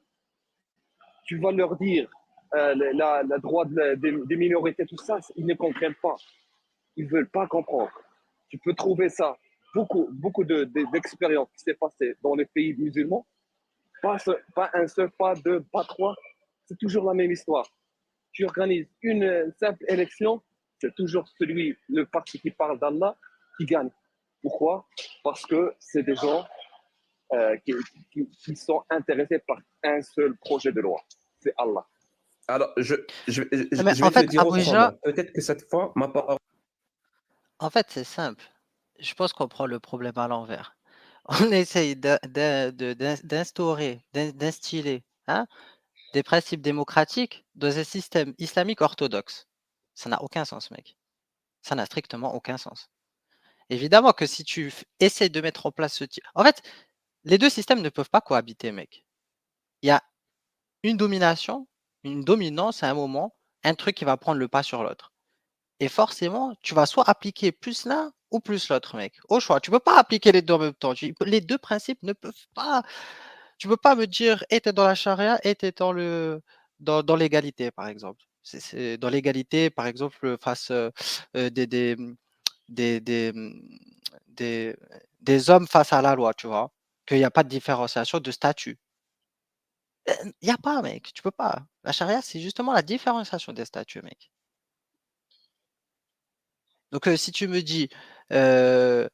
Tu vas leur dire la droit des minorités, tout ça, ils ne comprennent pas. Ils ne veulent pas comprendre. Tu peux trouver ça, beaucoup d'expériences qui s'est passées dans les pays musulmans. Pas un seul, pas deux, pas trois. C'est toujours la même histoire. Tu organises une simple élection, c'est toujours le parti qui parle d'Allah qui gagne. Pourquoi? Parce que c'est des gens qui sont intéressés par un seul projet de loi. C'est Allah. Alors, je Mais vais en te le fait, dire Abuja, autrement. Peut-être que cette fois, ma parole. en fait, c'est simple. Je pense qu'on prend le problème à l'envers. On essaye d'instaurer, d'instiller des principes démocratiques dans un système islamique orthodoxe. Ça n'a aucun sens, mec. Ça n'a strictement aucun sens. Évidemment que si tu essaies de mettre en place ce type... En fait, les deux systèmes ne peuvent pas cohabiter, mec. Il y a une domination, une dominance à un moment, un truc qui va prendre le pas sur l'autre. Et forcément, tu vas soit appliquer plus l'un ou plus l'autre, mec. Au choix. Tu ne peux pas appliquer les deux en même temps. Les deux principes ne peuvent pas. Tu ne peux pas me dire, et tu es dans la charia, et tu es dans l'égalité, par exemple. Dans l'égalité, par exemple, face des, des, des, des, des hommes face à la loi, tu vois. Qu'il n'y a pas de différenciation de statut. Il n'y a pas, mec. Tu peux pas. La charia, c'est justement la différenciation des statuts, mec. Donc, si tu me dis que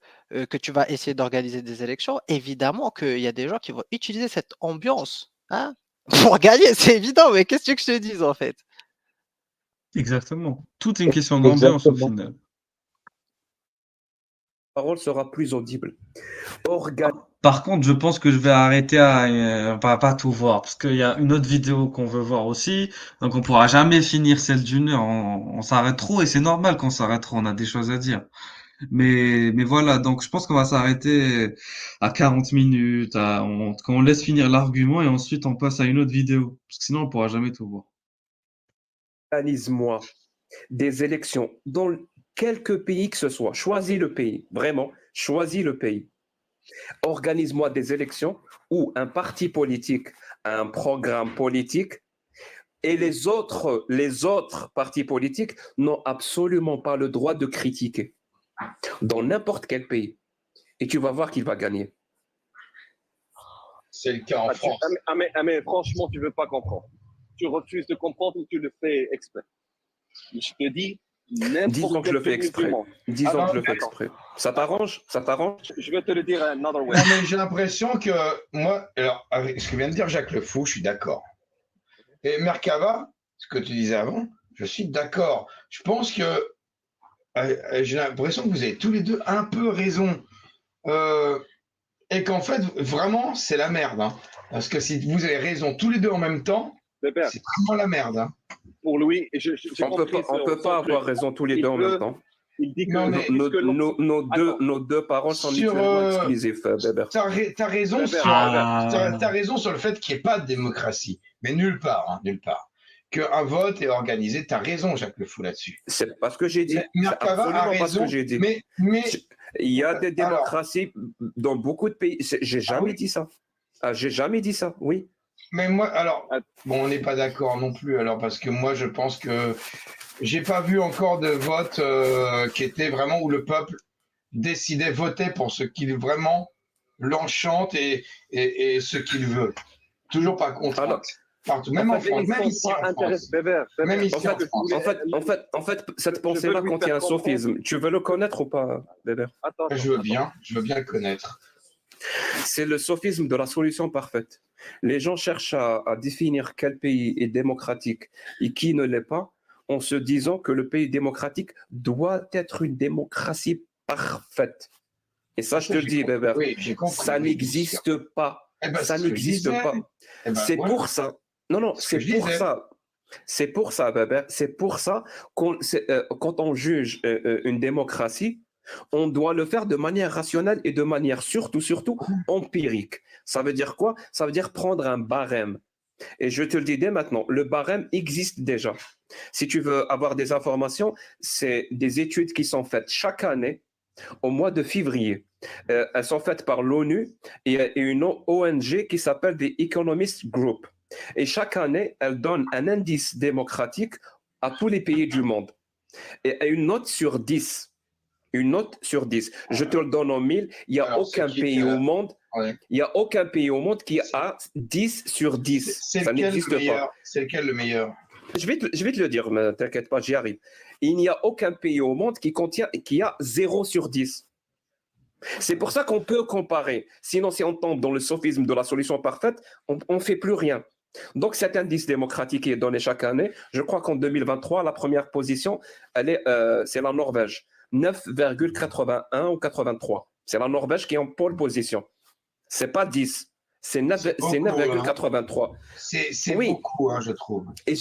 tu vas essayer d'organiser des élections, évidemment qu'il y a des gens qui vont utiliser cette ambiance pour gagner, c'est évident, mais qu'est-ce que je te dise en fait? Exactement. Tout est une question d'ambiance au final. La parole sera plus audible. Par contre, je pense que je vais arrêter à pas tout voir parce qu'il y a une autre vidéo qu'on veut voir aussi, donc on pourra jamais finir celle d'une heure. On s'arrête trop et c'est normal qu'on s'arrête trop. On a des choses à dire. Mais voilà, donc je pense qu'on va s'arrêter à 40 minutes, qu'on laisse finir l'argument et ensuite on passe à une autre vidéo parce que sinon on pourra jamais tout voir. Organise-moi des élections dans quelque pays que ce soit. Choisis le pays, vraiment, choisis le pays. Organise-moi des élections où un parti politique a un programme politique et les autres partis politiques n'ont absolument pas le droit de critiquer dans n'importe quel pays. Et tu vas voir qu'il va gagner. C'est le cas en France. Mais franchement, tu ne veux pas comprendre. Tu refuses de comprendre ou tu le fais exprès. Je te dis, disons que je le fais exprès. Disons que je le fais exprès. Ça t'arrange? Ça t'arrange? Je vais te le dire another way. Non, mais j'ai l'impression que moi, alors, avec ce que vient de dire Jacques Le Fou, je suis d'accord. Et Merkava, ce que tu disais avant, je suis d'accord. Je pense que j'ai l'impression que vous avez tous les deux un peu raison. Et qu'en fait, vraiment, c'est la merde. Hein. Parce que si vous avez raison tous les deux en même temps, c'est vraiment la merde. Hein. Pour lui, on ne peut pas avoir raison tous les deux en même temps. Il dit que nos deux paroles sont mutuellement exclusives, Bébert. T'as raison sur le fait qu'il n'y ait pas de démocratie. mais nulle part, hein, nulle part. Qu'un vote est organisé, tu as raison, Jacques Le Fou, là-dessus. C'est pas ce que j'ai dit. C'est Merkava a absolument pas ce que raison, j'ai dit. mais Il y a des alors, démocraties dans beaucoup de pays. J'ai jamais dit ça. J'ai jamais dit ça, oui. mais moi, alors, bon, on n'est pas d'accord non plus, alors, parce que moi, je pense que j'ai pas vu encore de vote qui était vraiment où le peuple décidait, votait pour ce qu'il vraiment l'enchante et ce qu'il veut. Toujours pas contrainte. Partout, même en France, même ici en France. Même ici en France. En fait, cette pensée-là contient un sophisme. Tu veux le connaître ou pas, Bébert? Je veux bien le connaître. C'est le sophisme de la solution parfaite. Les gens cherchent à définir quel pays est démocratique et qui ne l'est pas, en se disant que le pays démocratique doit être une démocratie parfaite. Et ça, je te le dis, Bébert, ça n'existe pas. Ça n'existe pas. C'est pour ça. Non, c'est pour ça. C'est pour ça, Bébert. C'est pour ça quand on juge une démocratie, on doit le faire de manière rationnelle et de manière surtout empirique. Ça veut dire quoi? Ça veut dire prendre un barème. Et je te le dis dès maintenant, le barème existe déjà. Si tu veux avoir des informations, c'est des études qui sont faites chaque année au mois de février. Elles sont faites par l'ONU et une ONG qui s'appelle The Economist Group. Et chaque année, elle donne un indice démocratique à tous les pays du monde. Et une note sur 10. Une note sur 10. Je te le donne en 1000. Il n'y a aucun pays au monde. Il n'y a aucun pays au monde qui a 10 sur 10. Ça n'existe pas. C'est lequel le meilleur? Je vais te le dire, mais t'inquiète pas, j'y arrive. Il n'y a aucun pays au monde qui a 0 sur 10. C'est pour ça qu'on peut comparer. Sinon, si on tombe dans le sophisme de la solution parfaite, on ne fait plus rien. Donc, cet indice démocratique qui est donné chaque année, je crois qu'en 2023, la première position, c'est la Norvège. 9,81 ou 83. C'est la Norvège qui est en pole position. C'est pas 10. C'est 9,83. C'est beaucoup, hein, je trouve. Et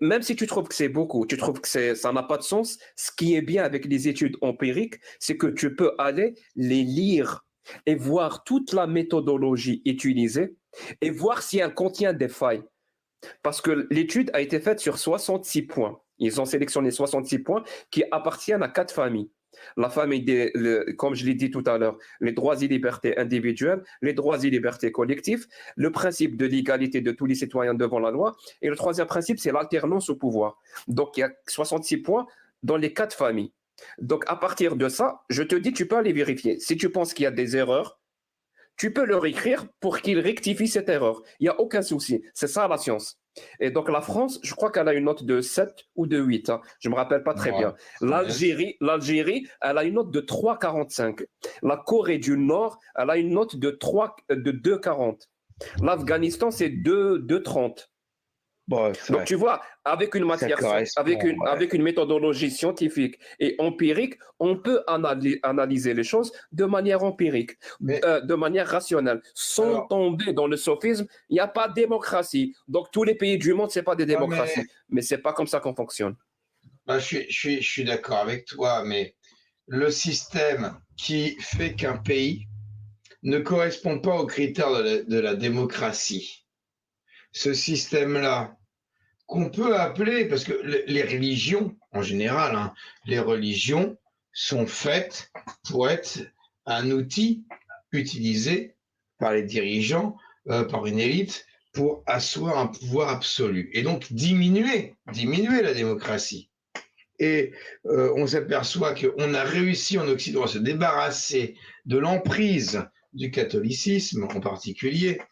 même si tu trouves que c'est beaucoup, tu trouves que ça n'a pas de sens, ce qui est bien avec les études empiriques, c'est que tu peux aller les lire et voir toute la méthodologie utilisée et voir si elle contient des failles. Parce que l'étude a été faite sur 66 points. Ils ont sélectionné 66 points qui appartiennent à 4 familles. La famille comme je l'ai dit tout à l'heure, les droits et libertés individuelles, les droits et libertés collectifs, le principe de l'égalité de tous les citoyens devant la loi, et le troisième principe, c'est l'alternance au pouvoir. Donc, il y a 66 points dans les 4 familles. Donc, à partir de ça, je te dis, tu peux aller vérifier. Si tu penses qu'il y a des erreurs, tu peux leur écrire pour qu'ils rectifient cette erreur. Il n'y a aucun souci. C'est ça la science. Et donc la France, je crois qu'elle a une note de 7 ou de 8. Hein. Je ne me rappelle pas très bien. L'Algérie, elle a une note de 3,45. La Corée du Nord, elle a une note de 2,40. L'Afghanistan, c'est 2,30. Bon, donc tu vois, avec une matière, avec une méthodologie scientifique et empirique, on peut analyser les choses de manière empirique, de manière rationnelle, sans tomber dans le sophisme. Il n'y a pas de démocratie. Donc tous les pays du monde, c'est pas des démocraties, mais c'est pas comme ça qu'on fonctionne. Je suis d'accord avec toi, mais le système qui fait qu'un pays ne correspond pas aux critères de la démocratie. Ce système-là, qu'on peut appeler, parce que les religions, en général, hein, les religions sont faites pour être un outil utilisé par les dirigeants, par une élite, pour asseoir un pouvoir absolu. Et donc diminuer la démocratie. Et on s'aperçoit qu'on a réussi en Occident à se débarrasser de l'emprise du catholicisme en particulier,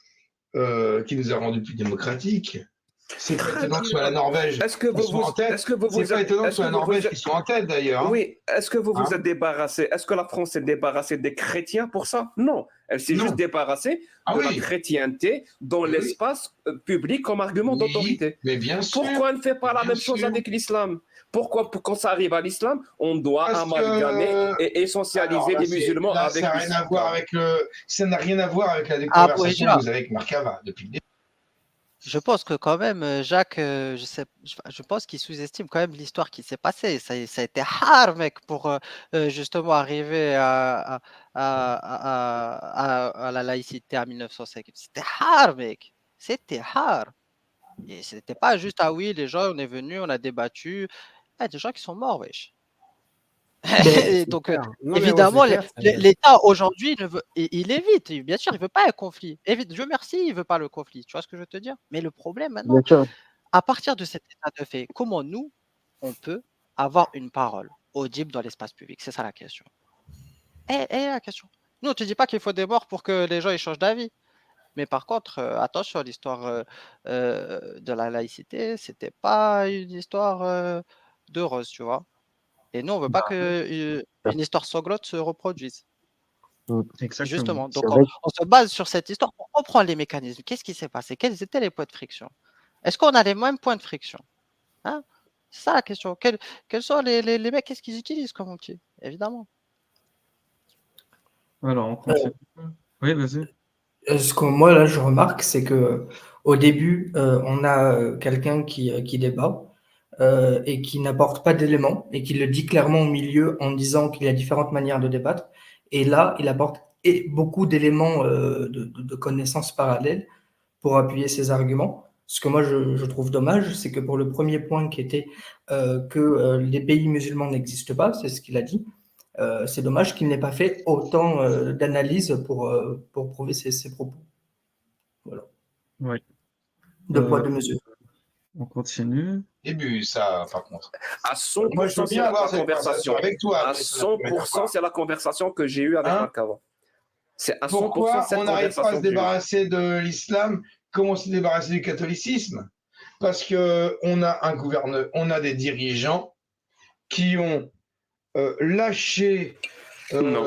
qui nous a rendus plus démocratiques. C'est pas étonnant que ce soit la Norvège qui soit en tête. C'est pas étonnant que ce soit la Norvège qui soit en tête d'ailleurs. Oui, est-ce que vous vous êtes débarrassé? Est-ce que la France s'est débarrassée des chrétiens pour ça? Non, elle s'est juste débarrassée de la chrétienté dans l'espace public comme argument d'autorité. Mais bien sûr. Pourquoi elle ne fait pas la même chose avec l'islam? Pourquoi, quand ça arrive à l'islam, on doit amalgamer et essentialiser les musulmans avec ça n'a rien à voir avec la conversation que vous avez avec Merkava depuis le début. Je pense que quand même, Jacques, je pense qu'il sous-estime quand même l'histoire qui s'est passée. Ça a été hard, mec, pour justement arriver à la laïcité en 1905. C'était hard, mec. C'était hard. Et c'était pas juste, ah oui, les gens, on est venus, on a débattu. Il y a des gens qui sont morts, wesh. Mais Et donc, Clair. Non, mais ouais, évidemment, c'est clair. l'État aujourd'hui, il évite, bien sûr, il veut pas un conflit. Évite, Dieu merci, il veut pas le conflit. Tu vois ce que je veux te dire? Mais le problème Bien maintenant, sûr. à partir de cet état de fait, comment nous, on peut avoir une parole audible dans l'espace public? C'est ça la question. Et la question. Nous, on te dit pas qu'il faut des morts pour que les gens ils changent d'avis. Mais par contre, attention, l'histoire de la laïcité, c'était pas une histoire de rose, tu vois. Et nous, on veut pas que une histoire sanglante se reproduise. Exactement. Justement. C'est Donc, vrai. on se base sur cette histoire pour comprendre les mécanismes. Qu'est-ce qui s'est passé? Quels étaient les points de friction? Est-ce qu'on a les mêmes points de friction? Hein? C'est ça la question. Quels sont les mecs, qu'est-ce qu'ils utilisent comme outil? Évidemment. Alors, on continue. Oui, vas-y. Ce que moi, là, je remarque, c'est que au début, on a quelqu'un qui débat et qui n'apporte pas d'éléments et qui le dit clairement au milieu en disant qu'il y a différentes manières de débattre. Et là, il apporte beaucoup d'éléments de connaissances parallèles pour appuyer ses arguments. Ce que moi, je trouve dommage, c'est que pour le premier point qui était que les pays musulmans n'existent pas, c'est ce qu'il a dit, c'est dommage qu'il n'ait pas fait autant d'analyses pour prouver ses propos. Voilà. Oui. De poids, de mesure. On continue. Début, ça, par contre. À 100%, Moi, je veux c'est bien la avoir cette conversation. conversation avec toi. À mais c'est la première 100%, fois. c'est la conversation que j'ai eue avec Hein? Marc avant. C'est à 100% Pourquoi cette on n'arrive pas à conversation se que j'ai eue. débarrasser de l'islam comme on s'est débarrassé du catholicisme? Parce que on a un gouverneur, on a des dirigeants qui ont lâché. Non,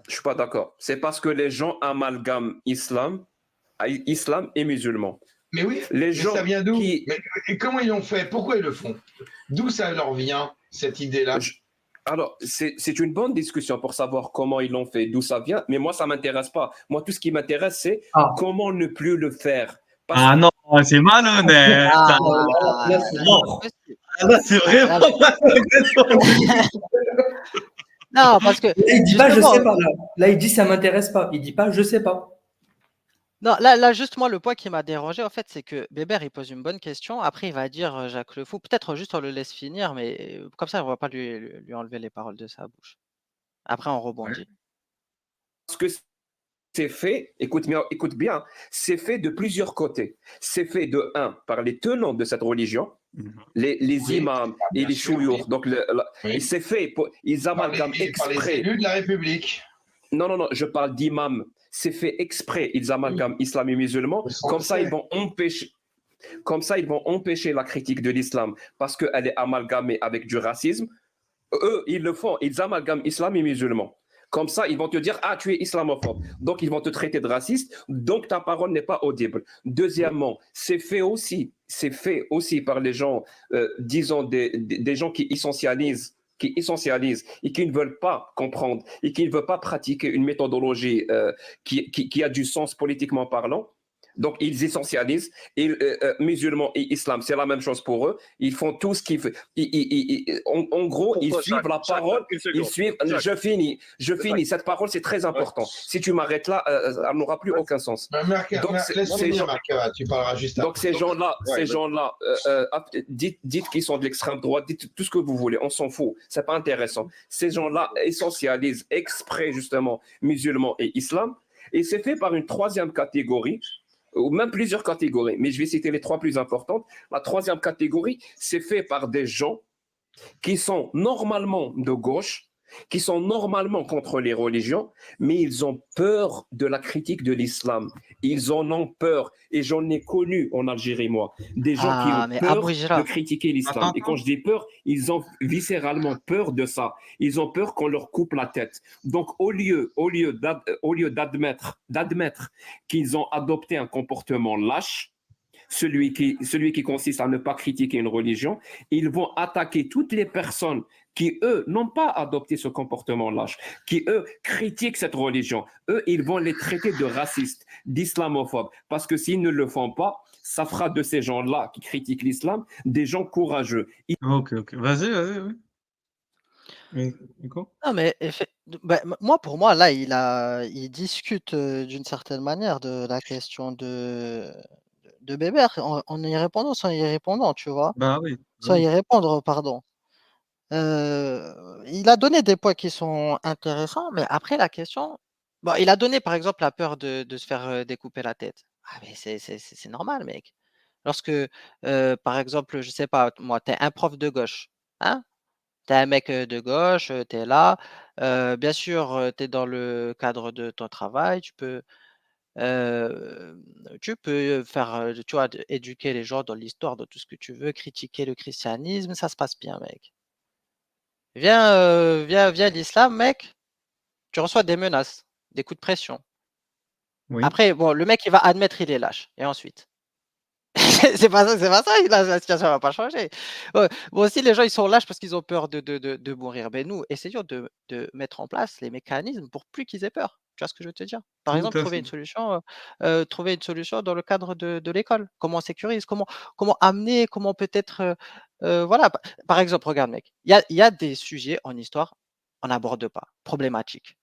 je suis pas d'accord. C'est parce que les gens amalgament islam et musulman. Mais oui, Les mais gens ça vient d'où? qui... Mais et comment ils l'ont fait? Pourquoi ils le font? D'où ça leur vient, cette idée-là? Alors, c'est une bonne discussion pour savoir comment ils l'ont fait, d'où ça vient, mais moi, ça ne m'intéresse pas. Moi, tout ce qui m'intéresse, c'est comment ne plus le faire. Parce Ah non, c'est malhonnête. Ah, Là, c'est c'est mort. pas possible. Là, c'est vraiment malhonnête. Non, parce que Là, il dit pas je justement, sais pas. Là, il dit ça m'intéresse pas. Il dit pas je sais pas. non, là, juste moi, le point qui m'a dérangé, en fait, c'est que Bébert, il pose une bonne question. Après, il va dire Jacques Le Fou. Peut-être juste on le laisse finir, mais comme ça, on ne va pas lui enlever les paroles de sa bouche. Après, on rebondit. Parce que c'est fait, écoute bien, c'est fait de plusieurs côtés. C'est fait de un, par les tenants de cette religion, les Oui, imams et bien les sûr, chouyours. oui. Donc, Oui. et c'est fait, ils Par les, amalgament par les exprès. élus de la République. Non, je parle d'imams. C'est fait exprès, ils amalgament islam et musulman. Comme ça, ils vont empêcher la critique de l'islam parce qu'elle est amalgamée avec du racisme. Eux, ils le font, ils amalgament islam et musulman. Comme ça, ils vont te dire, ah, tu es islamophobe. Donc, ils vont te traiter de raciste. Donc, ta parole n'est pas audible. Deuxièmement, c'est fait aussi par les gens, disons, des gens qui essentialisent et qui ne veulent pas comprendre et qui ne veulent pas pratiquer une méthodologie qui a du sens politiquement parlant. Donc, ils essentialisent. Et musulmans et islam, c'est la même chose pour eux. Ils font tout ce qu'ils font. En gros, ils suivent la parole. Ils suivent. Je finis. Cette parole, c'est très important. Si tu m'arrêtes là, elle n'aura plus aucun sens. Laisse finir, Marc, tu parleras juste après. Donc, ces gens-là, dites qu'ils sont de l'extrême droite, dites tout ce que vous voulez, on s'en fout. C'est pas intéressant. Ces gens-là essentialisent exprès, justement, musulmans et islam. Et c'est fait par une troisième catégorie, ou même plusieurs catégories, mais je vais citer les trois plus importantes. La troisième catégorie, c'est fait par des gens qui sont normalement de gauche, qui sont normalement contre les religions, mais ils ont peur de la critique de l'islam. Ils en ont peur. Et j'en ai connu en Algérie, moi, des gens qui ont peur de critiquer l'islam. Et quand je dis peur, ils ont viscéralement peur de ça. Ils ont peur qu'on leur coupe la tête. Donc, au lieu d'admettre qu'ils ont adopté un comportement lâche, celui qui consiste à ne pas critiquer une religion, ils vont attaquer toutes les personnes qui, eux, n'ont pas adopté ce comportement lâche, qui, eux, critiquent cette religion. Eux, ils vont les traiter de racistes, d'islamophobes, parce que s'ils ne le font pas, ça fera de ces gens-là qui critiquent l'islam des gens courageux. Ok. Vas-y, oui. Non, mais pour moi, là, il discute d'une certaine manière de la question de de Bébert en y répondant, sans y répondant, tu vois? Bah oui, bah Sans oui. y répondre, pardon. Il a donné des points qui sont intéressants, mais après la question bon, il a donné par exemple la peur de se faire, découper la tête. Ah mais c'est normal mec. Lorsque, par exemple, je sais pas, moi, tu es un prof de gauche, hein? Tu es un mec, de gauche, tu es là, bien sûr, tu es dans le cadre de ton travail, hem, tu peux, faire, tu vois, éduquer les gens dans l'histoire, dans tout ce que tu veux, critiquer le christianisme, ça se passe bien mec. Viens l'islam mec, tu reçois des menaces, des coups de pression. Oui. Après bon, le mec il va admettre il est lâche et ensuite? C'est pas ça, la situation va pas changer. Bon aussi les gens ils sont lâches parce qu'ils ont peur de mourir. Ben nous, essayons de mettre en place les mécanismes pour plus qu'ils aient peur. Tu vois ce que je veux te dire? Par Tout exemple, à fait. trouver une solution dans le cadre de l'école. Comment on sécurise? Comment amener? Comment peut-être, voilà, par exemple, regarde mec, il y a des sujets en histoire, on n'aborde pas, problématiques.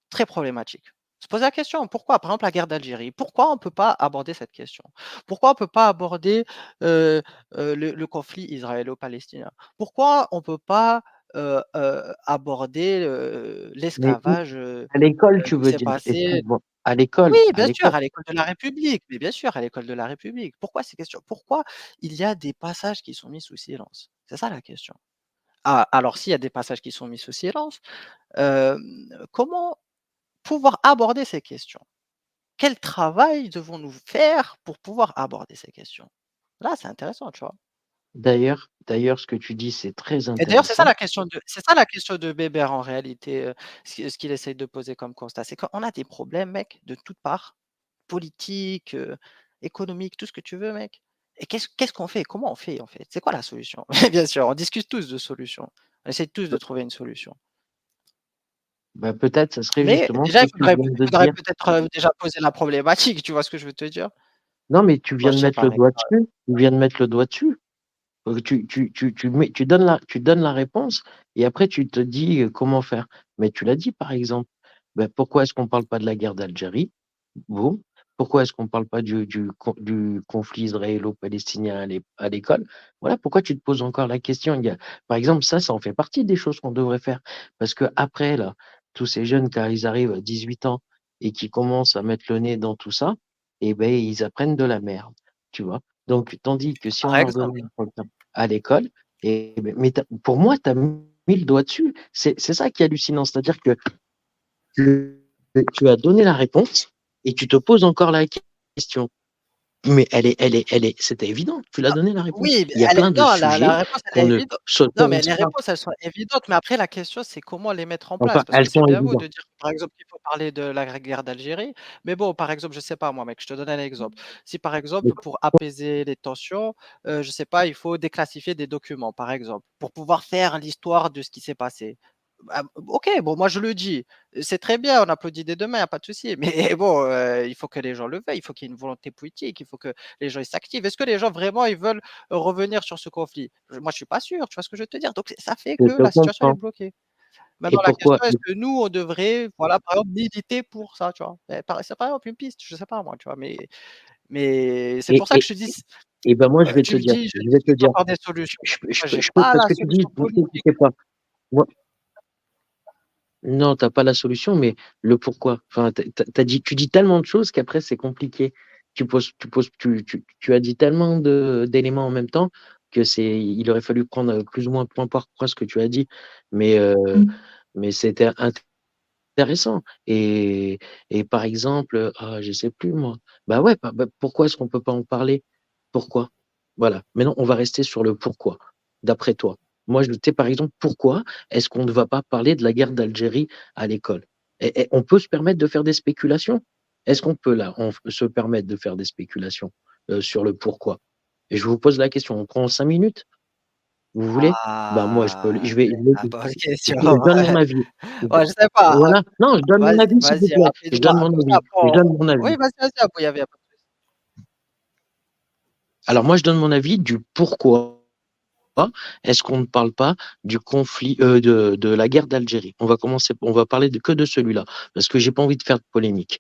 Très problématique. Se poser la question, pourquoi? Par exemple, la guerre d'Algérie, pourquoi on ne peut pas aborder cette question? Pourquoi on ne peut pas aborder, heu le conflit israélo-palestinien? Pourquoi on ne peut pas, aborder, Mais l'esclavage, à l'école, tu qui veux s'est dire, passé excuse-moi, oui, à bien sûr, l'école. à l'école de la République, mais bien sûr, à l'école de la République. Pourquoi ces questions? Pourquoi il y a des passages qui sont mis sous silence? C'est ça la question. Ah, alors s'il y a des passages qui sont mis sous silence, comment pouvoir aborder ces questions? Quel travail devons-nous faire pour pouvoir aborder ces questions? Là, c'est intéressant, tu vois? D'ailleurs, ce que tu dis, c'est très Et d'ailleurs, intéressant. c'est ça la question de Bébert en réalité, ce qu'il essaye de poser comme constat. C'est qu'on a des problèmes, mec, de toutes parts, politiques, économiques, tout ce que tu veux, mec. Et qu'est-ce qu'on fait? Comment on fait, en fait? C'est quoi la solution? Bien sûr, on discute tous de solutions. On essaie tous de trouver une solution. Bah, peut-être, ça serait Mais justement ce déjà, que tu viens il de faudrait dire. peut-être, déjà poser la problématique, tu vois ce que je veux te dire? Non, mais tu Bon, viens je de sais mettre pas, le mec. doigt dessus. Tu viens de mettre le doigt dessus. Tu donnes la réponse et après tu te dis comment faire. Mais tu l'as dit par exemple. Ben, pourquoi est-ce qu'on ne parle pas de la guerre d'Algérie? Bon. Pourquoi est-ce qu'on ne parle pas du conflit israélo-palestinien à l'école? Voilà, pourquoi tu te poses encore la question? Par exemple, ça en fait partie des choses qu'on devrait faire. Parce que après, là, tous ces jeunes, quand ils arrivent à 18 ans et qui commencent à mettre le nez dans tout ça, eh ben, ils apprennent de la merde. Tu vois? Donc, tandis que si Par on leur donnait exemple. un programme à l'école, mais pour moi, tu as mis le doigt dessus. C'est ça qui est hallucinant. C'est-à-dire que tu as donné la réponse et tu te poses encore la question. Mais c'était évident. Tu l'as donné la réponse. Oui, Il y a elle est plein de non, la sujets réponse elle qu'on est ne évidente. Non, mais s'autorise les pas. réponses elles sont évidentes, mais après la question c'est comment les mettre en Enfin, place? Parce que elles c'est sont bien beau évidentes. de dire, par exemple, qu'il faut parler de la guerre d'Algérie, mais bon, par exemple, je sais pas moi mec, je te donne un exemple. Si par exemple pour apaiser les tensions, je sais pas, il faut déclassifier des documents par exemple, pour pouvoir faire l'histoire de ce qui s'est passé. Bah, OK, bon moi je le dis, c'est très bien, on applaudit dès demain, y a pas de souci, mais bon, il faut que les gens le veuillent, il faut qu'il y ait une volonté politique, il faut que les gens ils s'activent. Est-ce que les gens vraiment ils veulent revenir sur ce conflit? Moi, je suis pas sûr, tu vois ce que je veux te dire? Donc ça fait Je que te la situation elle est comprends. bloquée. Et Maintenant la pourquoi? question, est-ce que nous, on devrait, voilà, par exemple, militer pour ça, tu vois? C'est par exemple une piste, je sais pas moi, tu vois? Mais c'est Et, pour ça que et, je te dis et ben moi, tu me dis: «Je je vais te discute dire, encore des solutions». Moi, j'ai je peux, pas parce la que tu dis, solution ne politique. t'inquiète pas. Moi, non, t'as pas la solution, mais le pourquoi. Enfin, tu dis tellement de choses qu'après c'est compliqué. Tu as dit tellement d'éléments en même temps que il aurait fallu prendre plus ou moins point par point ce que tu as dit. Mais, mais c'était intéressant. Et par exemple, je sais plus moi. Bah ouais, pourquoi est-ce qu'on peut pas en parler? Pourquoi? Voilà. Maintenant, on va rester sur le pourquoi, d'après toi. Moi, je sais par exemple, pourquoi est-ce qu'on ne va pas parler de la guerre d'Algérie à l'école? Et on peut se permettre de faire des spéculations? Est-ce qu'on peut là se permettre de faire des spéculations sur le pourquoi? Et je vous pose la question, on prend 5 minutes? Vous voulez? Ben moi, Ah, c'est la bonne question. je donne mon avis. Ouais, je sais pas, Voilà. Non, je donne mon avis, s'il vous vas-y plaît. Je rapidement, donne mon comme ça avis. après Je on donne mon oui, avis. vas-y, après il y a pas de souci. Alors moi, je donne mon avis du pourquoi est-ce qu'on ne parle pas du conflit de la guerre d'Algérie. On va parler que de celui-là, parce que j'ai pas envie de faire de polémique.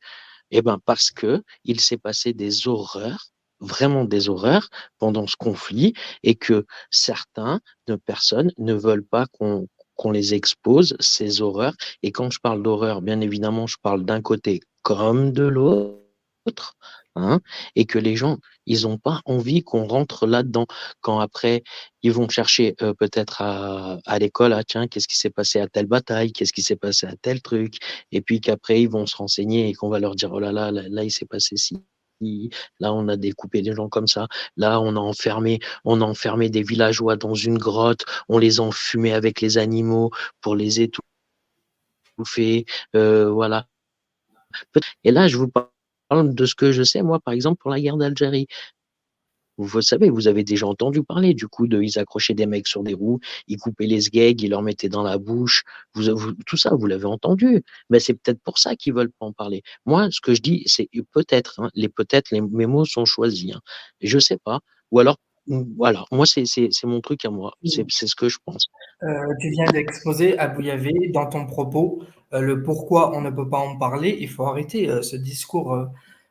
Eh ben parce que il s'est passé des horreurs vraiment des horreurs pendant ce conflit et que certaines personnes ne veulent pas qu'on les expose, ces horreurs. Et quand je parle d'horreur, bien évidemment, je parle d'un côté comme de l'autre, hein, et que les gens, ils n'ont pas envie qu'on rentre là-dedans. Quand après, ils vont chercher peut-être à l'école, ah tiens, qu'est-ce qui s'est passé à telle bataille, qu'est-ce qui s'est passé à tel truc, et puis qu'après, ils vont se renseigner et qu'on va leur dire, oh là, il s'est passé ci. Là, on a découpé des gens comme ça. Là, on a enfermé des villageois dans une grotte. On les a enfumés avec les animaux pour les étouffer. Voilà. Et là, je vous parle de ce que je sais, moi, par exemple, pour la guerre d'Algérie. Vous savez, vous avez déjà entendu parler du coup ils accrochaient des mecs sur des roues, ils coupaient les sgeg, ils leur mettaient dans la bouche. Tout ça, vous l'avez entendu. Mais c'est peut-être pour ça qu'ils veulent pas en parler. Moi, ce que je dis, c'est peut-être, hein, mes mots sont choisis. Hein. Je sais pas. Ou alors, voilà. Moi, c'est mon truc à moi. C'est ce que je pense. Tu viens d'exposer, Abou Yavé, dans ton propos, le pourquoi on ne peut pas en parler. Il faut arrêter ce discours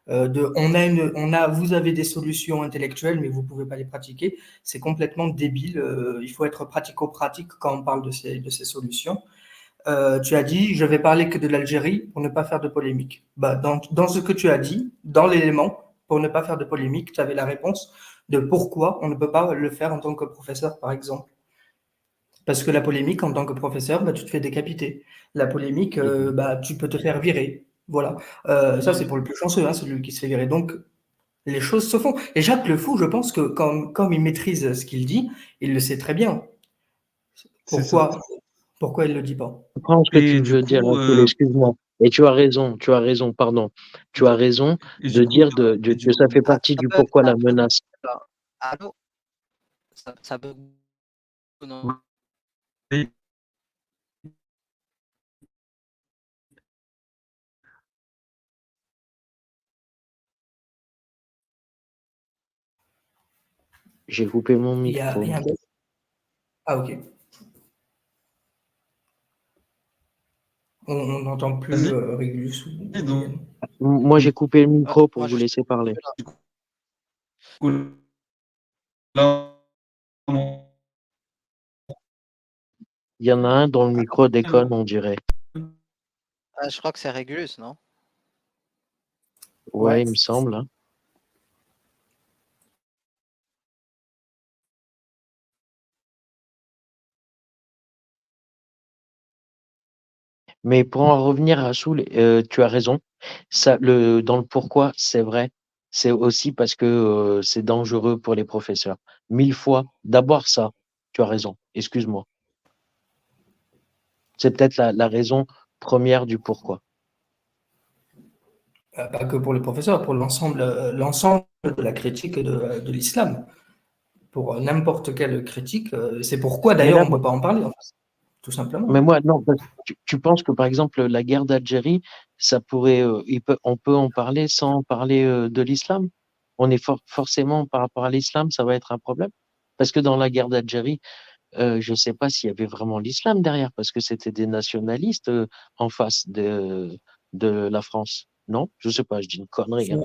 de vous avez des solutions intellectuelles, mais vous ne pouvez pas les pratiquer. C'est complètement débile. Il faut être pratico-pratique quand on parle de ces solutions. Tu as dit, je vais parler que de l'Algérie pour ne pas faire de polémique. Bah, dans ce que tu as dit, dans l'élément, pour ne pas faire de polémique, tu avais la réponse de pourquoi on ne peut pas le faire en tant que professeur, par exemple. Parce que la polémique, en tant que professeur, bah, tu te fais décapiter. La polémique, bah, tu peux te faire virer. Voilà. Ça, c'est pour le plus chanceux, hein, celui qui se fait virer. Donc, les choses se font. Et Jacques Le Fou, je pense que comme il maîtrise ce qu'il dit, il le sait très bien. Pourquoi il ne le dit pas? Je comprends ce que tu veux dire, excuse-moi. Et tu as raison, pardon. Tu as raison de dire que ça fait partie du pourquoi la menace. Allô? Ça bug, non? J'ai coupé mon Il y a micro. Ah, ok. On n'entend plus Régulus ou Yann. Moi, j'ai coupé le micro pour vous laisser parler. Il y en a un dont le micro déconne, on dirait. Ah, je crois que c'est Régulus, non? Ouais, il me semble. Hein. Mais pour en revenir à Soul, tu as raison. Dans le pourquoi, c'est vrai. C'est aussi parce que c'est dangereux pour les professeurs. 1000 fois. D'abord ça. Tu as raison. Excuse-moi. C'est peut-être la raison première du pourquoi. Pas que pour les professeurs, pour l'ensemble de la critique de l'islam. Pour n'importe quelle critique. C'est pourquoi, d'ailleurs, on ne peut pas en parler, en fait, tout simplement. Mais moi, non. Tu penses que, par exemple, la guerre d'Algérie, ça pourrait, on peut en parler sans parler de l'islam? On est forcément, par rapport à l'islam, ça va être un problème? Parce que dans la guerre d'Algérie, je ne sais pas s'il y avait vraiment l'islam derrière, parce que c'était des nationalistes en face de la France. Non? Je ne sais pas, je dis une connerie. Hein.